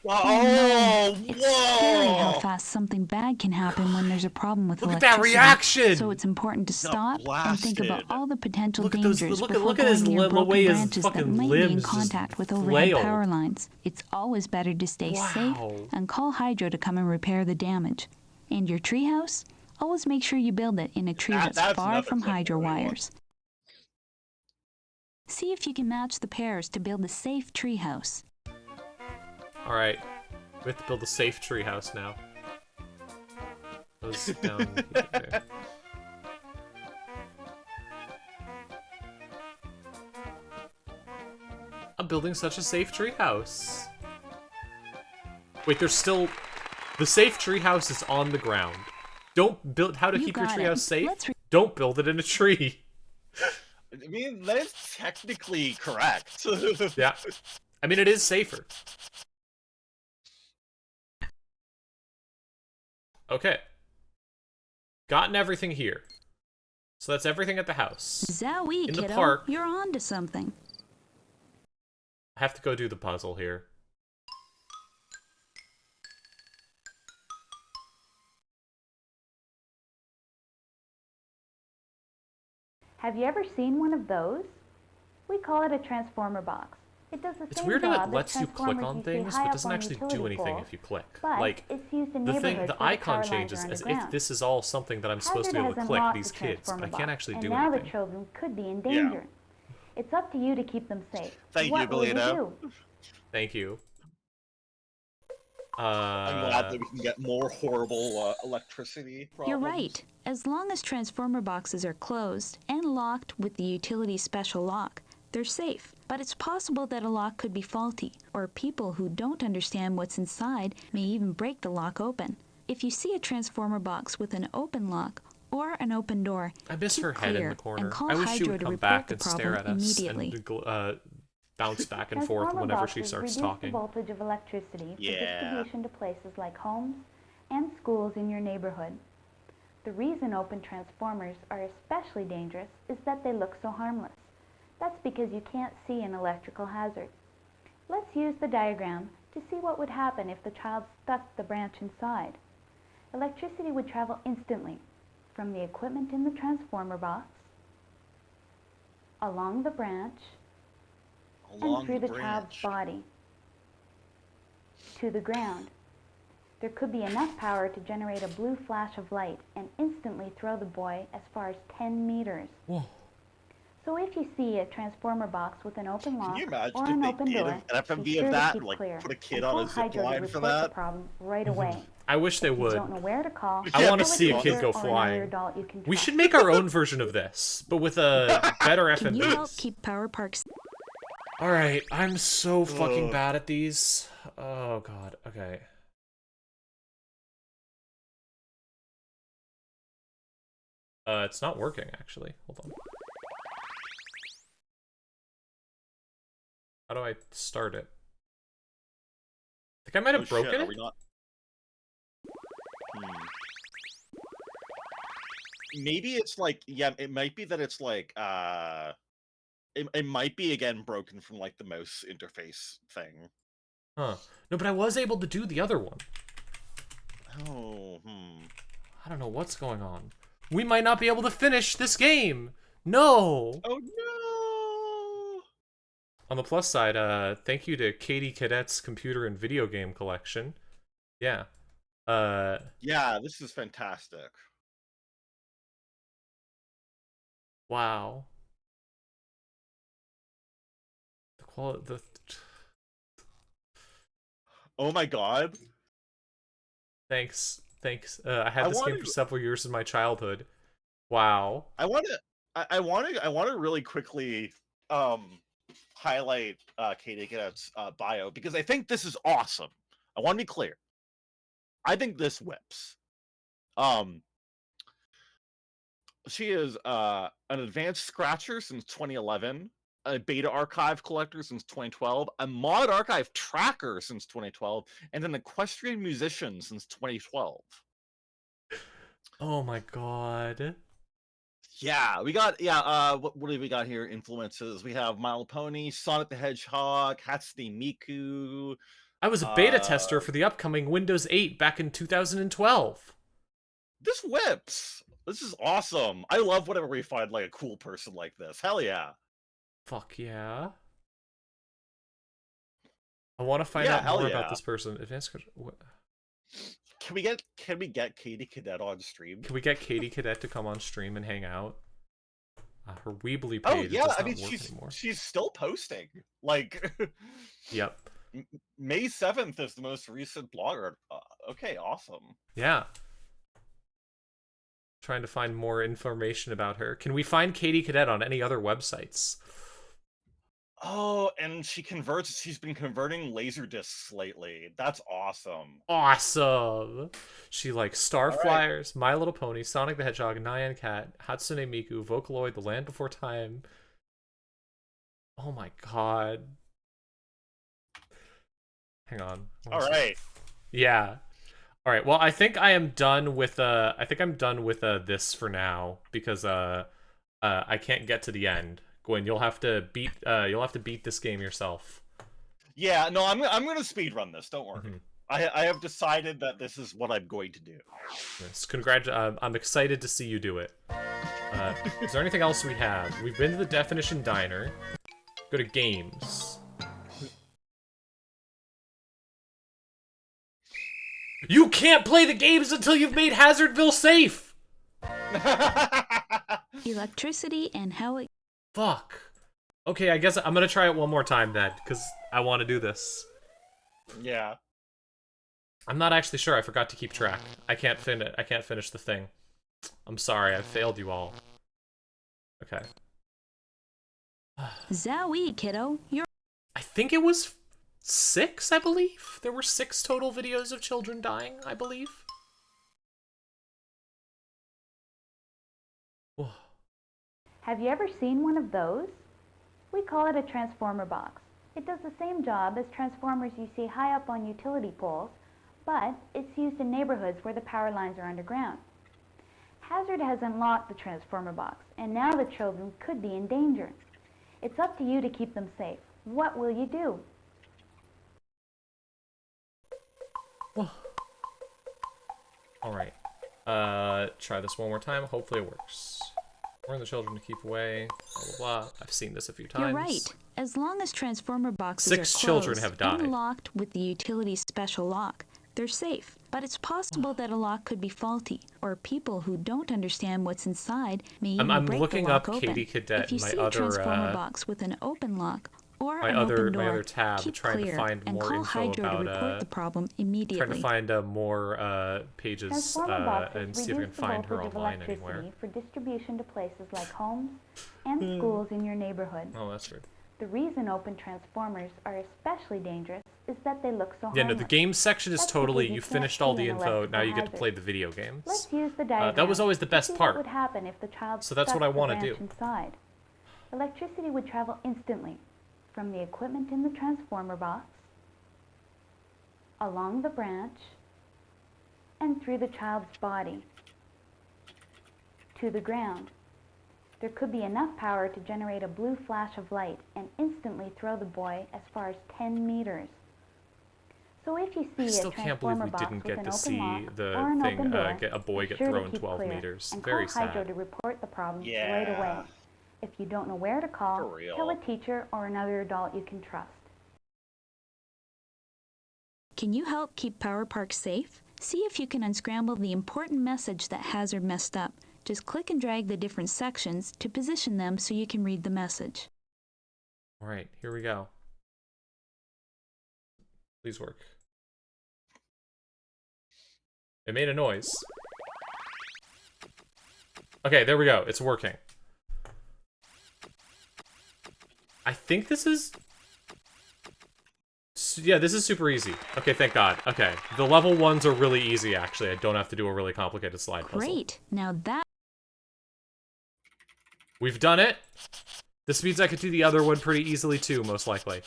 Oh, It's scary how whoa! fast something bad can happen when there's a problem with Look at that electricity. reaction! So it's important to stop and think about blasted. all the potential Look at those- dangers look at- before look at his going near the way broken his branches that fucking might be in limbs just contact with overhead flail. power lines. It's always better to stay safe Wow. and call Hydro to come and repair the damage. And your treehouse? Always make sure you build it in a tree that's That's far another from clip hydro for anyone. wires. See if you can match the pairs to build a safe treehouse. Alright. We have to build a safe treehouse now. Goes down here. I'm building such a safe treehouse. Wait, there's still... The safe treehouse is on the ground. Don't build... How to You keep your got it. treehouse safe? Let's Don't build it in a tree. I mean, that is technically correct. Yeah. I mean, it is safer. Okay. Gotten everything here. So that's everything at the house. Zowie, In the kiddo. park. You're on to something. I have to go do the puzzle here. Have you ever seen one of those? We call it a transformer box. It does the It's same weird how job it as lets you click transformers on see things, high but up doesn't on actually do utility anything poles, if you click. but Like, it's used in the neighborhoods the where icon power lines changes are as if underground. this is all something that I'm supposed to be able Hazard to has click, unlocked these the kids, but I transformer can't box, actually and do now the anything. children could be in danger. It's up to you to keep them safe. Thank you, What will you Galito. do? Thank you. I'm glad that we can get more horrible electricity problems. You're right. As long as transformer boxes are closed and locked with the utility special lock, they're safe. But it's possible that a lock could be faulty, or people who don't understand what's inside may even break the lock open. If you see a transformer box with an open lock or an open door, I miss keep her head in clear the corner. and call I wish she Hydro would to come report back the and stare problem at us immediately. and bounce back and forth Transformer whenever she boxes starts reduce talking. the voltage of electricity for Yeah. distribution to places like homes and schools in your neighborhood. The reason open transformers are especially dangerous is that they look so harmless. That's because you can't see an electrical hazard. Let's use the diagram to see what would happen if the child stuck the branch inside. Electricity would travel instantly from the equipment in the transformer box, along the branch, and through the child's body to the ground. There could be enough power to generate a blue flash of light and instantly throw the boy as far as 10 meters. Whoa. So if you see a transformer box with an open lock Can you imagine or if an they open did door, an be FMV sure of to that, keep like clear put a kid and on call a zip Hydro to line for report the that? problem right away. I wish they If you would. don't know where to call, I Yeah, want to but see a you kid go or another flying. adult you can We trust. should make our own version of this, but with a better Can you help FMVs. keep power parks? Alright, I'm so fucking Ugh. bad at these. Oh god, okay. It's not working, actually. Hold on. How do I start it? I think I might have broken Shit, are it? we not? Maybe it's like, yeah, it might be that it's like, it might be again broken from like the mouse interface thing. Huh. No, but I was able to do the other one. Oh, I don't know what's going on. We might not be able to finish this game! No! Oh no! On the plus side, thank you to Katie Cadet's computer and video game collection. Yeah. Yeah, this is fantastic. Wow. The quality, Oh my god. Thanks. I had this game wanted- for several years in my childhood. Wow. I want to really quickly highlight Katie Cadet's bio because I think this is awesome. I want to be clear. I think this whips. She is an advanced scratcher since 2011, a beta archive collector since 2012, a mod archive tracker since 2012, and an equestrian musician since 2012. Oh my god. Yeah, we got what do we got here? Influences. We have My Little Pony, Sonic the Hedgehog, Hatsune Miku. I was a beta tester for the upcoming Windows 8 back in 2012. This whips. This is awesome. I love whenever we find like a cool person like this. Hell yeah. Fuck yeah. I want to find Yeah, out hell more yeah. about this person. Advanced. Can we get Katie Cadet on stream? Can we get Katie Cadet to come on stream and hang out? Her Weebly Oh page yeah, does I not mean work anymore. she's still posting. Like Yep. May 7th is the most recent blogger. Okay, awesome. Yeah. Trying to find more information about her. Can we find Katie Cadet on any other websites? Oh, and she's been converting laser discs lately. That's awesome. Awesome! She likes Star All right. Flyers, My Little Pony, Sonic the Hedgehog, Nyan Cat, Hatsune Miku, Vocaloid, The Land Before Time. Oh my god. Hang on. All right. Yeah. All right. Well, I think I am done with this for now because I can't get to the end. Gwyn, you'll have to beat this game yourself. Yeah, no, I'm gonna speed run this. Don't worry. Mhm. I have decided that this is what I'm going to do. Yes. I'm excited to see you do it. Is there anything else we have? We've been to the Definition Diner. Go to games. You can't play the games until you've made Hazardville safe! Electricity and how it... Fuck. Okay, I guess I'm gonna try it one more time then, because I want to do this. Yeah. I'm not actually sure. I forgot to keep track. I can't finish the thing. I'm sorry. I failed you all. Okay. Zowie, kiddo. You're... I think it was 6, I believe. There were 6 total videos of children dying, I believe. Whoa. Have you ever seen one of those? We call it a transformer box. It does the same job as transformers you see high up on utility poles, but it's used in neighborhoods where the power lines are underground. Hazard has unlocked the transformer box, and now the children could be in danger. It's up to you to keep them safe. What will you do? Alright. Try this one more time. Hopefully it works. Warn the children to keep away. Blah, blah, blah. I've seen this a few times. You're right. As long as transformer boxes 6 are closed children have died. and locked with the utility special lock, they're safe. But it's possible that a lock could be faulty, or people who don't understand what's inside may even I'm break looking the lock up open. Katie Cadet If you in my see a other, transformer box with an open lock or my an other open door, my other tab, keep trying clear to find and more call info Hydro about to report the problem immediately. trying to find more pages Transformer boxes and see if I can reduce the find her voltage of online electricity anywhere. for distribution to places like homes and schools in your neighborhood. Oh, that's true. The reason open transformers are especially dangerous is that they look so Yeah, harmless. no, the game section is That's totally, because you can't finished all see the an info, now you get to electrical play the hazard. video games. Let's use the diagram. That was always the to best see part. What would happen if the child So that's what stuck I the wanna branch do. inside? Electricity would travel instantly from the equipment in the transformer box, along the branch, and through the child's body to the ground. There could be enough power to generate a blue flash of light and instantly throw the boy as far as 10 meters. So if you see I still a can't believe transformer we box didn't with get an to open see lock the or an thing, open door, get a boy be get sure to thrown keep 12 clear meters. and Very call Hydro sad. to report the problem Yeah. right away. If you don't know where to call, For real. tell a teacher or another adult you can trust. Can you help keep Power Park safe? See if you can unscramble the important message that Hazard messed up. Just click and drag the different sections to position them so you can read the message. Alright, here we go. Please work. It made a noise. Okay, there we go. It's working. I think this is... Yeah, this is super easy. Okay, thank God. Okay, the level 1s are really easy, actually. I don't have to do a really complicated slide puzzle. Great! Now that... We've done it! This means I could do the other one pretty easily, too, most likely.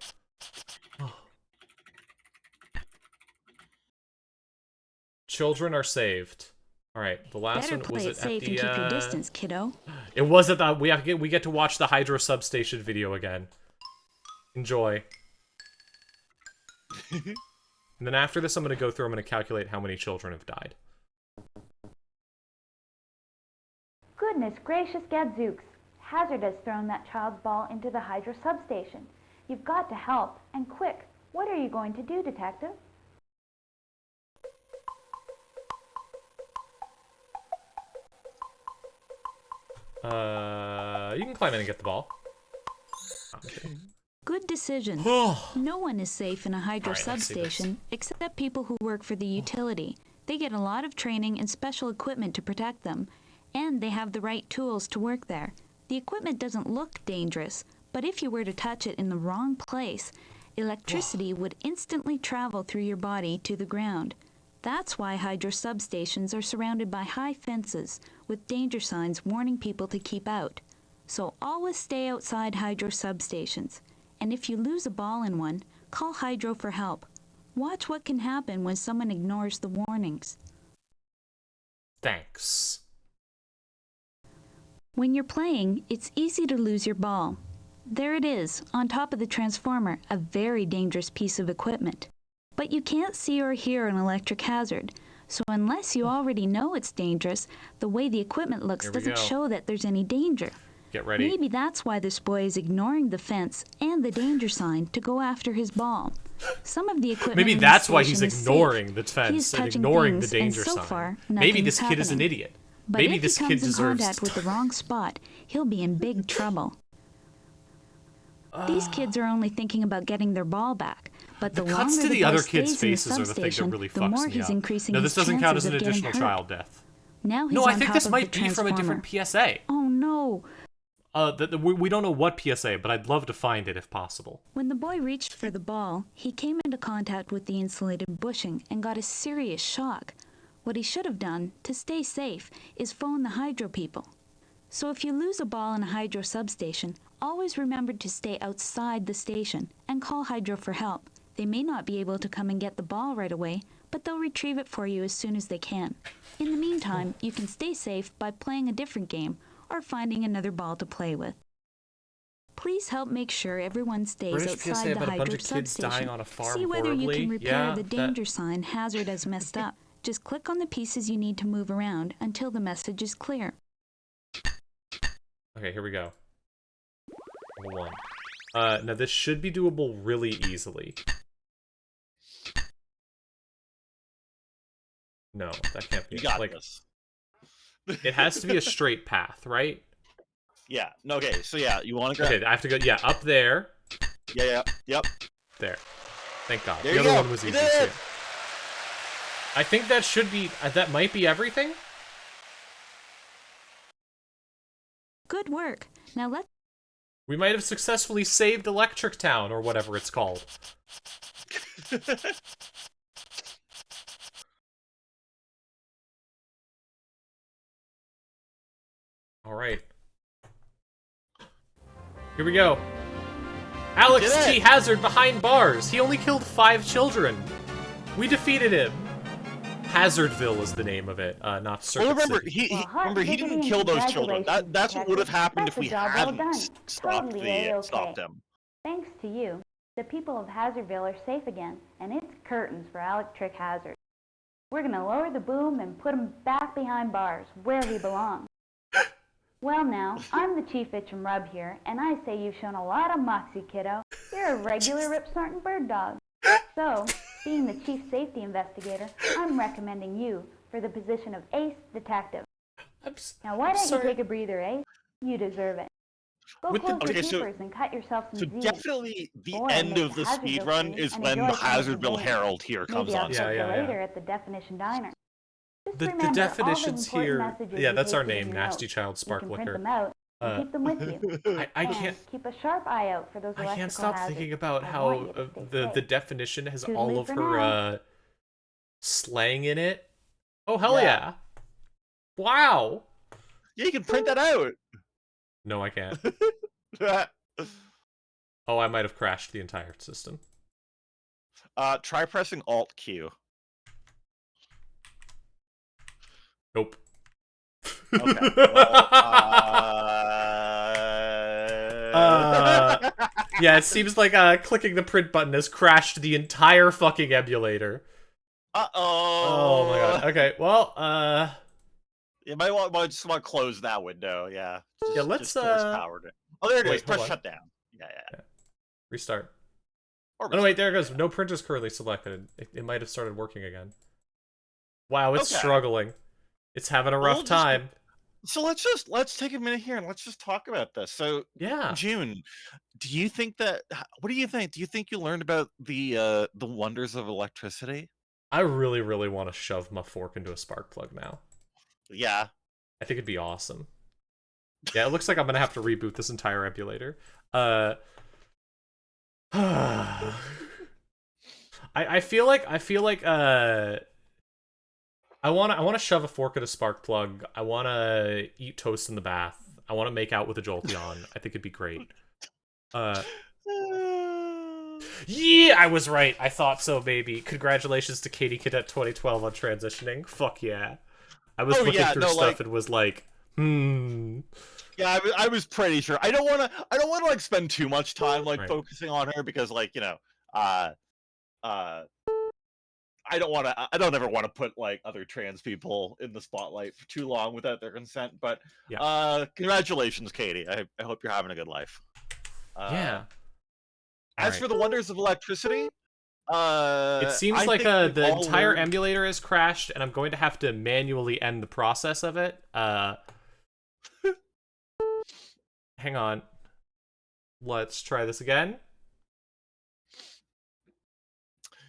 Children are saved. Alright, the last Better one play was it it safe at and the, keep your distance, kiddo. It was at the... We get to watch the Hydro Substation video again. Enjoy. And then after this, I'm gonna go through, I'm gonna calculate how many children have died. Goodness gracious gadzooks! Hazard has thrown that child's ball into the Hydro substation. You've got to help, and quick. What are you going to do, Detective? You can climb in and get the ball. Okay. Good decision. No one is safe in a hydro Alright, let's see this. substation except people who work for the utility. They get a lot of training and special equipment to protect them, and they have the right tools to work there. The equipment doesn't look dangerous, but if you were to touch it in the wrong place, electricity would instantly travel through your body to the ground. That's why hydro substations are surrounded by high fences with danger signs warning people to keep out. So always stay outside hydro substations. And if you lose a ball in one, call Hydro for help. Watch what can happen when someone ignores the warnings. Thanks. When you're playing, it's easy to lose your ball. There it is, on top of the transformer, a very dangerous piece of equipment. But you can't see or hear an electric hazard, So unless you already know it's dangerous, the way the equipment looks Here we doesn't go. show that there's any danger. Get ready. Maybe that's why this boy is ignoring the fence and the danger sign to go after his ball. Some of the equipment Maybe in the that's why he's station is ignoring safe. the He's fence and touching ignoring the things, and danger so sign. far, Maybe this nothing's kid is an happening. idiot. But Maybe if this he kid comes in deserves. contact with the wrong spot, he'll be in big trouble. These kids are only thinking about getting their ball back, but the cuts longer to the boy other stays kids' in the faces are the thing that substation, really the fucks more me he's up. increasing No, his this doesn't count as chances an of getting additional hurt. child death. Now he's No, on I think top this of might the be from a different transformer. PSA. Oh no! We don't know what PSA, but I'd love to find it if possible. When the boy reached for the ball, he came into contact with the insulated bushing and got a serious shock. What he should have done, to stay safe, is phone the hydro people. So if you lose a ball in a hydro substation, always remember to stay outside the station and call hydro for help. They may not be able to come and get the ball right away, but they'll retrieve it for you as soon as they can. In the meantime, you can stay safe by playing a different game or finding another ball to play with. Please help make sure everyone stays British outside PSA the about a bunch hydro of kids dying substation. on a farm See whether you horribly. can repair Yeah, the that- danger sign hazard as messed up. Just click on the pieces you need to move around until the message is clear. Okay, here we go. Level 1. Now this should be doable really easily. No, that can't be. You got Like, this. it has to be a straight path, right? Yeah. No, okay. So yeah, you want to grab. Okay, I have to go. Yeah, up there. Yeah. Yep. There. Thank God. There The you other go. one was You easy did too. it. I think that should be. That might be everything. Good work. Now let's We might have successfully saved Electric Town, or whatever it's called. Alright. Here we go. Alex did T. it. Hazard behind bars. He only killed 5 children. We defeated him. Hazardville is the name of it, not Circuit Well, remember, City. he didn't kill those children. That's what would have happened if we hadn't stopped him. Thanks to you, the people of Hazardville are safe again, and it's curtains for Electric Hazard. We're gonna lower the boom and put him back behind bars, where he belongs. Well now, I'm the Chief Itch and Rub here, and I say you've shown a lot of moxie, kiddo. You're a regular rip-snorting bird dog. So, being the Chief Safety Investigator, I'm recommending you for the position of Ace Detective. Now why don't you take a breather, Ace? You deserve it. Go With the- close your okay, so- peepers and cut yourself some So Z's. definitely the Boy, end make of the Hazardville speed run free is and when the enjoy playing the Hazardville game. Herald here comes Maybe I'll on. Yeah, catch you yeah. later at the Definition Diner. Just The remember all definitions important here. messages Yeah, you that's our pasted in name, your Nasty notes. Child Spark You can Licker. print them out and keep them with you. I And can't. keep a sharp eye out for those I electrical can't stop hazards. thinking about I how want you to stay the safe. definition has Toodaloo all of for her now. slang in it. Oh hell Yeah. yeah! Wow. Yeah, you can print that out. No, I can't. Oh, I might have crashed the entire system. Try pressing Alt Q. Nope. Okay. Well, Yeah, it seems like clicking the print button has crashed the entire fucking emulator. Uh-oh. Oh my god. Okay, well, You might just want to close that window, yeah. Yeah, let's, force power it. Oh, there it wait, is. Press hold on. shutdown. Yeah. restart. Or Oh no, wait, there it goes. No printers currently selected. It might have started working again. Wow, it's Okay. struggling. It's having a rough We'll just- time. So let's take a minute here and let's just talk about this. So Yeah. June, do you think that? What do you think? Do you think you learned about the wonders of electricity? I really, really want to shove my fork into a spark plug now. Yeah. I think it'd be awesome. Yeah, it looks like I'm gonna have to reboot this entire emulator. I feel like I wanna shove a fork at a spark plug. I wanna eat toast in the bath. I wanna make out with a Jolteon. I think it'd be great. Yeah, I was right. I thought so, baby. Congratulations to Katie Cadet 2012 on transitioning. Fuck yeah. I was looking through stuff and was like, Yeah, I was pretty sure. I don't want to like spend too much time like Right. focusing on her because like I don't ever want to put like other trans people in the spotlight for too long without their consent. But congratulations, Katie. I hope you're having a good life. Yeah. As for the wonders of electricity, it seems I like think the we've all entire learned- emulator has crashed, and I'm going to have to manually end the process of it. Hang on. Let's try this again.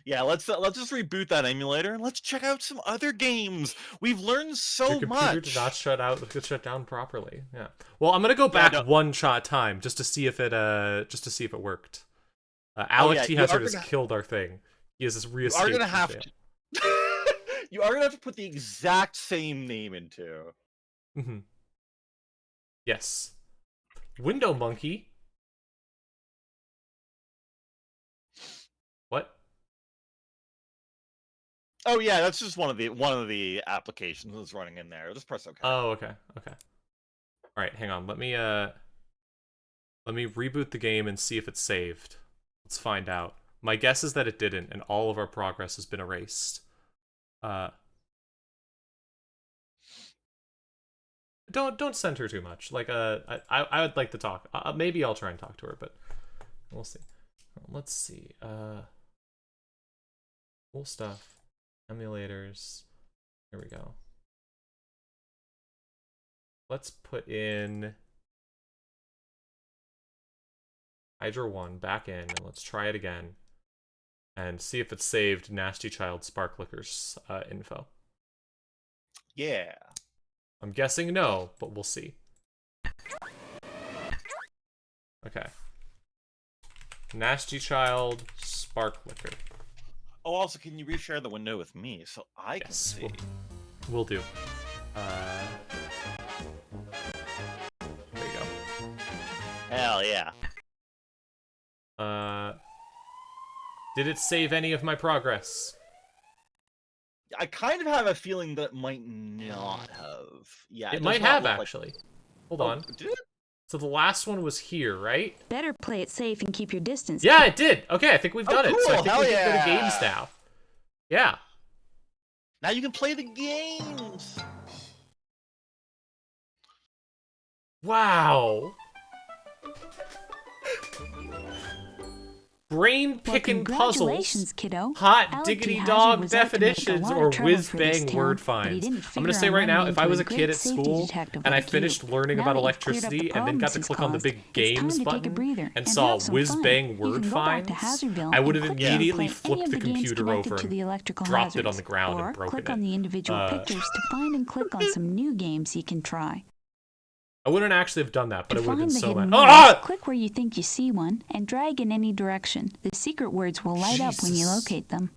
Yeah, let's just reboot that emulator and let's check out some other games. We've learned so Your computer much. did not shut down properly. Yeah. Well, I'm gonna go back one shot time just to see if it worked. Alex T. Hazard has killed our thing. He has this re-escape. You are gonna have to. You are gonna have to put the exact same name into. Mm-hmm. Yes. Window Monkey. What? Oh yeah, that's just one of the applications that's running in there. Just press OK. Oh, okay. Okay. All right, hang on. Let me reboot the game and see if it's saved. Let's find out. My guess is that it didn't, and all of our progress has been erased. Don't send her too much. Like, I would like to talk. Maybe I'll try and talk to her, but we'll see. Let's see. Cool stuff. Emulators. Here we go. Let's put in Hydra 1 back in, and let's try it again. And see if it's saved Nasty Child Sparklicker's info. Yeah. I'm guessing no, but we'll see. Okay. Nasty Child Sparklicker. Oh, also, can you reshare the window with me so I can see? We'll do. There you go. Hell yeah. Did it save any of my progress? I kind of have a feeling that it might not have. Yeah, it might have, actually. Hold on. Did it? So the last one was here, right? Better play it safe and keep your distance. Yeah, it did. Okay, I think we've done it. Cool. So I think Hell we can go to yeah. games now. Yeah. Now you can play the games. Wow. Brain picking puzzles, congratulations, kiddo. hot Alec diggity T. Hazard dog was out to make a definitions, lot of or trouble whiz for this bang town, word but he finds. didn't I'm figure gonna say on right now, running if I into was a a kid great at safety school detective and I like you. finished learning Now about that you've cleared up the electricity and then got to problems click on the it's big caused, games it's time to take a button breather and have saw some whiz fun. bang You word can go back to finds, Hazardville I would and have click and immediately play any flipped of the games computer connected over to the and electrical dropped it on hazards. the ground Or and broken click on it. the individual pictures to find and click on some new games you can try. I wouldn't actually have done that, but To it would have find been the so hidden mad. words, Ah! click where you think you see one and drag in any direction. The secret words will light up when you Jesus. locate them.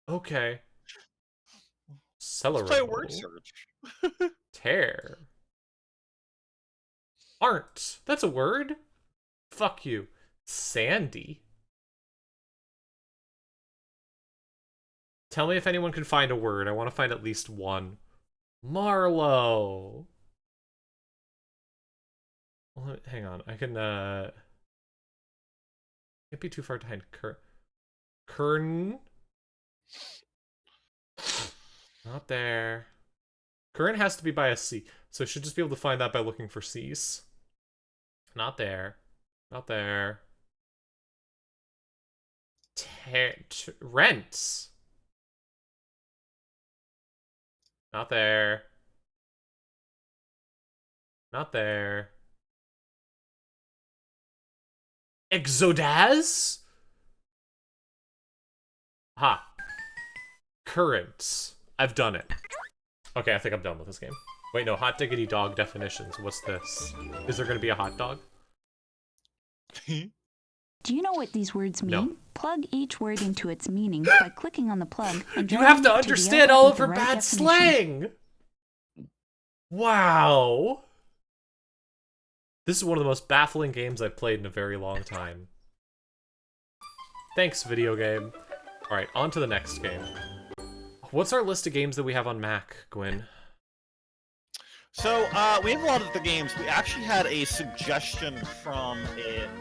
Okay. Let's play a Celery. word search. Tear. Aren't. That's a word? Fuck you. Sandy. Tell me if anyone can find a word. I want to find at least one. Marlowe. Well, hang on. I can, can't be too far behind. Kern? Not there. Current has to be by a C, so I should just be able to find that by looking for C's. Not there. Not there. Rents. Not there. Not there. Exodaz? Ha. Currents. I've done it. Okay, I think I'm done with this game. Wait, no, hot diggity dog definitions. What's this? Is there going to be a hot dog? Do you know what these words mean? No. Plug each word into its meaning by clicking on the plug and You dragging have it to the understand outlet all with of the her right bad definition. slang! Wow. This is one of the most baffling games I've played in a very long time. Thanks, video game. Alright, on to the next game. What's our list of games that we have on Mac, Gwyn? So we have a lot of the games. We actually had a suggestion from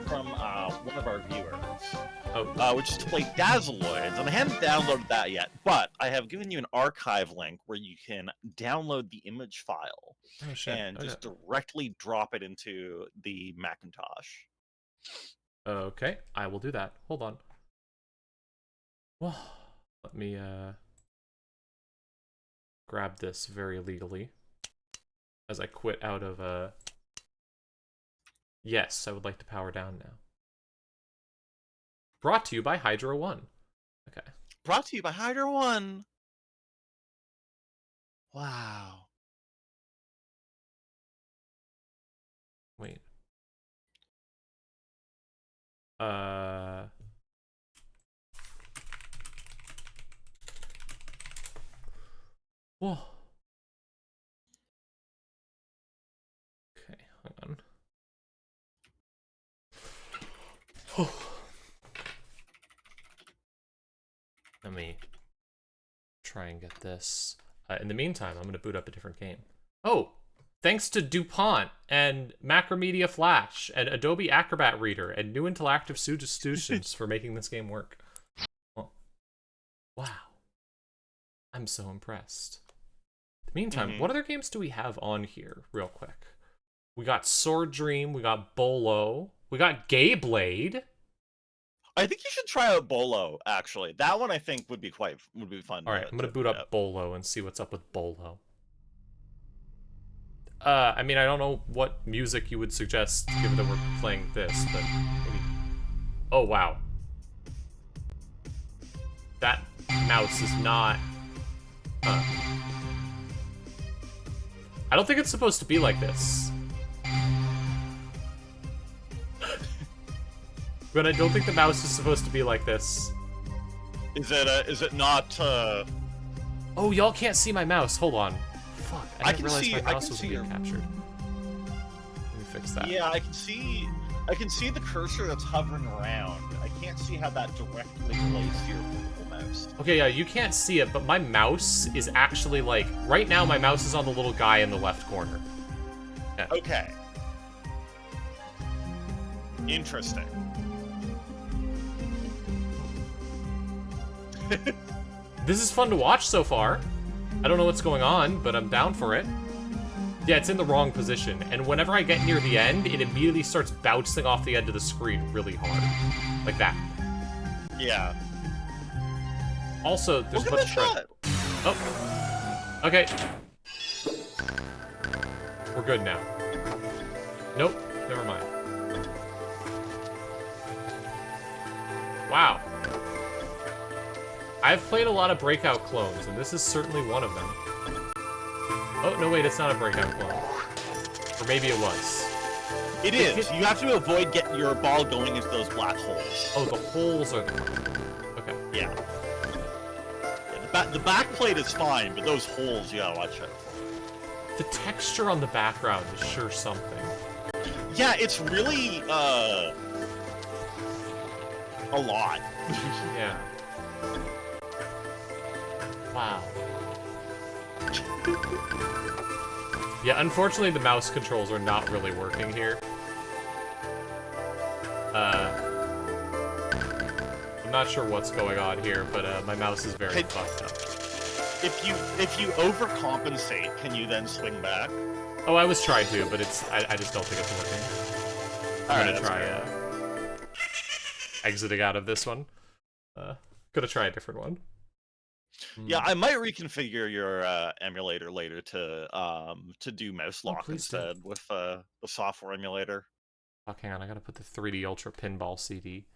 one of our viewers. which is to play Dazzeloids, and I haven't downloaded that yet, but I have given you an archive link where you can download the image file Oh shit. and Okay. just directly drop it into the Macintosh. Okay, I will do that. Hold on. Well, let me grab this very legally as I quit out of Yes, I would like to power down now. Brought to you by Hydro One. Okay. Brought to you by Hydro One. Wow. Wait. Whoa. Okay, hang on. Let me try and get this. In the meantime, I'm going to boot up a different game. Oh, thanks to DuPont and Macromedia Flash and Adobe Acrobat Reader and New Interactive Solutions for making this game work. Oh. Wow. I'm so impressed. In the meantime, what other games do we have on here, real quick? We got Sword Dream, we got Bolo, we got Gay Blade. I think you should try out Bolo, actually. That one I think would be fun. Alright, I'm gonna boot up Bolo and see what's up with Bolo. I mean, I don't know what music you would suggest, given that we're playing this, but maybe... Oh, wow. That mouse is not... Huh. I don't think it's supposed to be like this. But I don't think the mouse is supposed to be like this. Is it not, Oh, y'all can't see my mouse. Hold on. Fuck, I didn't realize my mouse was being your... captured. Let me fix that. Yeah, I can see the cursor that's hovering around. I can't see how that directly relates to your physical mouse. Okay, yeah, you can't see it, but my mouse is actually like... Right now, my mouse is on the little guy in the left corner. Yeah. Okay. Interesting. This is fun to watch so far. I don't know what's going on, but I'm down for it. Yeah, it's in the wrong position, and whenever I get near the end, it immediately starts bouncing off the end of the screen really hard. Like that. Yeah. Also, there's a bunch of shot. Oh. Okay. We're good now. Nope, never mind. Wow. I've played a lot of Breakout clones, and this is certainly one of them. Oh, no, wait, it's not a Breakout clone. Or maybe it was. It is. You have to avoid getting your ball going into those black holes. Oh, the holes are the... Okay. Yeah. The back plate is fine, but those holes you gotta watch out for. The texture on the background is sure something. Yeah, it's really, a lot. Yeah. Wow. Yeah, unfortunately the mouse controls are not really working here. I'm not sure what's going on here, but my mouse is very fucked up. If you overcompensate, can you then swing back? Oh, I was trying to, but I just don't think it's working. I'm gonna try exiting out of this one. Gonna try a different one. Yeah, I might reconfigure your emulator later to do mouse lock instead with the software emulator. Oh, hang on, I gotta put the 3D Ultra Pinball CD.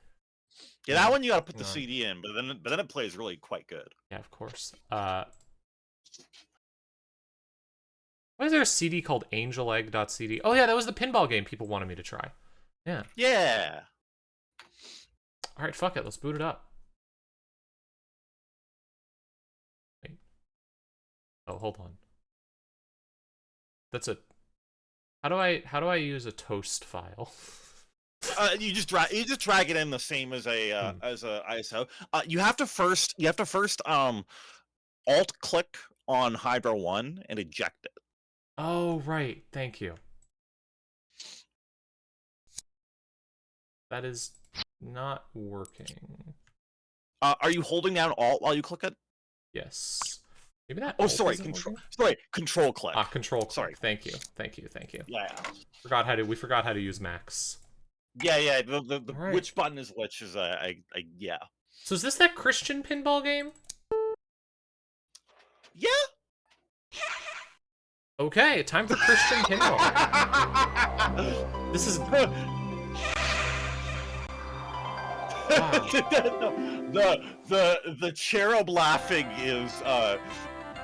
Yeah, that one you gotta put the CD in, but then it plays really quite good. Yeah, of course. Why is there a CD called AngelEgg.cd? Oh yeah, that was the pinball game people wanted me to try. Yeah. Yeah. All right, fuck it, let's boot it up. Wait. Oh, hold on. That's a... How do I use a toast file? You just drag it in the same as a ISO. You have to first alt click on Hydro 1 and eject it. Oh right, thank you. That is not working. Are you holding down Alt while you click it? Yes. Maybe that. Oh, Alt sorry. isn't Control. working? Sorry. Control click. Ah, control click. Sorry. Thank you. Thank you. Thank you. Yeah. We forgot how to use Max. Yeah. The Right. which button is which is yeah. So is this that Christian pinball game? Yeah. Okay, time for Christian pinball. This is. Wow. the cherub laughing is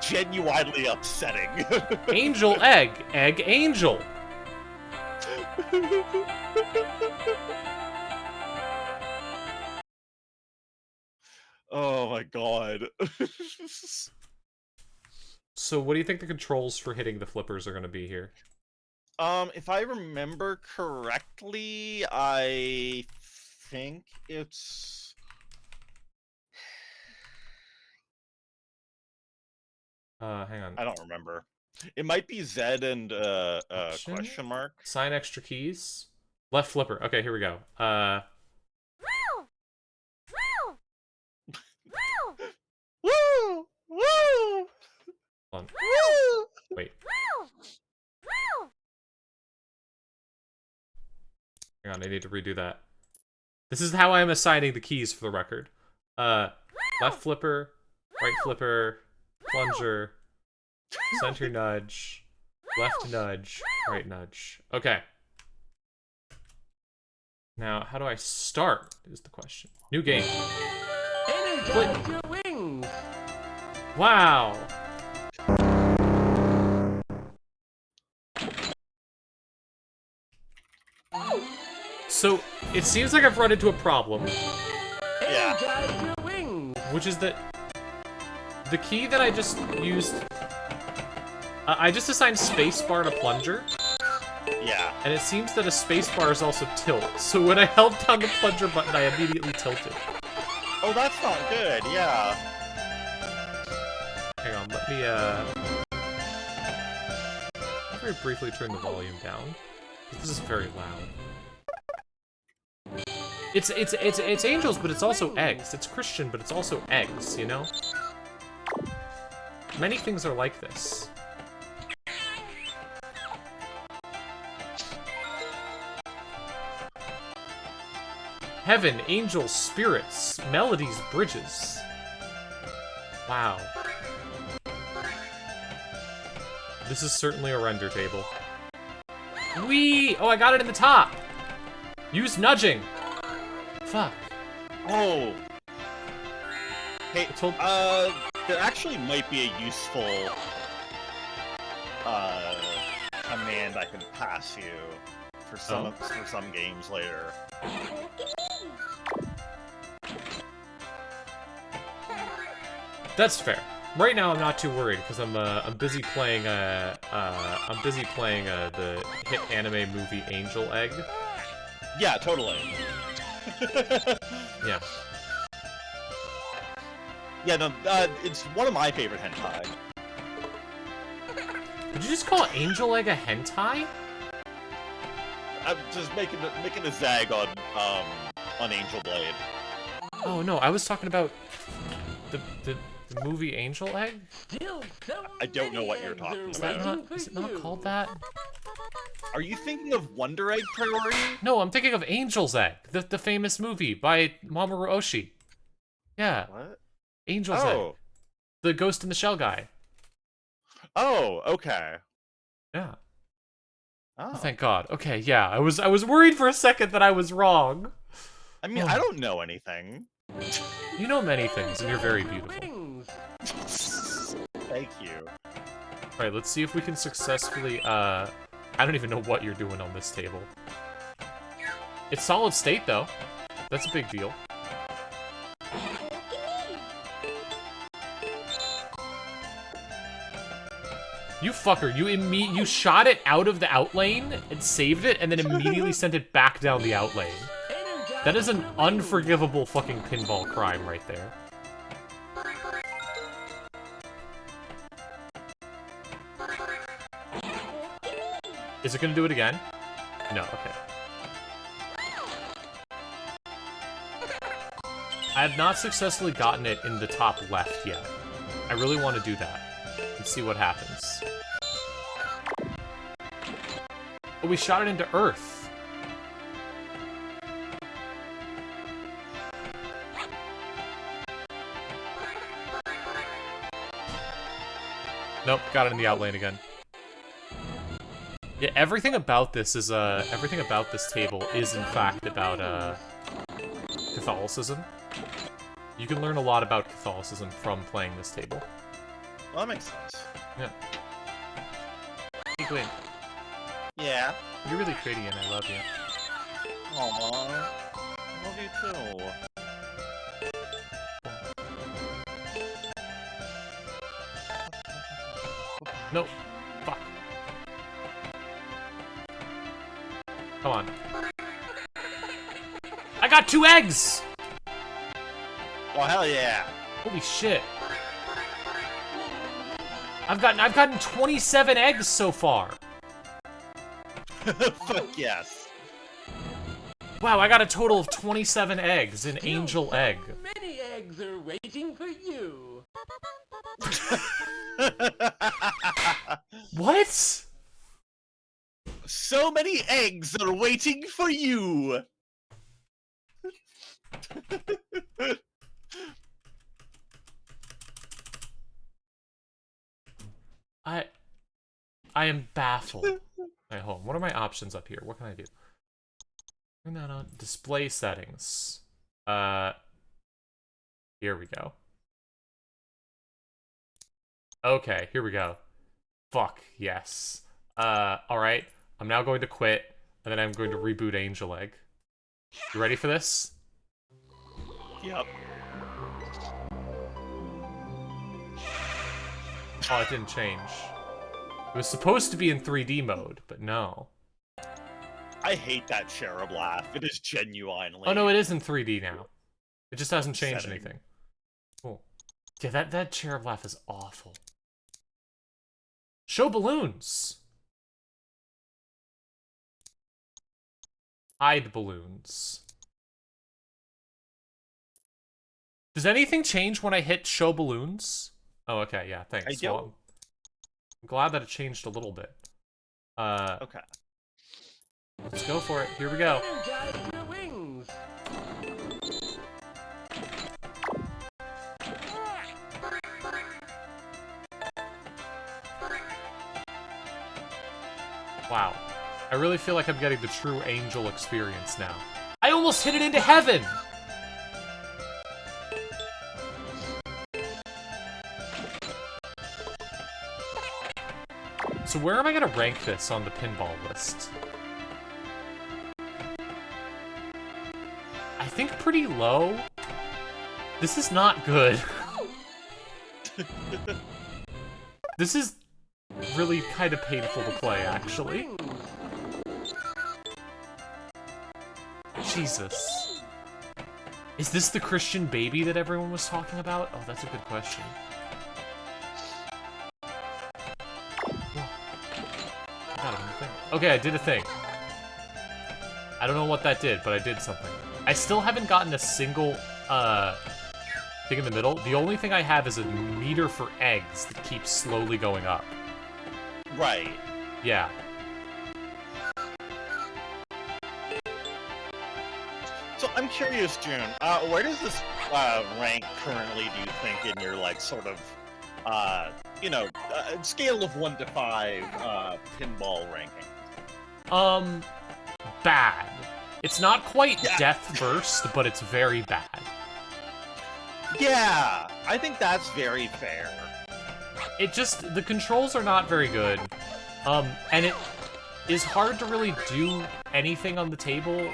genuinely upsetting. Angel egg, egg angel. Oh my god. So what do you think the controls for hitting the flippers are going to be here? If I remember correctly, I think it's... Hang on. I don't remember. It might be Z and question mark. Assign extra keys. Left flipper. Okay, here we go. Woo! Woo! Hold on. Woo! Wait. Hang on, I need to redo that. This is how I'm assigning the keys for the record. Left flipper, right flipper, plunger, center nudge, left nudge, right nudge. Okay. Now, how do I start is the question. New game. Energize your wings. Wow. So, it seems like I've run into a problem, Yeah. Energize your wings. which is that the key that I just used, I just assigned spacebar to plunger, Yeah. and it seems that a spacebar is also tilt. So when I held down the plunger button, I immediately tilted. Oh, that's not good. Yeah. Hang on, let me very briefly turn the volume down. This is very loud. It's angels, but it's also eggs. It's Christian, but it's also eggs, you know? Many things are like this. Heaven, angels, spirits, melodies, bridges. Wow. This is certainly a render table. Whee! Oh, I got it in the top! Use nudging! Fuck. Oh. Hey, I told- there actually might be a useful command I can pass you for some games later. That's fair. Right now, I'm not too worried because I'm busy playing the hit anime movie Angel Egg. Yeah, totally. Yeah. Yeah, no, it's one of my favorite hentai. Did you just call Angel Egg a hentai? I'm just making a zag on Angel Blade. Oh no, I was talking about the movie Angel Egg. I don't know what you're talking Is that about. not? Is it not called that? Are you thinking of Wonder Egg Priority? No, I'm thinking of Angel's Egg, the famous movie by Mamoru Oshii. Yeah, What? Angel's Egg, Oh. the Ghost in the Shell guy. Oh, okay. Yeah. Oh. Oh, thank God. Okay, yeah. I was worried for a second that I was wrong. I mean, I don't know anything. You know many things, and you're very beautiful. Thank you. Alright, let's see if we can successfully, I don't even know what you're doing on this table. It's solid state, though. That's a big deal. You fucker, you shot it out of the outlane and saved it, and then immediately sent it back down the outlane. That is an unforgivable fucking pinball crime right there. Is it gonna do it again? No, okay. I have not successfully gotten it in the top left yet. I really want to do that and see what happens. Oh, we shot it into Earth. Nope, got it in the outlane again. Yeah, everything about this is, everything about this table is in fact about, Catholicism. You can learn a lot about Catholicism from playing this table. Well, that makes sense. Yeah. Hey, Gwyn. Yeah. You're really pretty and I love you. Aww. I love you too. Nope. Fuck. Come on. I got 2 eggs! Oh, hell yeah. Holy shit. I've gotten 27 eggs so far. Fuck yes. Wow, I got a total of 27 eggs in Angel Egg. Many eggs are waiting for you. What? So many eggs are waiting for you. I am baffled. Alright, hold on. What are my options up here? What can I do? Turn that on. Display settings. Here we go. Okay, here we go. Fuck, yes. Alright. I'm now going to quit, and then I'm going to reboot Angel Egg. You ready for this? Yep. Oh, it didn't change. It was supposed to be in 3D mode, but no. I hate that cherub laugh. It is genuinely. Oh no, it is in 3D now. It just hasn't changed Upsetting. anything. Cool. Yeah, that cherub laugh is awful. Show balloons! Hide balloons. Does anything change when I hit show balloons? Oh, okay, yeah, thanks. I don't. Well, I'm glad that it changed a little bit. Okay. Let's go for it. Here we go. Energize your wings. Wow. I really feel like I'm getting the true angel experience now. I almost hit it into heaven! So where am I gonna rank this on the pinball list? I think pretty low. This is not good. This is really kind of painful to play, actually. Jesus. Is this the Christian baby that everyone was talking about? Oh, that's a good question. Okay, I did a thing. I don't know what that did, but I did something. I still haven't gotten a single, thing in the middle. The only thing I have is a meter for eggs that keeps slowly going up. Right. Yeah. So I'm curious, June. Where does this rank currently? Do you think in your like sort of, scale of 1 to 5 pinball ranking? Bad. It's not quite death first, but it's very bad. Yeah, I think that's very fair. It just, the controls are not very good. And it is hard to really do anything on the table.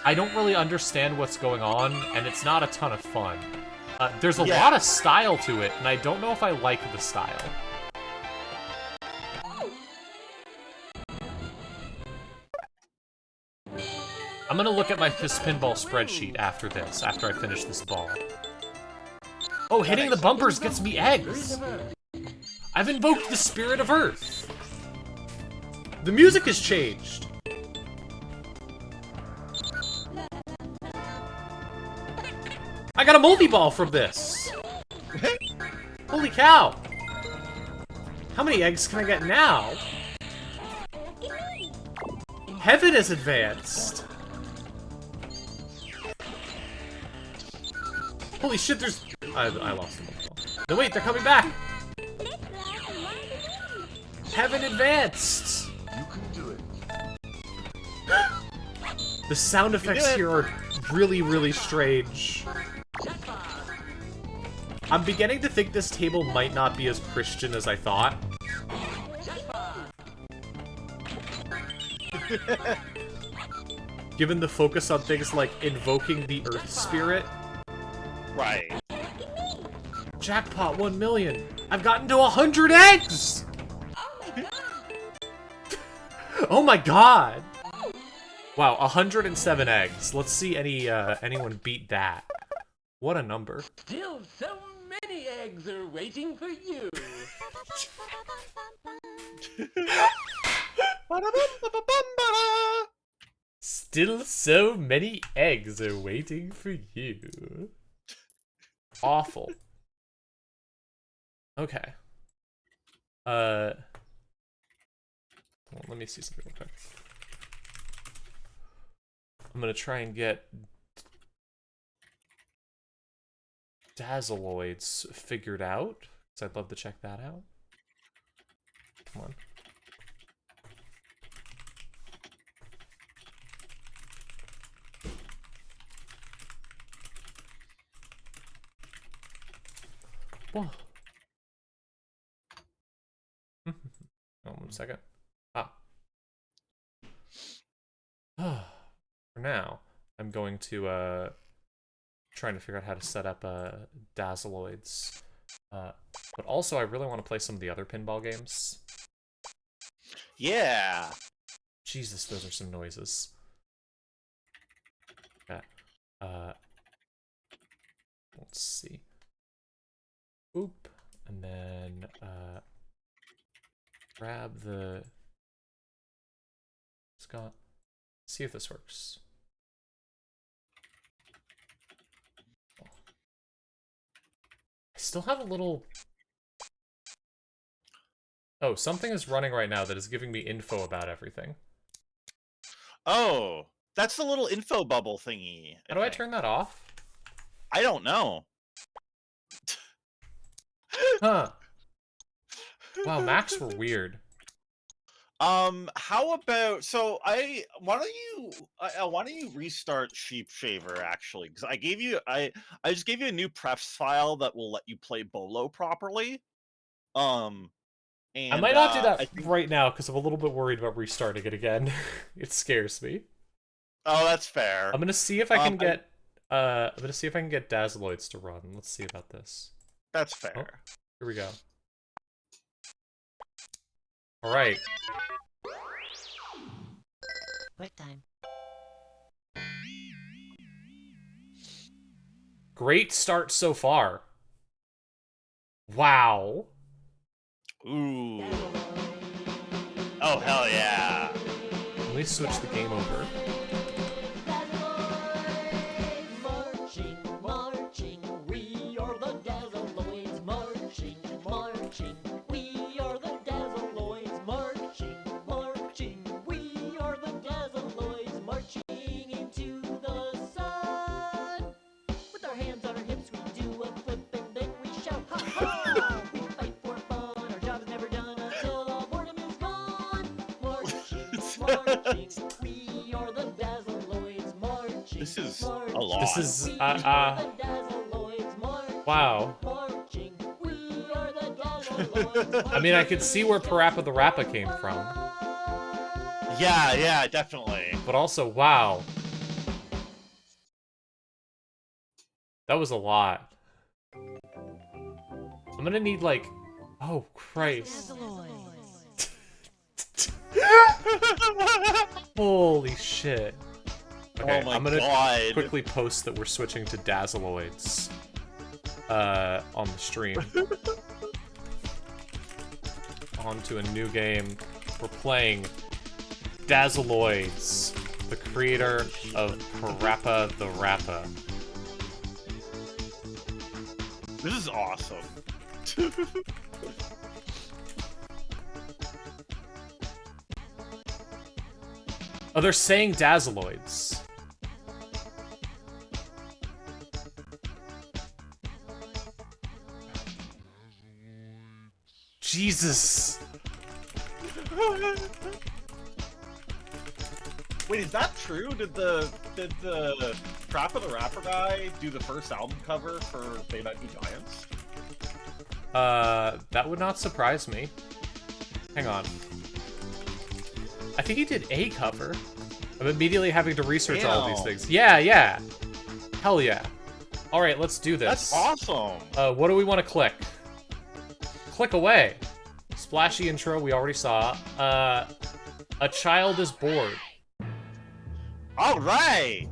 I don't really understand what's going on, and it's not a ton of fun. There's a lot of style to it, and I don't know if I like the style. I'm gonna look at my fist pinball spreadsheet after this, after I finish this ball. Oh, hitting the bumpers gets me eggs! I've invoked the spirit of Earth! The music has changed! got a multi-ball from this! Holy cow! How many eggs can I get now? Heaven is advanced! Holy shit, there's... I lost the multi-ball. No, wait, they're coming back! Heaven advanced! You can do it. The sound effects here are really, really strange. I'm beginning to think this table might not be as Christian as I thought. Given the focus on things like invoking the Earth Spirit. Right. Jackpot 1 million! I've gotten to 100 eggs! Oh my god! Wow, 107 eggs. Let's see anyone beat that. What a number. Still so many eggs are waiting for you. Still so many eggs are waiting for you. Awful. Okay. Hold on, let me see something real quick. I'm gonna try and get Dazzeloids figured out, because I'd love to check that out. Come on. Whoa. Oh, 1 second. For now, I'm going to trying to figure out how to set up Dazzeloids. But also, I really want to play some of the other pinball games. Yeah. Jesus, those are some noises. Okay. Let's see. Oop, and then grab the Scott. See if this works. I still have a little... Oh, something is running right now that is giving me info about everything. Oh, that's the little info bubble thingy. How do I turn that off? I don't know. Huh. Wow, Macs were weird. How about, so why don't you restart Sheep Shaver, actually, because I just gave you a new prefs file that will let you play Bolo properly. And, I might not do that right now because I'm a little bit worried about restarting it again. It scares me. Oh, that's fair. I'm gonna see if I can get I'm gonna see if I can get Dazzeloids to run. Let's see about this. That's fair. Oh, here we go. All right. Break time. Great start so far. Wow. Ooh. Oh, hell yeah. Let me switch the game over. Marching, marching, we are the Dazzeloids. Marching, marching, we are the Dazzeloids. Marching, marching, we are the Dazzeloids. Marching into the sun. With our hands on our hips, we do a flip and then we shout, ha ha! We fight for fun, our job is never done until all boredom is gone. Marching, marching, we are the Dazzeloids. Marching, This is marching, a lot. This is we are the Dazzeloids. Marching, wow. marching, we are the Dazzeloids. I mean, I could see where Parappa the Rappa came from, Yeah, definitely. but also wow. That was a lot. I'm gonna need like, oh Christ. Holy shit. Okay, Oh my I'm gonna God. quickly post that we're switching to Dazzeloids on the stream. On to a new game. We're playing Dazzeloids, the creator of Parappa the Rappa. This is awesome. Oh, they're saying Dazzeloids. Jesus. Wait, is that true? Did the Trap of the Rapper guy do the first album cover for They Might Be Giants? That would not surprise me. Hang on. I think he did a cover. I'm immediately having to research all of these things. Yeah. Hell yeah. All right, let's do this. That's awesome. What do we want to click? Click away. Splashy intro, we already saw. A child is bored. All right.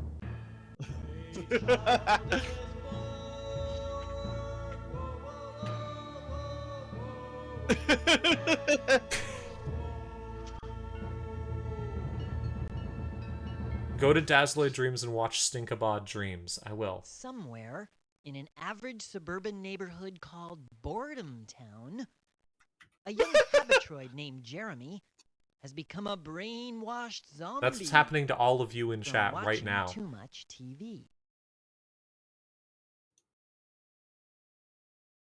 Go to Dazzeloid Dreams and watch Stinkabod Dreams. I will. Somewhere in an average suburban neighborhood called Boredom Town, a young habitroid named Jeremy has become a brainwashed zombie. That's what's happening to all of you in from chat right watching now. Too much TV.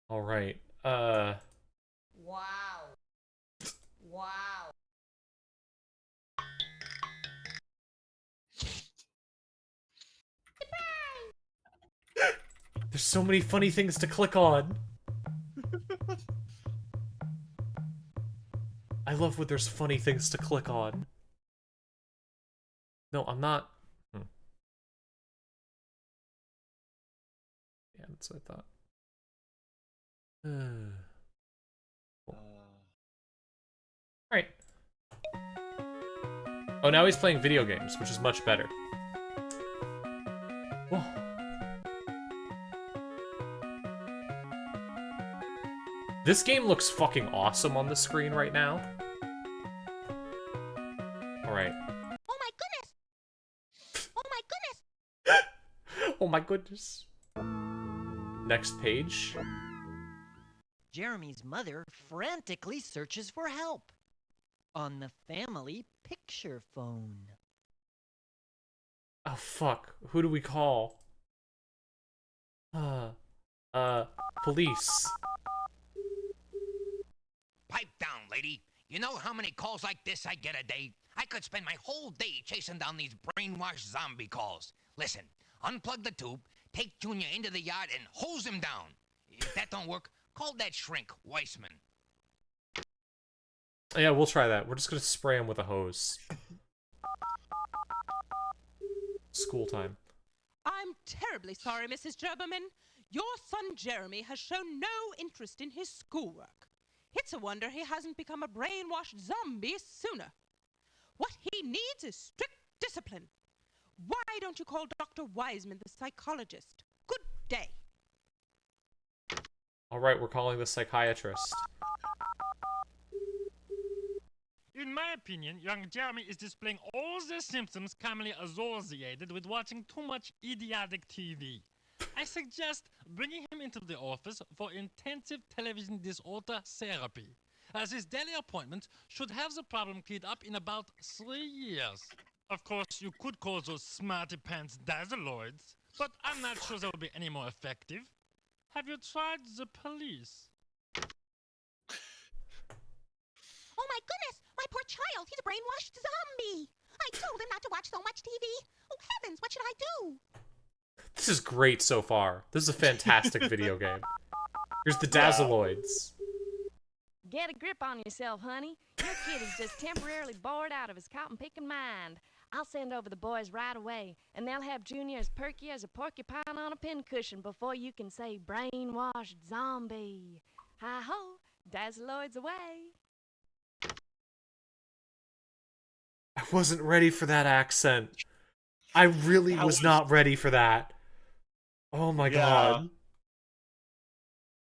All right. Wow. There's so many funny things to click on. I love when there's funny things to click on. No, I'm not. Yeah, that's what I thought. Cool. Alright. Oh, now he's playing video games, which is much better. Whoa. This game looks fucking awesome on the screen right now. Alright. Oh my goodness! Oh my goodness! Oh my goodness. Next page. Jeremy's mother frantically searches for help on the family picture phone. Oh fuck. Who do we call? Police. Pipe down, lady. You know how many calls like this I get a day? I could spend my whole day chasing down these brainwashed zombie calls. Listen, unplug the tube, take Junior into the yard, and hose him down. If that don't work, call that shrink, Weissman. Yeah, we'll try that. We're just gonna spray him with a hose. School time. I'm terribly sorry, Mrs. Gerberman. Your son Jeremy has shown no interest in his schoolwork. It's a wonder he hasn't become a brainwashed zombie sooner. What he needs is strict discipline. Why don't you call Dr. Wiseman, the psychologist? Good day. Alright, we're calling the psychiatrist. In my opinion, young Jeremy is displaying all the symptoms commonly associated with watching too much idiotic TV. I suggest bringing him into the office for intensive television disorder therapy, as his daily appointment should have the problem cleared up in about 3 years. Of course, you could call those smarty pants Dazzeloids, but I'm not sure they will be any more effective. Have you tried the police? Oh my goodness! My poor child! He's a brainwashed zombie! I told him not to watch so much TV! Oh heavens, what should I do? This is great so far. This is a fantastic video game. Here's the Dazzeloids. Get a grip on yourself, honey. Your kid is just temporarily bored out of his cotton-picking mind. I'll send over the boys right away, and they'll have Junior as perky as a porcupine on a pincushion before you can say brainwashed zombie. Hi-ho, Dazzeloids away. I wasn't ready for that accent. I really was not ready for that. Oh my god.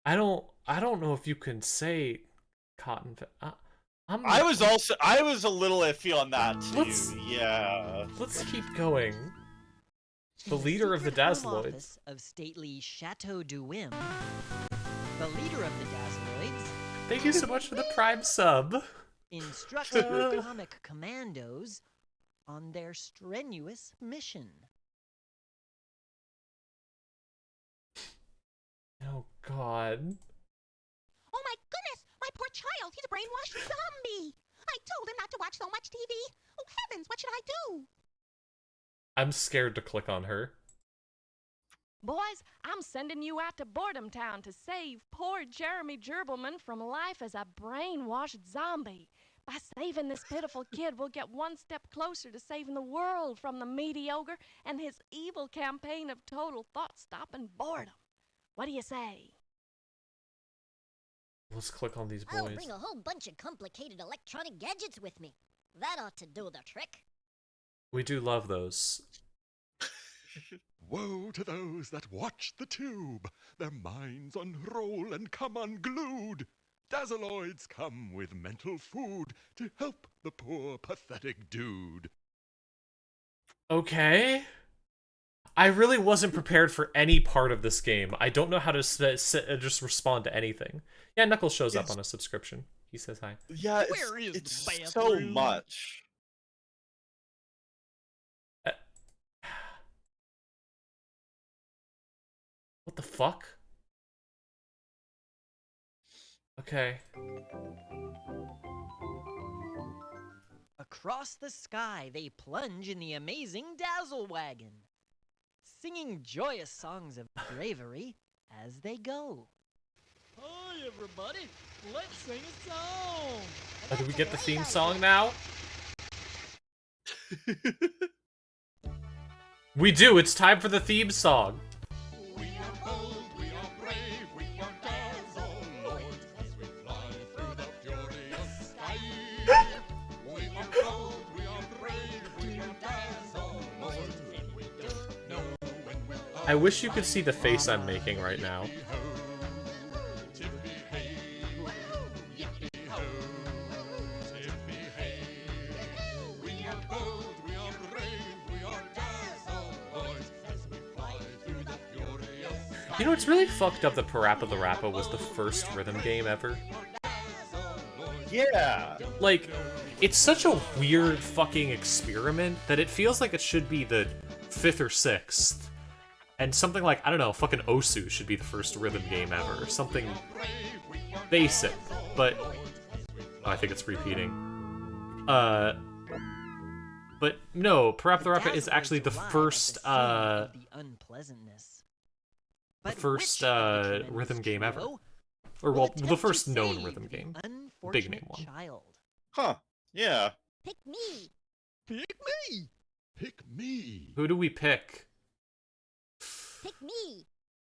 I don't know if you can say cotton. I was a little iffy on that too. Yeah. Let's keep going. The In leader of the secret home Dazzeloids. office of stately Chateau du Whim, the leader of the Dazzeloids Thank you so much for the Prime sub. instructs her comic commandos on their strenuous mission. Oh God. Oh my goodness, my poor child, he's a brainwashed zombie. I told him not to watch so much TV. Oh heavens, what should I do? I'm scared to click on her. Boys, I'm sending you out to Boredom Town to save poor Jeremy Gerbelman from life as a brainwashed zombie. By saving this pitiful kid, we'll get one step closer to saving the world from the mediocre and his evil campaign of total thought-stopping boredom. What do you say? Let's click on these I'll boys. bring a whole bunch of complicated electronic gadgets with me. That ought to do the trick. We do love those. Woe to those that watch the tube, their minds unroll and come unglued. Dazzeloids come with mental food to help the poor pathetic dude. Okay. I really wasn't prepared for any part of this game. I don't know how to just respond to anything. Yeah, Knuckles shows up on a subscription. He says hi. Yeah, it's so much. What the fuck? Okay. Across the sky, they plunge in the amazing Dazzle Wagon, singing joyous songs of bravery as they go. Hi, everybody. Let's sing a song. Oh, do we get the theme song now? We do. It's time for the theme song. We are bold, we are brave, we are Dazzeloids as we fly through the furious sky. We are bold, we are brave, we are Dazzeloids, and we don't know when we'll I wish you could see the face I'm making right now. You know, it's really fucked up that Parappa the Rappa was the first rhythm game ever. Yeah. Like, it's such a weird fucking experiment that it feels like it should be the 5th or 6th. And something like, I don't know, fucking Osu should be the first rhythm game ever. Something basic, but... Oh, I think it's repeating. But no, Parappa the Rappa is actually the first, the first rhythm game ever. Or, well, the first known rhythm game. Big name one. Huh. Yeah. Pick me. Pick me. Pick me. Who do we pick? Pick me.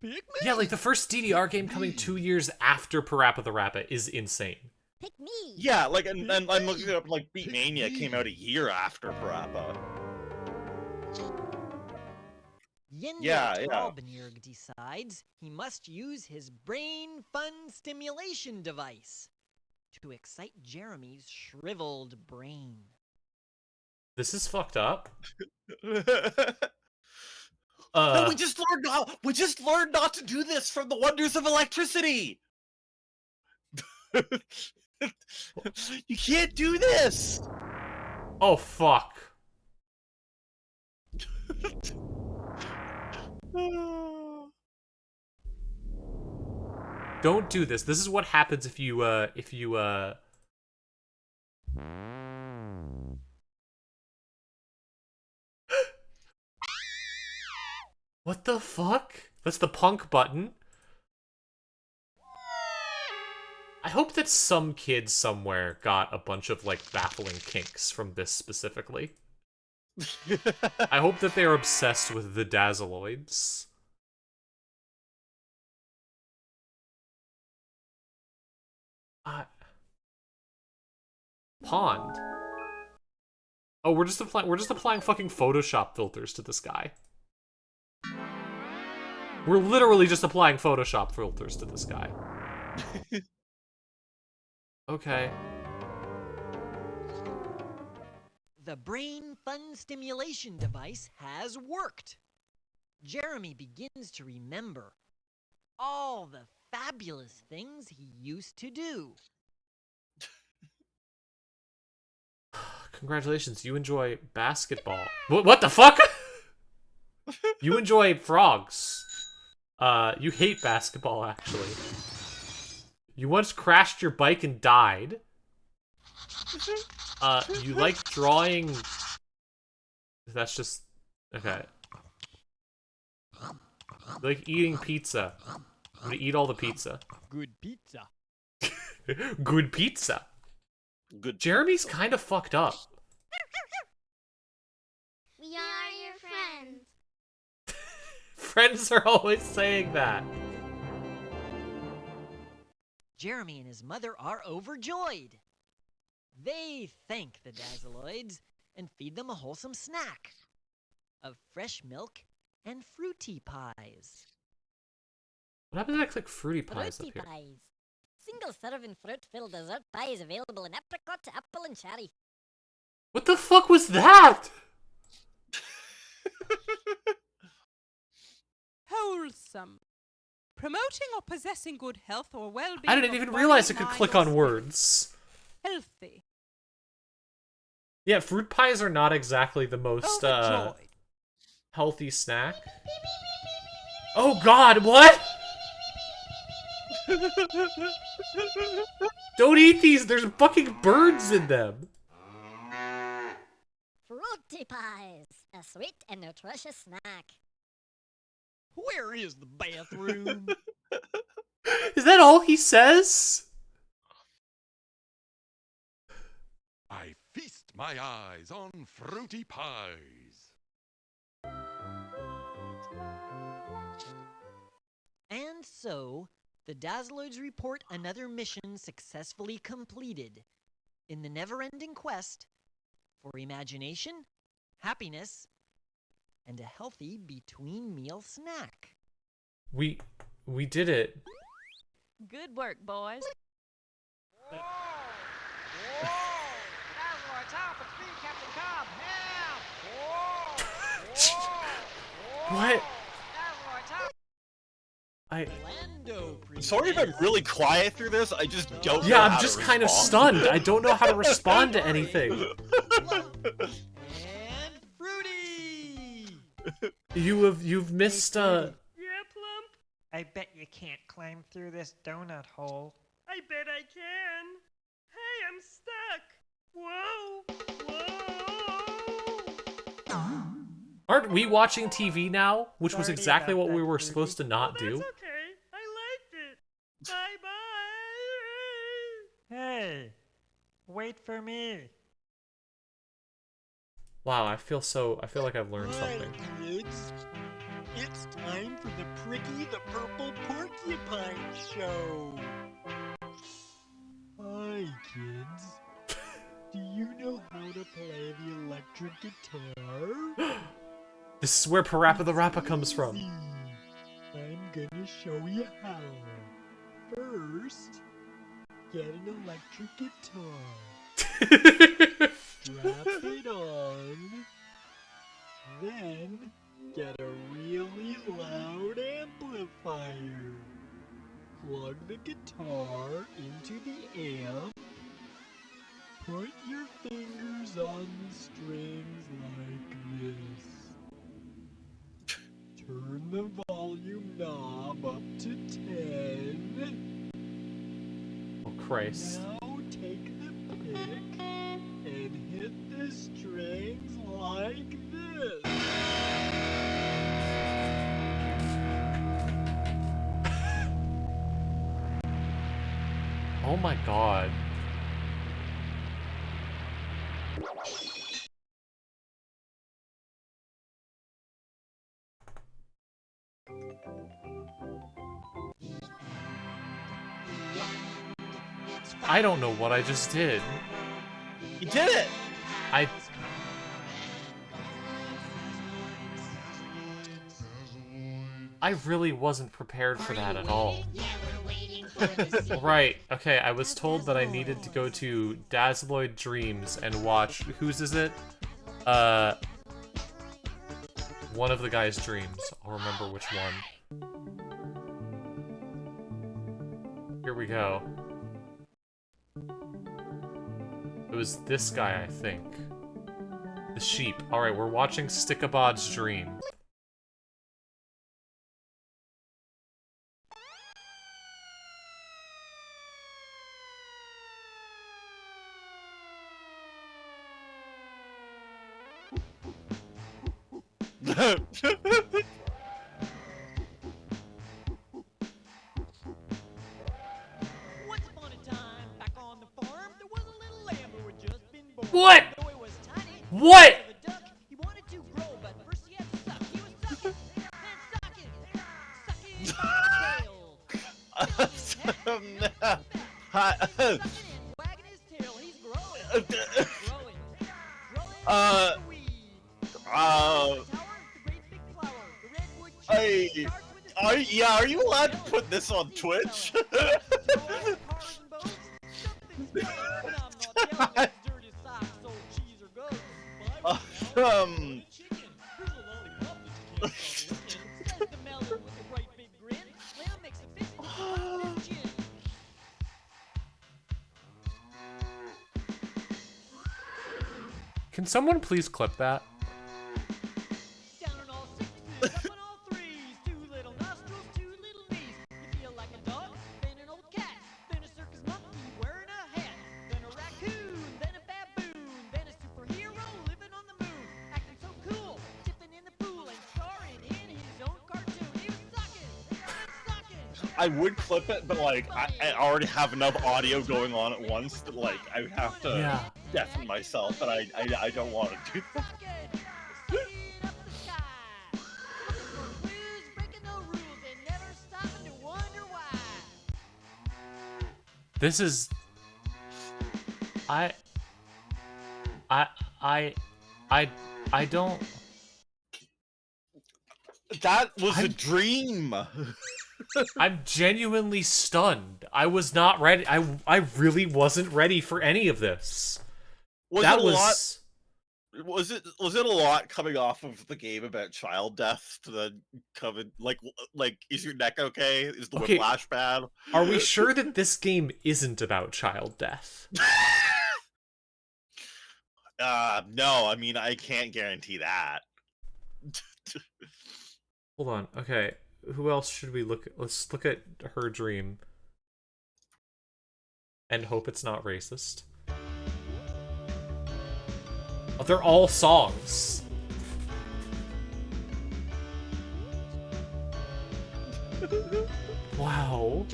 Pick me. Yeah, like the first DDR game coming 2 years after Parappa the Rappa is insane. Pick me. Yeah, like, and I'm looking up, like, Beatmania came out a year after Parappa. Yeah. Talbenierg decides he must use his brain fun stimulation device to excite Jeremy's shriveled brain. This is fucked up. No, we just learned not to do this from the wonders of electricity. You can't do this. Oh fuck. Don't do this. This is what happens if you What the fuck? That's the punk button. I hope that some kid somewhere got a bunch of, like, baffling kinks from this specifically. I hope that they're obsessed with the Dazzeloids. Pond. Oh, we're just applying fucking Photoshop filters to this guy. We're literally just applying Photoshop filters to this guy. Okay. The brain fun stimulation device has worked. Jeremy begins to remember all the fabulous things he used to do. Congratulations, you enjoy basketball. What the fuck? You enjoy frogs. You hate basketball, actually. You once crashed your bike and died. You like drawing... That's just... Okay. You like eating pizza. I'm gonna eat all the pizza. Good pizza. Good pizza. Good. Jeremy's kind of fucked up. We are your friends. Friends are always saying that. Jeremy and his mother are overjoyed. They thank the Dazzeloids and feed them a wholesome snack of fresh milk and fruity pies. What happens if I click fruity pies Fruity up here? pies. Single serving fruit-filled dessert pie is available in apricot, apple, and cherry. What the fuck was that? Wholesome. Promoting or possessing good health or well-being. I didn't of even body, realize I could mind, click or on spirit. words. Healthy. Yeah, fruit pies are not exactly the most Overjoyed. healthy snack. Oh god, what? Don't eat these, there's fucking birds in them. Fruity pies. A sweet and nutritious snack. Where is the bathroom? Is that all he says? I feast my eyes on fruity pies. And so, the Dazzeloids report another mission successfully completed in the never-ending quest for imagination, happiness, and a healthy between-meal snack. We did it. Good work, boys. What? Sorry if I'm really quiet through this. I just don't. Yeah, know I'm how just to kind of respond. stunned. I don't know how to respond to anything. You've missed Yeah, Plump? I bet you can't climb through this donut hole. I bet I can. Hey, I'm stuck. Whoa! Whoa! Aren't we watching TV now? Which was Sorry exactly about what we that, were Rudy. supposed to not do. That's okay. I liked it. Bye-bye. Hey, wait for me. Wow, I feel like I've learned something. Kids, it's time for the Pricky the Purple Porcupine Show. Hi, kids. Do you know how to play the electric guitar? This is where Parappa the Rappa comes from. I'm gonna show you how. First, get an electric guitar. Strap it on. Then, get a really loud amplifier. Plug the guitar into the amp. Put your fingers on the strings like this. Turn the volume knob up to 10. Oh, Christ. Now take the pick and hit the strings like this. Oh my god. I don't know what I just did. You did it! I really wasn't prepared for that at all. Right, okay, I was told that I needed to go to Dazzeloid Dreams and watch, whose is it? one of the guy's dreams. I'll remember which one. Here we go. It was this guy, I think. The sheep. Alright, we're watching Stickabod's dream. Once upon a time, back on the farm, there was a little lamb who had just been born. What? Though it was tiny, What? like a duck, he wanted to grow, but first he had to suck. He was sucking, then sucking, sucking his tail. Wagging his tail, he's growing. Are you allowed to put this on Twitch? Can someone please clip that? I would clip it, but like I already have enough audio going on at once that like I would have to deafen myself, and I don't want to do that. This is... I don't... That was a dream! I'm genuinely stunned. I was not ready. I really wasn't ready for any of this. Was it a lot coming off of the game about child death to then coming like is your neck okay? Is the whiplash bad? Are we sure that this game isn't about child death? No, I mean I can't guarantee that. Hold on. Okay. Who else should we look at? Let's look at her dream. And hope it's not racist. Oh, they're all songs. Wow.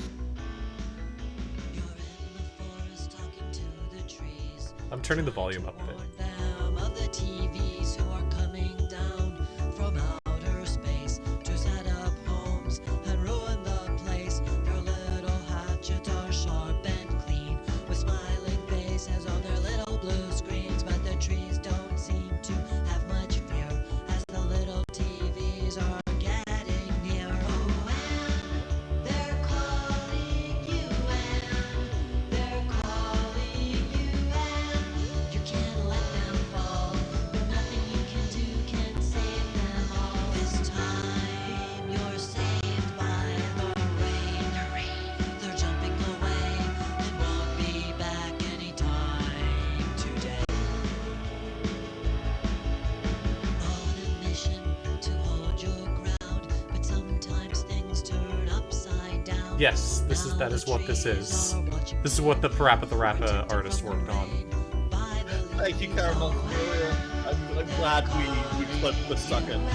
I'm turning the volume up a bit. Yes, that is what this is. This is what the Parappa the Rappa artist worked on. Thank you, Caramel. I'm glad we clipped the sucking.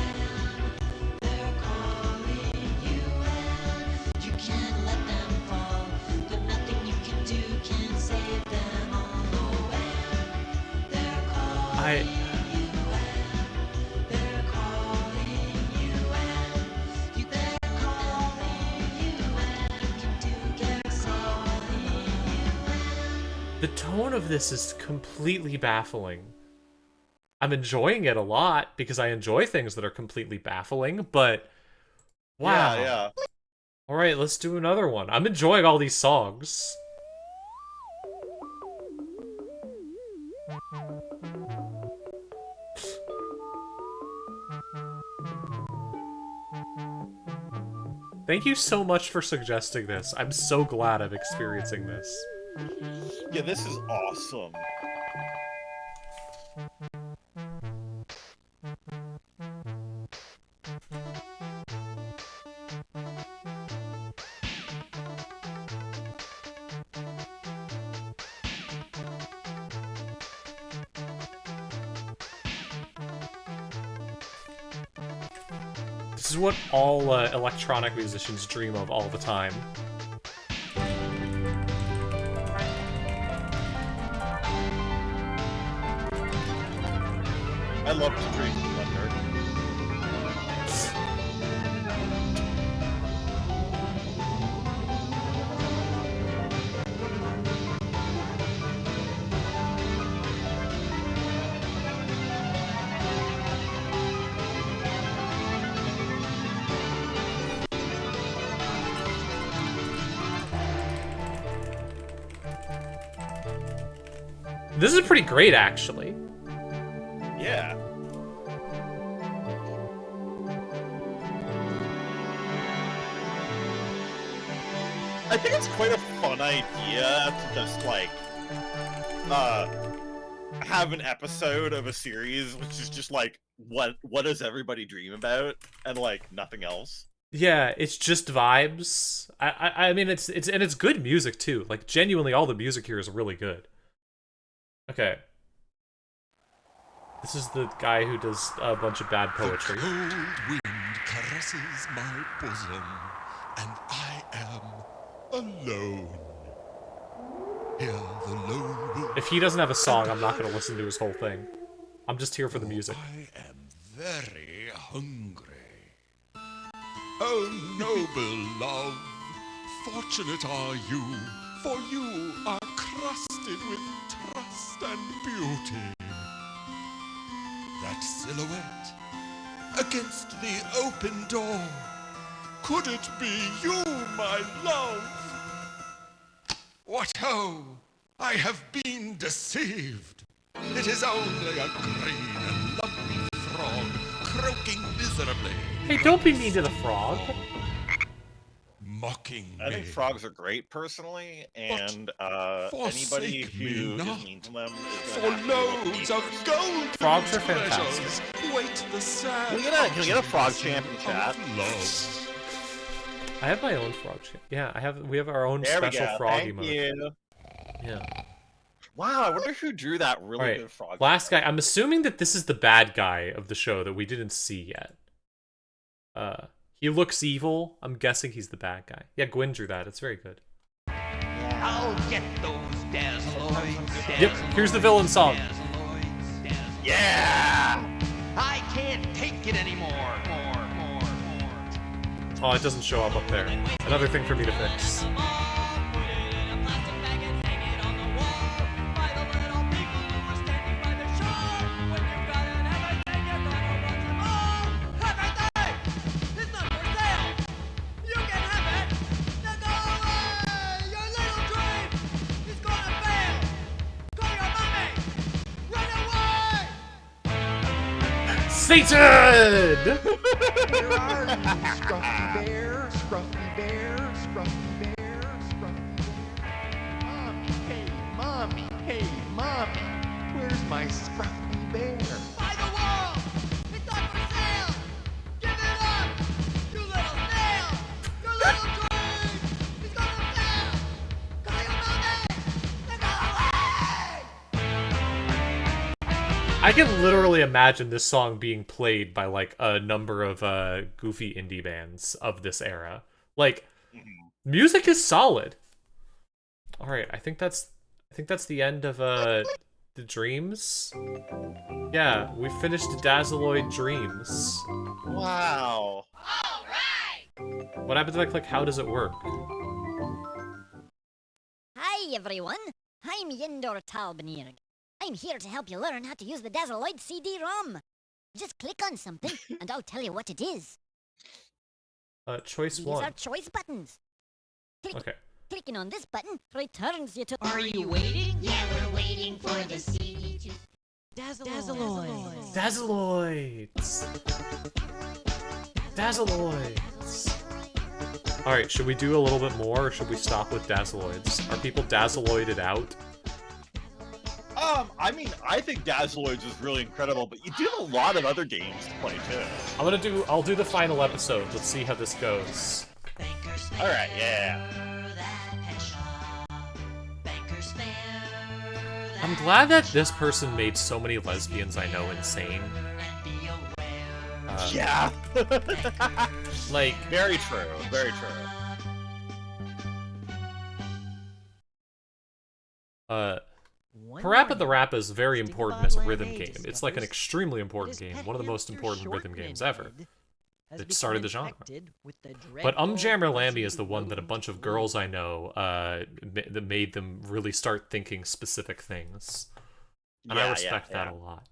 The tone of this is completely baffling. I'm enjoying it a lot because I enjoy things that are completely baffling, but wow. Yeah. All right, let's do another one. I'm enjoying all these songs. Thank you so much for suggesting this. I'm so glad I'm experiencing this. Yeah, this is awesome. This is what all electronic musicians dream of all the time. I love to drink thunder. This is pretty great, actually. Yeah. I think it's quite a fun idea to just, like, have an episode of a series which is just, like, what does everybody dream about? And, like, nothing else. Yeah, it's just vibes. I mean, it's good music, too. Like, genuinely, all the music here is really good. Okay. This is the guy who does a bunch of bad poetry. The cold wind caresses my bosom, and I am alone. Hear the lone wolf. If he doesn't have a song, I'm not going to listen to his whole thing. I'm just here for the music. I am very hungry. Oh, noble love, fortunate are you, for you are crusted with trust and beauty. That silhouette against the open door, could it be you, my love? What ho! I have been deceived. It is only a green and lumpy frog croaking miserably. Hey, don't be mean to the frog. Mocking me. I think frogs are great, personally, and anybody who is mean to them is For gonna have loads of gold. Frogs are fantastic. Pleasures, wait the sad. Can we get a frog champ in chat? I have my own frog champ. Yeah, we have our own There special we go. frog Thank emote. you. Yeah. Wow, I wonder who drew that really Alright, good frog. last guy. I'm assuming that this is the bad guy of the show that we didn't see yet. He looks evil. I'm guessing he's the bad guy. Yeah, Gwyn drew that. It's very good. I'll get those Dazzeloids. Yep, here's the villain song. Yeah! I can't take it anymore. Oh, it doesn't show up there. Another thing for me to fix. Satan! Where are you, Scruffy Bear? Scruffy Bear? Scruffy Bear? Scruffy Bear? Mommy, hey, Mommy, where's my Scruffy Bear? By the wall! It's not for sale! Give it up! You little snail! Your little dream is gonna fail! Call your mommy! Then go away! I can literally imagine this song being played by like a number of goofy indie bands of this era. Like, music is solid. All right, I think that's the end of the dreams. Yeah, we finished Dazzeloid Dreams. Wow. What happens if I click how does it work? Hi, everyone. I'm Yendor Talbenirg. I'm here to help you learn how to use the Dazzeloid CD-ROM. Just click on something, and I'll tell you what it is. Choice These 1. are choice buttons. Okay. Clicking on this button returns you to... Are you waiting? Yeah, we're waiting for the CD to... Dazzeloids. Dazzeloids. Dazzeloids. Alright, should we do a little bit more, or should we stop with Dazzeloids? Are people Dazzeloided out? I mean, I think Dazzeloids is really incredible, but you do have a lot of other games to play too. I'll do the final episode. Let's see how this goes. Alright, yeah. I'm glad that this person made so many lesbians I know insane. Yeah. Like, very true, very true. Parappa the Rappa is very important as a rhythm game. It's like an extremely important game, one of the most important rhythm games ever. It started the genre. But Jammer Lammy is the one that a bunch of girls I know that made them really start thinking specific things. And I respect that a lot.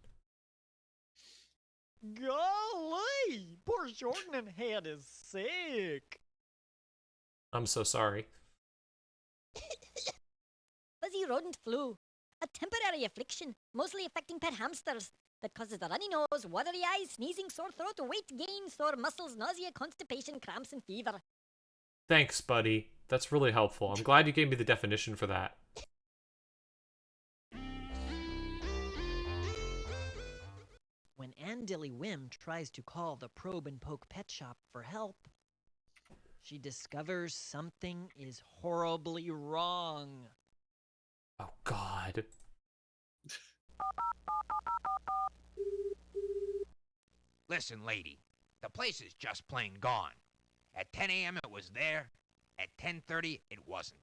Golly! Poor Jordan Head is sick. I'm so sorry. Fuzzy rodent flu. A temporary affliction, mostly affecting pet hamsters, that causes a runny nose, watery eyes, sneezing, sore throat, weight gain, sore muscles, nausea, constipation, cramps, and fever. Thanks, buddy. That's really helpful. I'm glad you gave me the definition for that. When Andilly Whim tries to call the Probe and Poke Pet Shop for help, she discovers something is horribly wrong. Oh, God. Listen, lady, the place is just plain gone. At 10 a.m. it was there, at 10:30 it wasn't.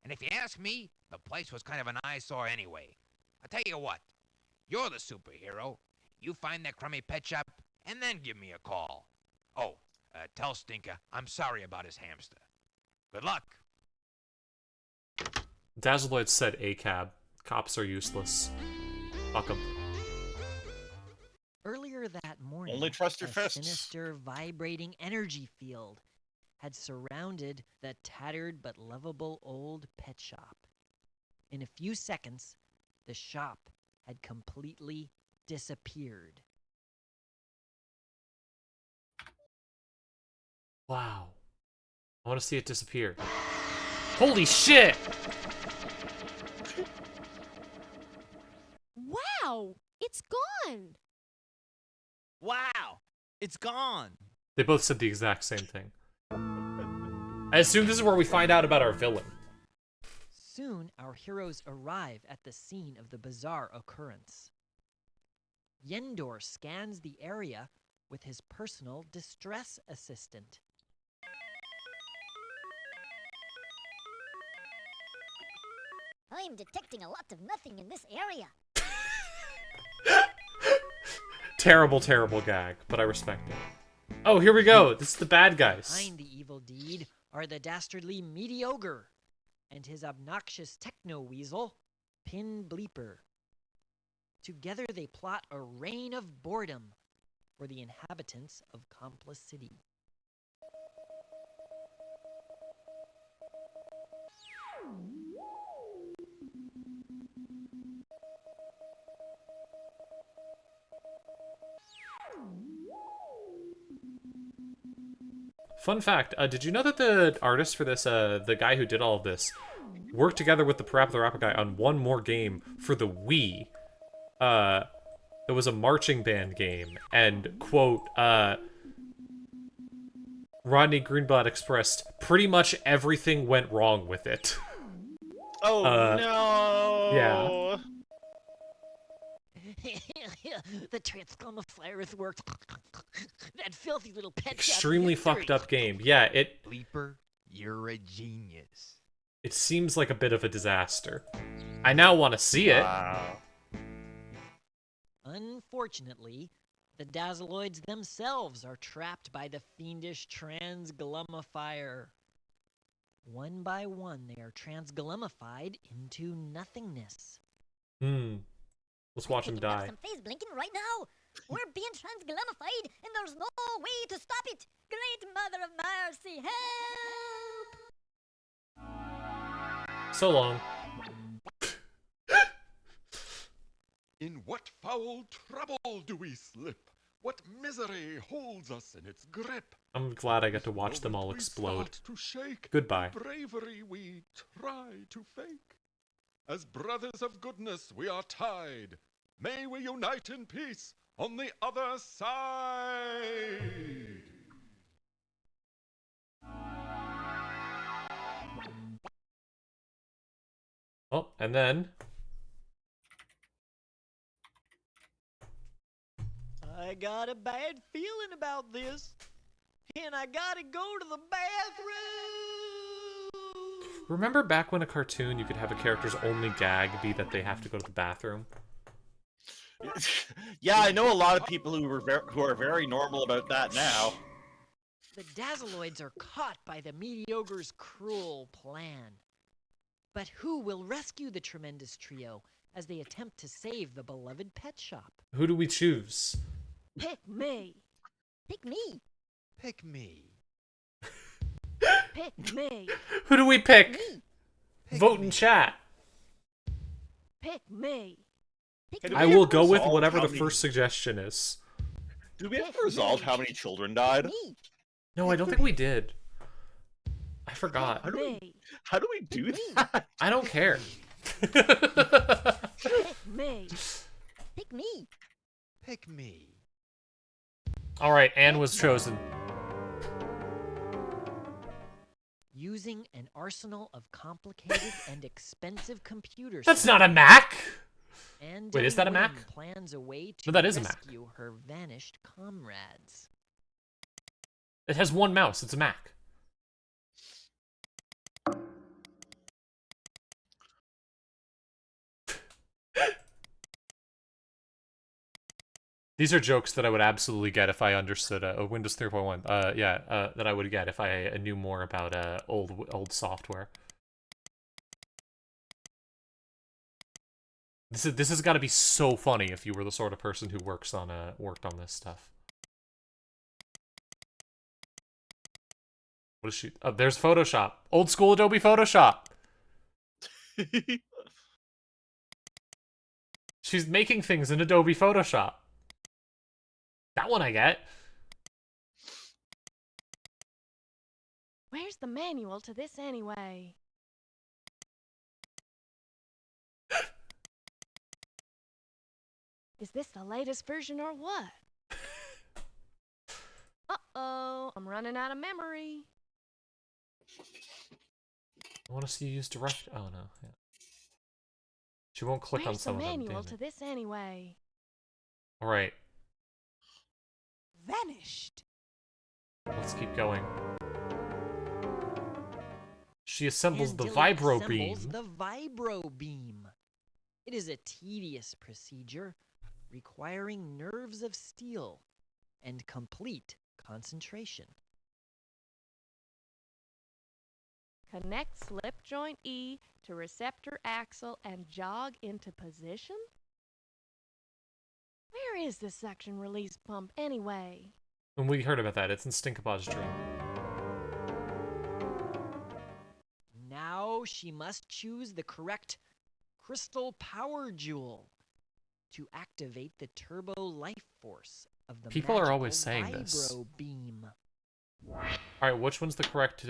And if you ask me, the place was kind of an eyesore anyway. I'll tell you what, you're the superhero. You find that crummy pet shop, and then give me a call. Oh, tell Stinker I'm sorry about his hamster. Good luck. Dazzeloid said ACAB. Cops are useless. Fuck 'em. Earlier that morning, Only trust your a fists. sinister, vibrating energy field had surrounded the tattered but lovable old pet shop. In a few seconds, the shop had completely disappeared. Wow. I want to see it disappear. Holy shit! Wow! It's gone! Wow! It's gone! They both said the exact same thing. I assume this is where we find out about our villain. Soon, our heroes arrive at the scene of the bizarre occurrence. Yendor scans the area with his personal distress assistant. I'm detecting a lot of nothing in this area. Terrible, terrible gag, but I respect it. Oh, here we go. This is the bad guys. Behind the evil deed are the dastardly Mediocre and his obnoxious techno-weasel, Pin Bleeper. Together they plot a reign of boredom for the inhabitants of Complex City. Fun fact, did you know that the artist for this, the guy who did all of this, worked together with the Parappa the Rapper guy on one more game for the Wii? It was a marching band game, and, quote, Rodney Greenblatt expressed, pretty much everything went wrong with it. Oh, no! Yeah. The transglomophiles worked. That filthy little pet. Extremely fucked up game. Yeah, it... Bleeper, you're a genius. It seems like a bit of a disaster. I now want to see it. Wow. Unfortunately, the Dazzeloids themselves are trapped by the fiendish transglumifier. One by one, they are transglumified into nothingness. Let's watch him die. Some face blinking right now. We're being transglumified, and there's no way to stop it. Great Mother of Mercy, help! So long. In what foul trouble do we slip? What misery holds us in its grip? I'm glad I get to watch them all We explode. start to shake. Goodbye. The bravery we try to fake. As brothers of goodness we are tied. May we unite in peace on the other side. Oh, and then I got a bad feeling about this, and I gotta go to the bathroom. remember back when a cartoon you could have a character's only gag be that they have to go to the bathroom? Yeah, I know a lot of people who are very normal about that now. The Dazzeloids are caught by the Mediocre's cruel plan. But who will rescue the tremendous trio as they attempt to save the beloved pet shop? Who do we choose? Pick me. Pick me. Pick me. Pick me. Who do we pick? Me. Vote in chat. Pick me. I will go with whatever the first suggestion is. Do we have to resolve how many children died? Me. No, I don't think we did. I forgot. How do we do that? I don't care. Pick me. Pick me. Pick me. Alright, Anne was chosen. Using an arsenal of complicated and expensive computers. That's not a Mac! And Wait, is that a Gwyn Mac? plans a way to No, that is a Mac. rescue her vanished comrades. It has one mouse. It's a Mac. These are jokes that I would absolutely get if I understood Windows 3.1. That I would get if I knew more about old software. This has got to be so funny if you were the sort of person who worked on this stuff. What is she? Oh, there's Photoshop. Old school Adobe Photoshop. She's making things in Adobe Photoshop. That one I get. Where's the manual to this anyway? Is this the latest version or what? Uh-oh, I'm running out of memory. I want to see you use direct. Oh no. Yeah. She won't click on Where's the some of them. manual damn to it. this anyway? All right, Vanished. let's keep going. She assembles the Dilly vibro beam. assembles the vibro beam. It is a tedious procedure requiring nerves of steel and complete concentration. Connect slip joint E to receptor axle and jog into position? Where is this suction release pump anyway? When we heard about that, it's in Stinkabod's dream. Now she must choose the correct crystal power jewel to activate the turbo life force of the People are always saying magical this. vibro beam. All right, which one's the correct?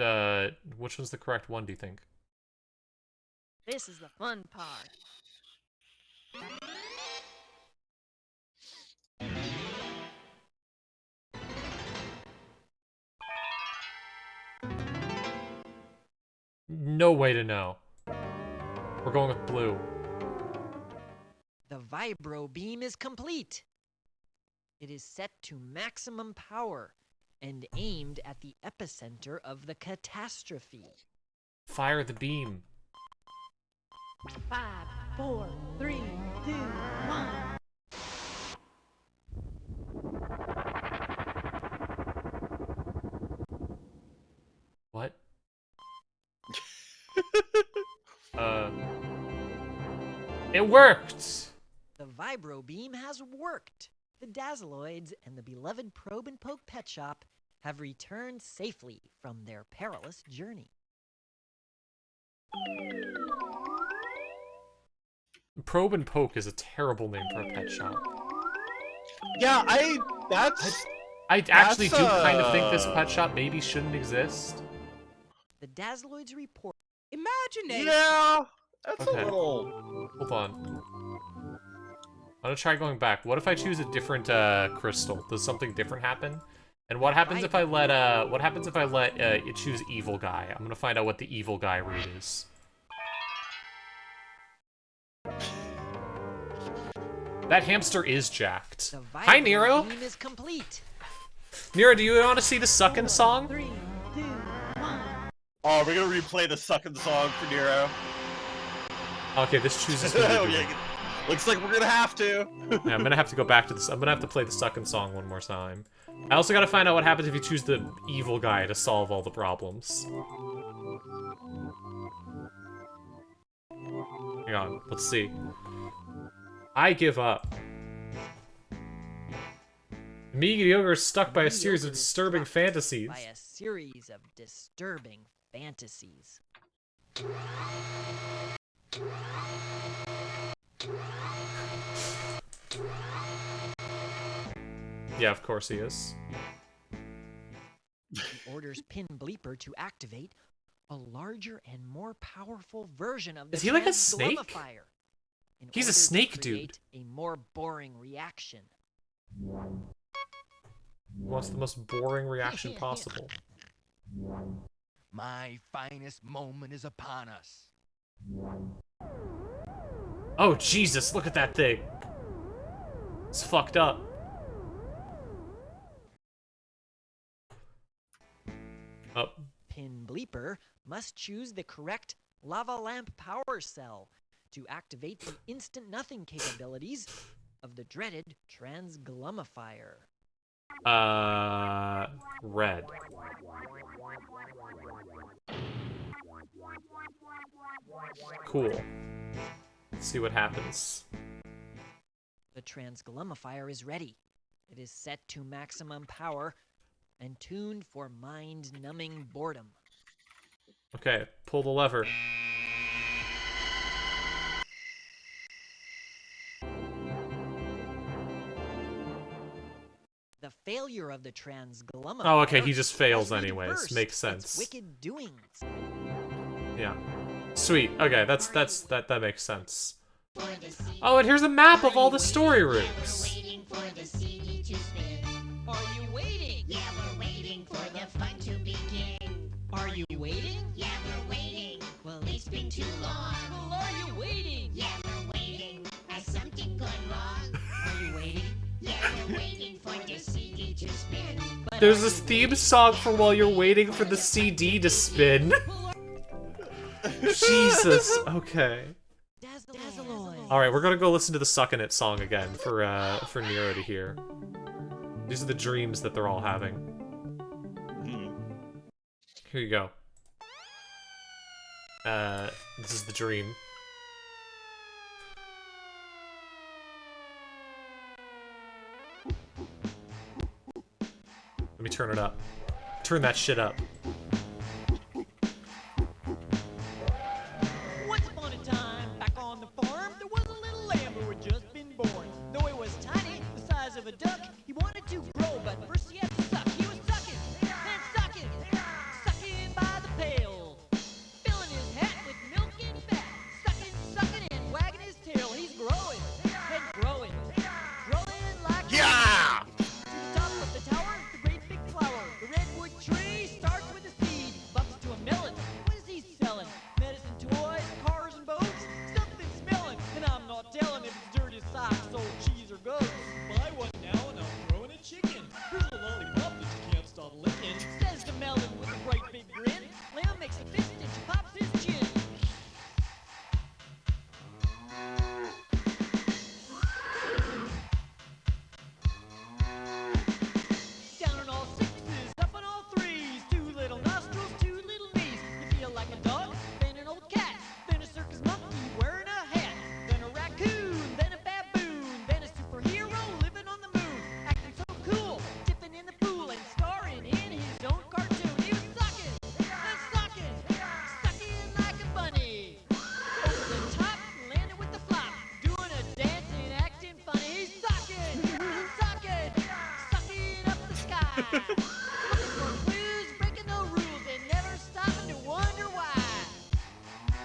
Which one's the correct one? Do you think? This is the fun part. No way to know. We're going with blue. The vibro beam is complete. It is set to maximum power and aimed at the epicenter of the catastrophe. Fire the beam. 5, 4, 3, 2, 1. What? It worked! The vibro beam has worked. The Dazzeloids and the beloved Probe and Poke Pet Shop have returned safely from their perilous journey. Probe and Poke is a terrible name for a pet shop. Yeah, I actually do kind of think this pet shop maybe shouldn't exist. The Dazzeloids report. Imagination. Yeah, that's Okay. a little. Hold on. I'm gonna try going back. What if I choose a different crystal? Does something different happen? And what happens if I let it choose evil guy? I'm gonna find out what the evil guy route is. That hamster is jacked. Hi, Nero. Team is complete. Nero, do you want to see the suckin' song? 3, 2, 1. Oh, we're gonna replay the sucking song for Nero. Okay, this chooses. Yeah, looks like we're gonna have to. I'm gonna have to go back to this. I'm gonna have to play the suckin' song one more time. I also gotta find out what happens if you choose the evil guy to solve all the problems. Hang on, let's see. I give up. Mediocre is stuck by a series of disturbing fantasies. By a series of disturbing fantasies. Yeah, of course he is. He orders Pin Bleeper to activate a larger and more powerful version of the Is he like a snake? Transglummifier in He's a order to snake create dude. A more boring reaction. What's the most boring reaction possible? My finest moment is upon us. Oh, Jesus, look at that thing. It's fucked up. Oh. Pin Bleeper must choose the correct lava lamp power cell to activate the instant nothing capabilities of the dreaded Transglummifier. Red. Cool. Let's see what happens. The Transglummifier is ready. It is set to maximum power and tuned for mind-numbing boredom. Okay, pull the lever. The failure of the Transglummifier. Oh, okay, he just fails has anyways. reversed Makes its sense. wicked doings. Yeah. Sweet. Okay, that makes sense. Oh, and here's a map of all the story rooms. Are you waiting? Yeah, we're waiting for the fun to begin. Are you waiting? Yeah, we're waiting. Well, It's been too long. well, are you waiting? Yeah, we're waiting. Has something gone wrong? Are you waiting? Yeah, we're waiting for the CD to spin. There's this theme song for while you're waiting for the CD to spin. Jesus. Okay. Dazzeloids. All right, we're gonna go listen to the "Suckin' It" song again for Nero to hear. These are the dreams that they're all having. Here you go. This is the dream. Let me turn it up. Turn that shit up. Once upon a time, back on the farm, there was a little lamb who had just been born. Though he was tiny, the size of a duck, he wanted to grow, but first he had to suck. He was sucking, and sucking, sucking by the pail, filling his hat with milk and fat, sucking, and wagging his tail. He's growing, and growing, growing like Yeah! to the top of the tower, the great big flower, the redwood tree starts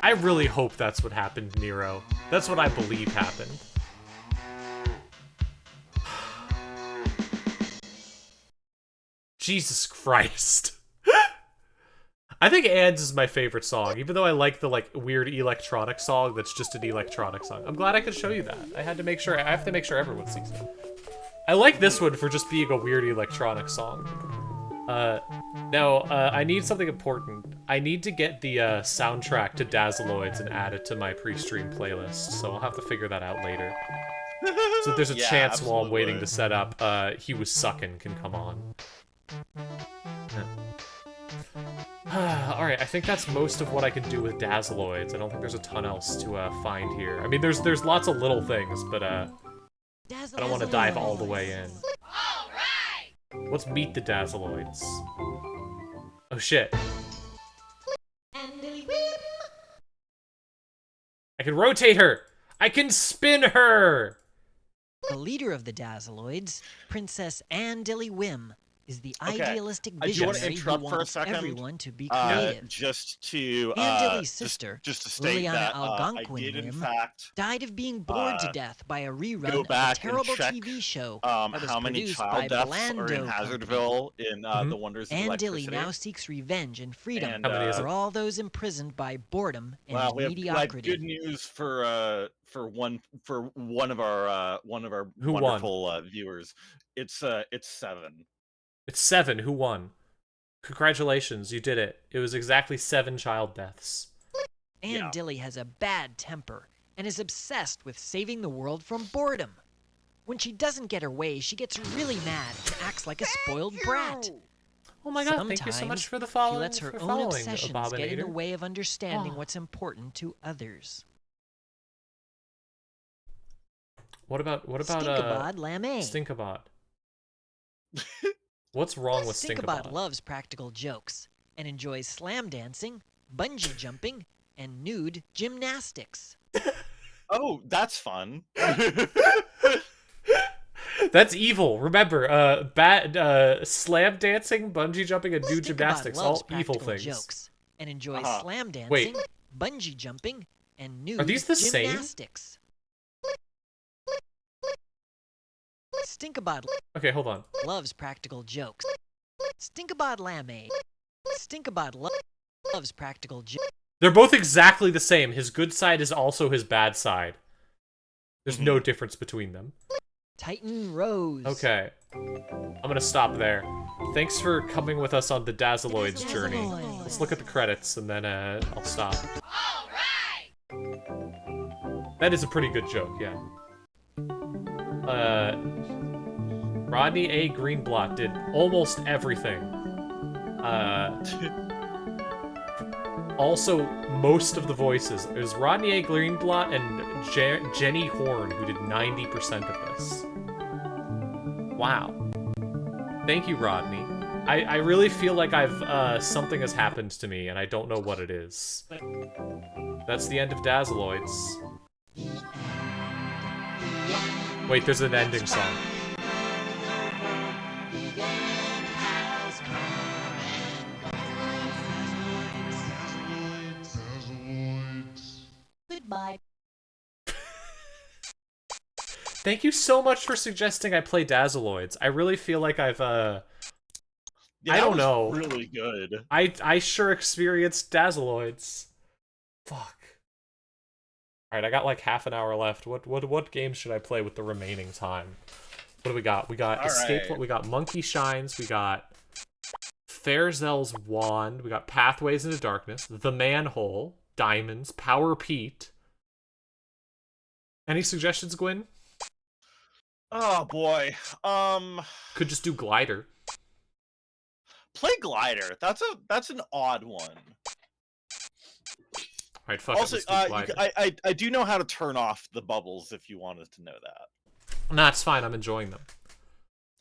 I really hope that's what happened, Nero. That's what I believe happened. Jesus Christ. I think Ands is my favorite song, even though I like the like weird electronic song that's just an electronic song. I'm glad I could show you that. I have to make sure everyone sees it. I like this one for just being a weird electronic song. Now, I need something important. I need to get the soundtrack to Dazzeloids and add it to my pre-stream playlist, so I'll have to figure that out later. So there's a chance while I'm waiting to set up, He Was Suckin' can come on. Alright, I think that's most of what I can do with Dazzeloids. I don't think there's a ton else to find here. I mean, there's lots of little things, but I don't want to dive all the way in. Let's meet the Dazzeloids. Oh shit. I can rotate her! I can spin her! The leader of the Dazzeloids, Princess Andilly Whim, is the idealistic I do want to visionary who interrupt for a wants second. everyone to be creative. Just to Andilly's sister, just to state Liliana that I Algonquin did in Whim, fact died of being bored to death by a rerun go of a back terrible and check TV show that was how many produced child by deaths Blando are in Hazardville in The Wonders of Andilly Electricity. now seeks revenge and freedom And, How many is for it? all those imprisoned by boredom and Well, we have mediocrity. good news for one of our Who won? wonderful viewers. It's 7. It's 7. Who won? Congratulations, you did it. It was exactly 7 child deaths. Andilly has a bad temper and is obsessed with saving the world from boredom. When she doesn't get her way, she gets really mad and acts like a spoiled brat. Oh my god, thank you so much for the follow. She lets her for own following, obsessions get in the Abominator. way of understanding Oh. what's important to others. What about Stinkabod Lamé. Stinkabod? What's wrong with Stinkabod Stinkabod? loves practical jokes and enjoys slam dancing, bungee jumping, and nude gymnastics. Oh, that's fun. That's evil. Remember, slam dancing, bungee jumping, and nude Stinkabod gymnastics, loves all evil practical things. jokes and enjoys Uh-huh. slam dancing, Wait. bungee jumping, and nude Are these the same? gymnastics. Stinkabod Okay, hold on. loves practical jokes. Stinkabod Lamé. Stinkabod loves practical jokes. They're both exactly the same. His good side is also his bad side. There's no difference between them. Titan Rose. Okay. I'm gonna stop there. Thanks for coming with us on the Dazzeloids journey. Let's look at the credits and then I'll stop. That is a pretty good joke, yeah. Rodney A. Greenblatt did almost everything. Also, most of the voices. It was Rodney A. Greenblatt and Jenny Horn who did 90% of this. Wow. Thank you, Rodney. I really feel like something has happened to me, and I don't know what it is. That's the end of Dazzeloids. Wait, there's an ending song. Goodbye. Thank you so much for suggesting I play Dazzeloids. I really feel like I've, Yeah, I that don't was know. Really good. I sure experienced Dazzeloids. Fuck. Alright, I got like half an hour left. What games should I play with the remaining time? What do we got? We got Escape, we got Monkey Shines, we got Fairzel's Wand, we got Pathways into Darkness, The Manhole, Diamonds, Power Pete. Any suggestions, Gwyn? Oh boy. Could just do Glider. Play Glider. That's an odd one. Alright, fuck Also, it, let's do Glider. I do know how to turn off the bubbles if you wanted to know that. Nah, it's fine, I'm enjoying them.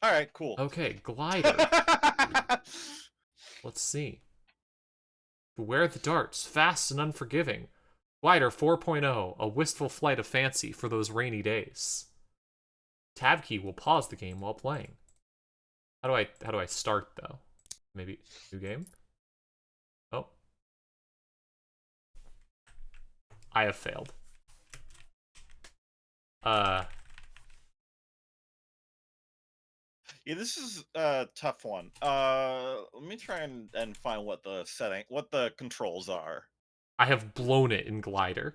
Alright, cool. Okay, Glider. Let's see. Beware the darts, fast and unforgiving. Glider 4.0, a wistful flight of fancy for those rainy days. Tab key will pause the game while playing. How do I start though? Maybe new game? Oh. I have failed. Yeah, this is a tough one. Let me try and find what the controls are. I have blown it in Glider.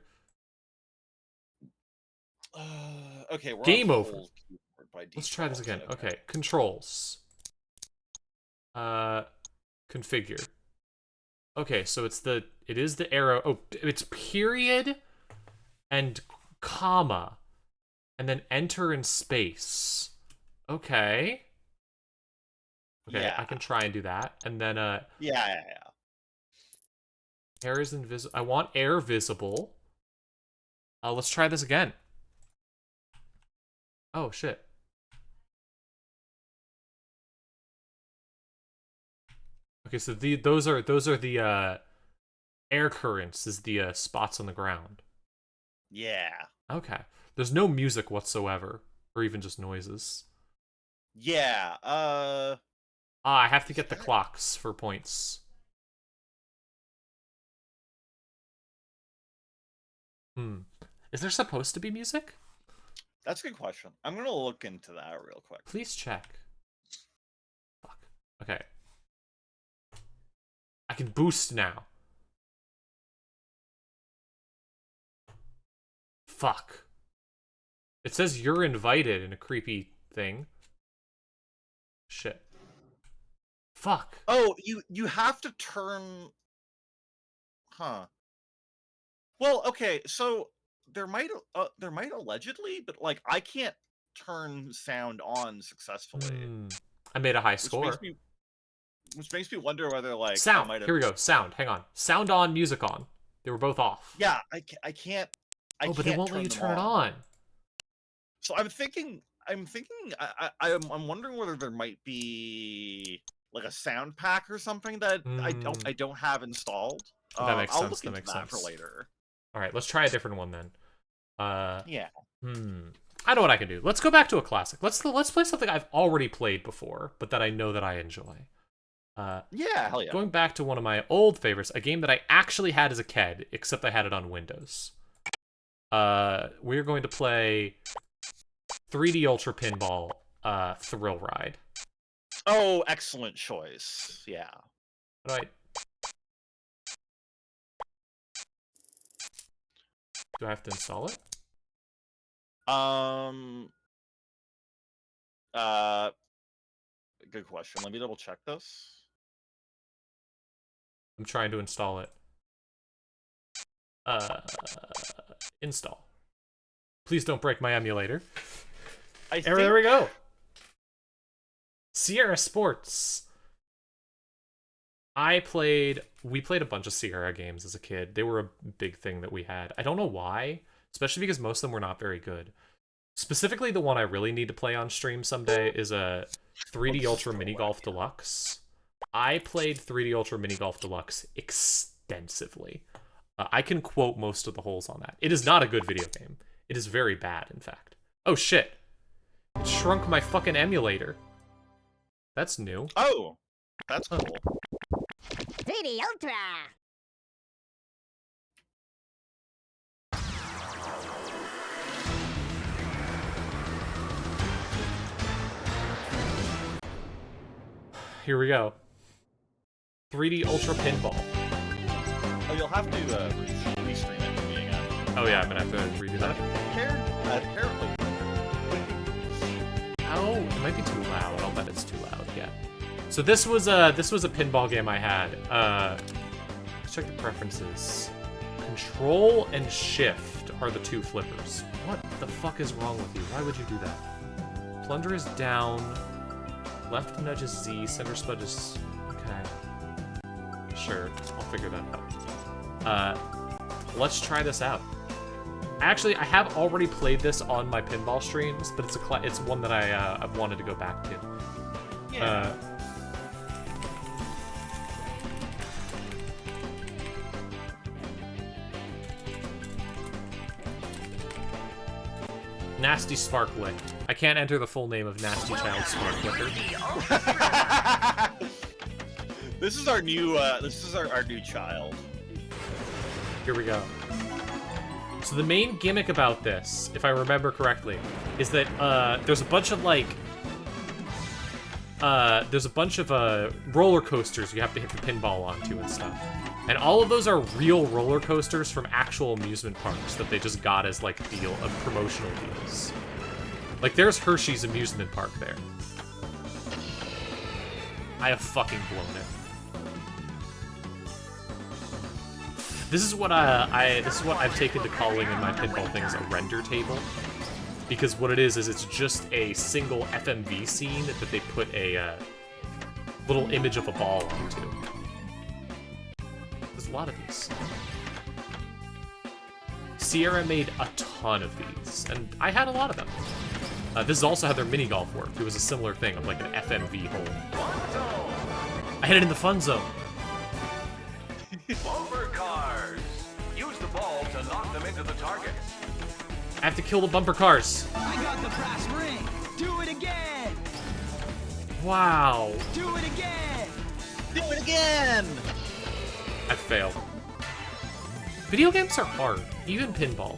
Okay, we're Game on over. hold keyboard by Let's try this default, again. Okay, controls. Configure. Okay, so it is the arrow. Oh, it's period and comma, and then enter and space. Okay. Okay, Yeah. I can try and do that, and then Yeah. Air is invisible. I want air visible. Let's try this again. Oh shit. Okay, so those are the air currents is the spots on the ground. Yeah. Okay. There's no music whatsoever, or even just noises. Yeah. I have to get the clocks for points. Is there supposed to be music? That's a good question. I'm gonna look into that real quick. Please check. Fuck. Okay. I can boost now. Fuck. It says you're invited in a creepy thing. Shit. Fuck. Oh, you have to turn. Huh. Well, okay, so there might allegedly, but like I can't turn sound on successfully. I made a high score. Which makes me wonder whether like Sound. I might have... Here we go. Sound. Hang on. Sound on, music on. They were both off. Yeah, I can't. But they won't let you turn it on. So I'm wondering whether there might be like a sound pack or something that I don't have installed. That makes I'll sense. look That into makes that sense. for later. All right, let's try a different one then. Yeah. I know what I can do. Let's go back to a classic. Let's play something I've already played before, but that I know that I enjoy. Yeah, hell yeah. Going back to one of my old favorites, a game that I actually had as a kid, except I had it on Windows. We're going to play 3D Ultra Pinball Thrill Ride. Oh, excellent choice. Yeah. Right. Do I have to install it? Good question. Let me double check this. I'm trying to install it. Install. Please don't break my emulator. There we go. Sierra Sports. We played a bunch of Sierra games as a kid. They were a big thing that we had. I don't know why, especially because most of them were not very good. Specifically, the one I really need to play on stream someday is a 3D Ultra Mini Golf Deluxe. I played 3D Ultra Mini Golf Deluxe extensively. I can quote most of the holes on that. It is not a good video game. It is very bad, in fact. Oh, shit. It shrunk my fucking emulator. That's new. Oh, that's cool. 3D Ultra! Here we go. 3D Ultra Pinball. Oh, you'll have to restream it to me again. Oh yeah, I'm gonna have to redo that. Apparently. Oh, it might be too loud. I'll bet it's too loud. Yeah. So this was a pinball game I had. Let's check the preferences. Control and Shift are the two flippers. What the fuck is wrong with you? Why would you do that? Plunger is down. Left nudge is Z. Center spud is... Okay. Sure. I'll figure that out. Let's try this out. Actually, I have already played this on my pinball streams, but it's one that I've wanted to go back to. Yeah. Nasty Sparklick. I can't enter the full name of Nasty Child Sparklicker. This is our new child. Here we go. So the main gimmick about this, if I remember correctly, is that there's a bunch of like roller coasters you have to hit the pinball onto and stuff. And all of those are real roller coasters from actual amusement parks that they just got as like promotional deals. Like there's Hershey's amusement park there. I have fucking blown it. This is what I've taken to calling in my pinball things a render table, because what it is it's just a single FMV scene that they put a little image of a ball onto. There's a lot of these. Sierra made a ton of these, and I had a lot of them. This is also how their mini golf worked. It was a similar thing of like an FMV hole. I hit it in the fun zone. Bumper cars. Use the ball to knock them into the target. I have to kill the bumper cars. I got the brass ring. Do it again. Wow. Do it again. Do it again. I failed. Video games are hard, even pinball.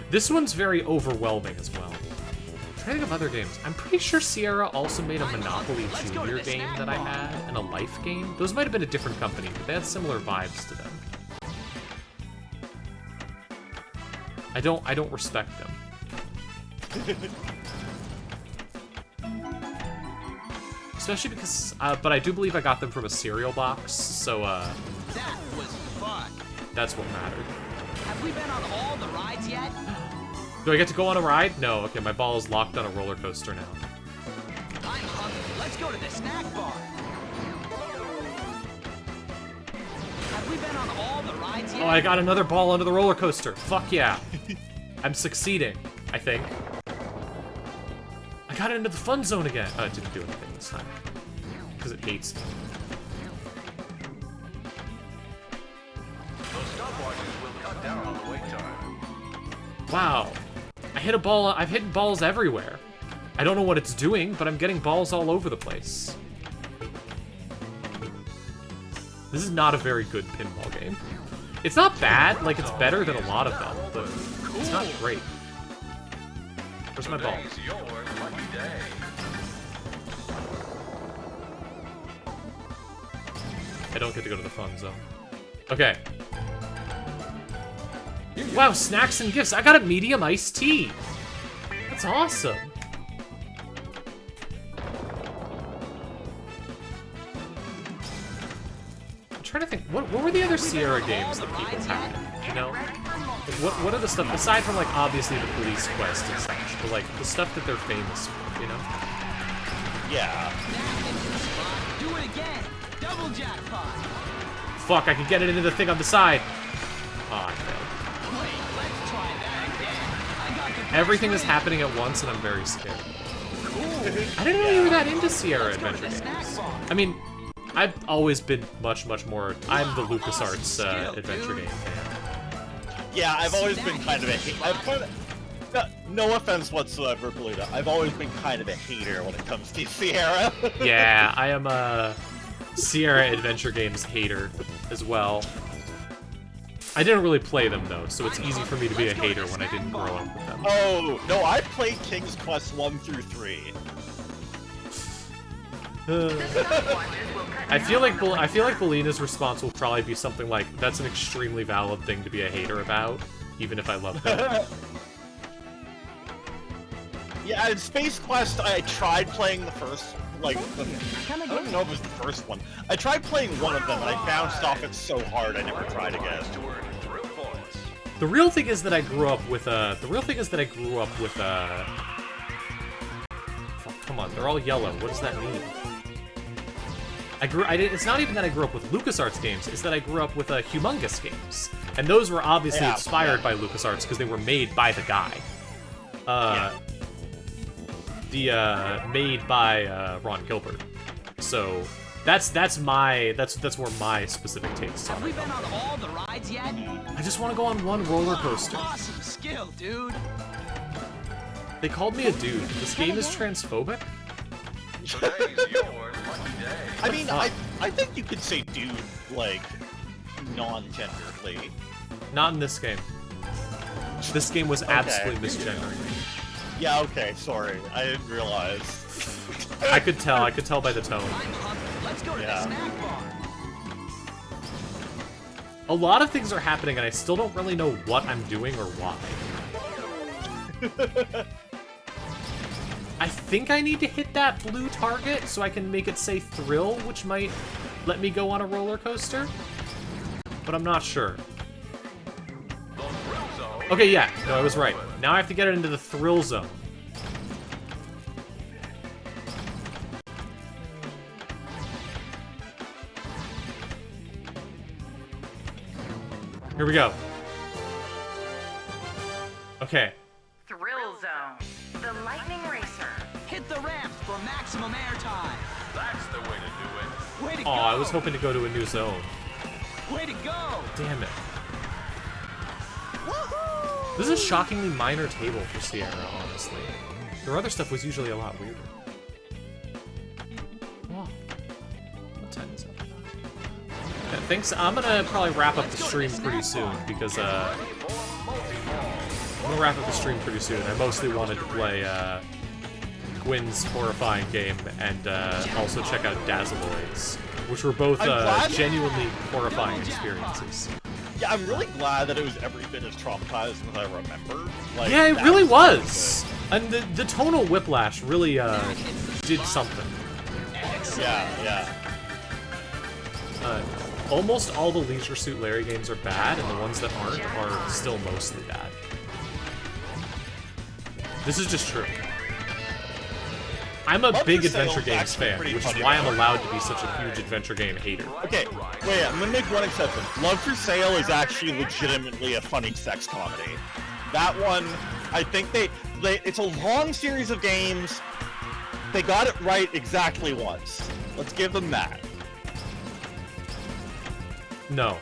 This one's very overwhelming as well. I'm trying to think of other games. I'm pretty sure Sierra also made a Monopoly Junior game that I had, and a Life game. Those might have been a different company, but they had similar vibes to them. I don't respect them. Especially because, but I do believe I got them from a cereal box, so That was fun. that's what mattered. Have we been on all the rides yet? Do I get to go on a ride? No, okay, my ball is locked on a roller coaster now. I'm hungry. Let's go to the snack bar. Have we been on all the rides yet? Oh, I got another ball onto the roller coaster. Fuck yeah. I'm succeeding, I think. I got it into the fun zone again. Oh, it didn't do anything this time. Because it hates me. Those stopwatches will cut down on the wait time. Wow. I hit a ball. I've hit balls everywhere. I don't know what it's doing, but I'm getting balls all over the place. This is not a very good pinball game. It's not bad, like it's better than a lot of them, but it's not great. Where's my ball? Today's your lucky day. I don't get to go to the fun zone. Okay. Wow, snacks and gifts. I got a medium iced tea. That's awesome. I'm trying to think. What were the other Sierra games that people had? You know? What are the stuff, aside from, like, obviously the Police Quest and such, but, like, the stuff that they're famous for, you know? Yeah. Do it again. Double jackpot. Fuck, I can get it into the thing on the side. Oh, I failed. Everything is happening at once, and I'm very scared. I didn't know you were that into Sierra Adventure games. I mean, I've always been much more. I'm the LucasArts adventure game fan. Yeah, I've always been kind of a hater. No offense whatsoever, Polita. I've always been kind of a hater when it comes to Sierra. Yeah, I am a Sierra Adventure Games hater as well. I didn't really play them though, so it's easy for me to be a hater when I didn't grow up with them. Oh, no, I played King's Quest 1 through 3. I feel like Belina's response will probably be something like, "That's an extremely valid thing to be a hater about, even if I love them." Yeah, in Space Quest, I tried playing the first, like, I don't even know if it was the first one. I tried playing one of them, and I bounced off it so hard I never tried again. The real thing is that I grew up with Fuck, come on, they're all yellow. What does that mean? It's not even that I grew up with LucasArts games, it's that I grew up with Humongous games. And those were obviously inspired by LucasArts because they were made by the guy. Made by Ron Gilbert. So that's where my specific tastes are. Have we been on all the rides yet? I just want to go on one roller coaster. Awesome skill, dude. They called me a dude. This game is transphobic? I mean, I think you could say dude, like, non-genderly. Not in this game. This game was absolutely misgendering. Yeah, okay, sorry. I didn't realize. I could tell by the tone. Let's go to the snack bar. A lot of things are happening and I still don't really know what I'm doing or why. I think I need to hit that blue target so I can make it say thrill, which might let me go on a roller coaster. But I'm not sure. Okay, yeah, no, I was right. Now I have to get it into the thrill zone. Here we go. Okay. Thrill Zone. The Lightning Racer. Hit the ramp for maximum airtime. That's the way to do it. Way to Oh, go. I was hoping to go to a new zone. Way to go. Damn it. This is a shockingly minor table for Sierra, honestly. Their other stuff was usually a lot weirder. Wow. What time is it? Yeah, thanks. I'm gonna probably wrap up the stream pretty soon because I'm gonna wrap up the stream pretty soon. I mostly wanted to play Gwyn's horrifying game and also check out Dazzeloids, which were both genuinely horrifying experiences. Yeah, I'm really glad that it was every bit as traumatizing as I remember. Like, Yeah, it really was! And the tonal whiplash really did something. Yeah. Almost all the Leisure Suit Larry games are bad, and the ones that aren't are still mostly bad. This is just true. I'm a big adventure games fan, which is why I'm allowed to be such a huge adventure game hater. Okay, wait, I'm gonna make one exception. Love for Sale is actually legitimately a funny sex comedy. That one, I think it's a long series of games. They got it right exactly once. Let's give them that. No.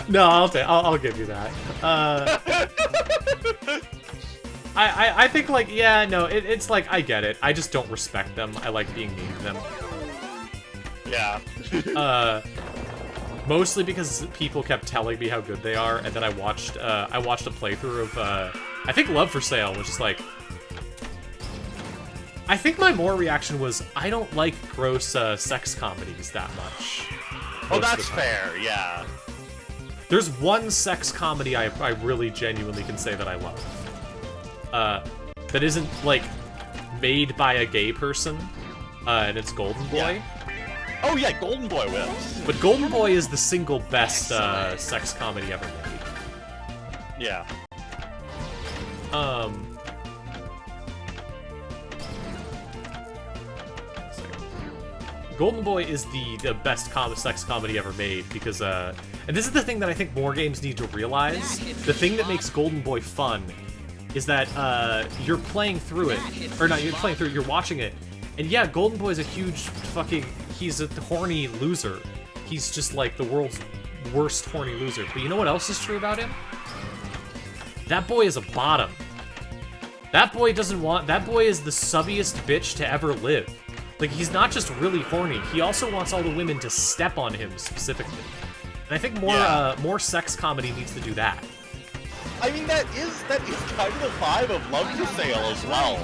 No, I'll give you that. I think, like, yeah, no, it's like, I get it. I just don't respect them. I like being mean to them. Yeah. Mostly because people kept telling me how good they are, and then I watched a playthrough of, I think Love for Sale, which is like... I think my more reaction was, I don't like gross sex comedies that much. Oh, that's fair, yeah. There's one sex comedy I really genuinely can say that I love. That isn't, like, made by a gay person, and it's Golden Boy. Yeah. Oh yeah, Golden Boy wins. But Golden Boy is the single best sex comedy ever made. Yeah. Golden Boy is the best sex comedy ever made because, and this is the thing that I think more games need to realize. The thing that makes Golden Boy fun is that you're playing through it, or not, you're playing through it, you're watching it, and yeah, Golden Boy's a huge he's a horny loser. He's just like the world's worst horny loser. But you know what else is true about him? That boy is a bottom. That boy is the subbiest bitch to ever live. Like, he's not just really horny, he also wants all the women to step on him specifically. And I think more sex comedy needs to do that. I mean, that is kind of the vibe of Love for Sale as well.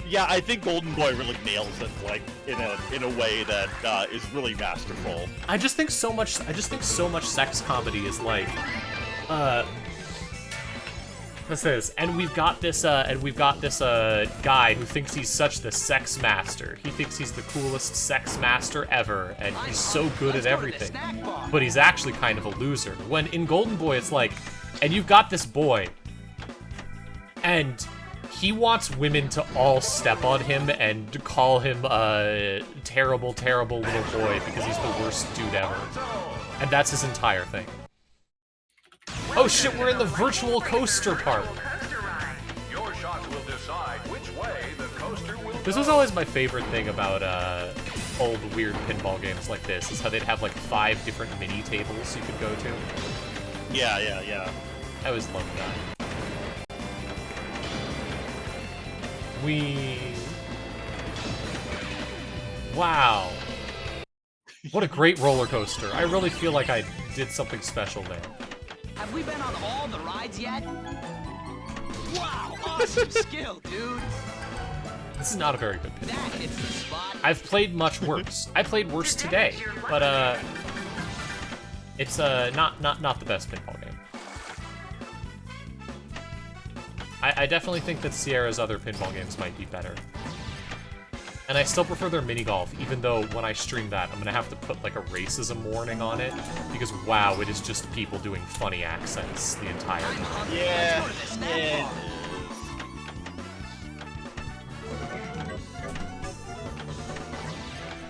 Yeah, I think Golden Boy really nails it, like, in a way that is really masterful. I just think so much sex comedy is like, what's this? And we've got this guy who thinks he's such the sex master. He thinks he's the coolest sex master ever, and he's so good at everything. But he's actually kind of a loser. When in Golden Boy, it's like, and you've got this boy, and he wants women to all step on him and call him a terrible, terrible little boy because he's the worst dude ever. And that's his entire thing. Oh shit, we're in the virtual coaster park. This was always my favorite thing about old weird pinball games like this, is how they'd have like 5 different mini tables you could go to. Yeah. I always loved that. Wow. What a great roller coaster. I really feel like I did something special there. Have we been on all the rides yet? Wow, awesome skill, dude. This is not a very good pinball That game. hits the spot. I've played much worse. I played worse today, but it's not the best pinball game. I definitely think that Sierra's other pinball games might be better. And I still prefer their mini golf, even though when I stream that, I'm gonna have to put like a racism warning on it, because wow, it is just people doing funny accents the entire time. Yeah.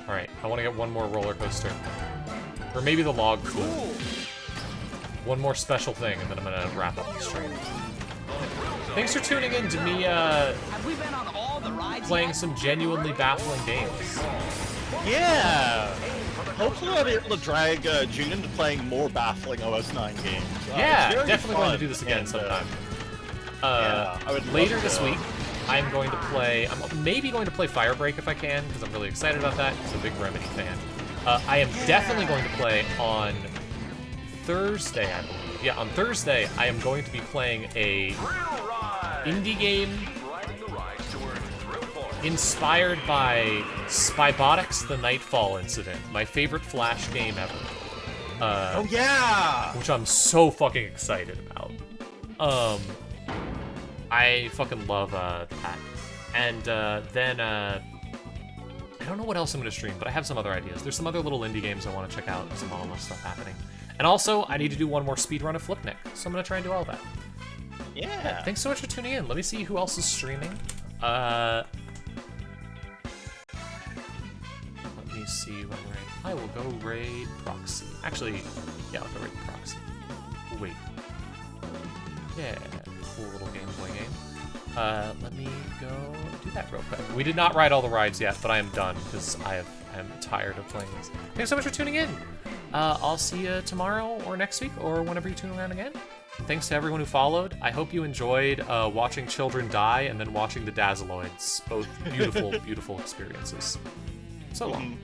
Alright, I want to get one more roller coaster. Or maybe the log flume. One more special thing, and then I'm gonna wrap up the stream. Thanks for tuning in to me, Have we been on all the rides playing yet? some genuinely baffling games. Yeah. Hopefully I'll be able to drag June into playing more baffling OS 9 games. Yeah, it's very definitely fun, going to do this again and, sometime. yeah, I would love Later to. this week, I'm going to play, I'm maybe going to play Firebreak if I can, because I'm really excited about that, because I'm a big Remedy fan. I am definitely going to play on Thursday, I believe. Yeah, on Thursday, I am going to be playing a indie game inspired by Spybotics The Nightfall Incident, my favorite Flash game ever. Oh yeah! Which I'm so fucking excited about. I fucking love that. And then I don't know what else I'm gonna stream, but I have some other ideas. There's some other little indie games I want to check out, some all stuff happening. And also, I need to do one more speedrun of Flipnik, so I'm gonna try and do all that. Yeah. Thanks so much for tuning in. Let me see who else is streaming. Let me see what raid. I will go raid Proxy. Actually, yeah, I'll go raid Proxy. Wait. Yeah, cool little Game Boy game. Let me go do that real quick. We did not ride all the rides yet, but I am done because I'm tired of playing this. Thanks so much for tuning in. I'll see you tomorrow or next week or whenever you tune around again. Thanks to everyone who followed. I hope you enjoyed watching children die and then watching the Dazzeloids. Both beautiful, beautiful experiences. So long.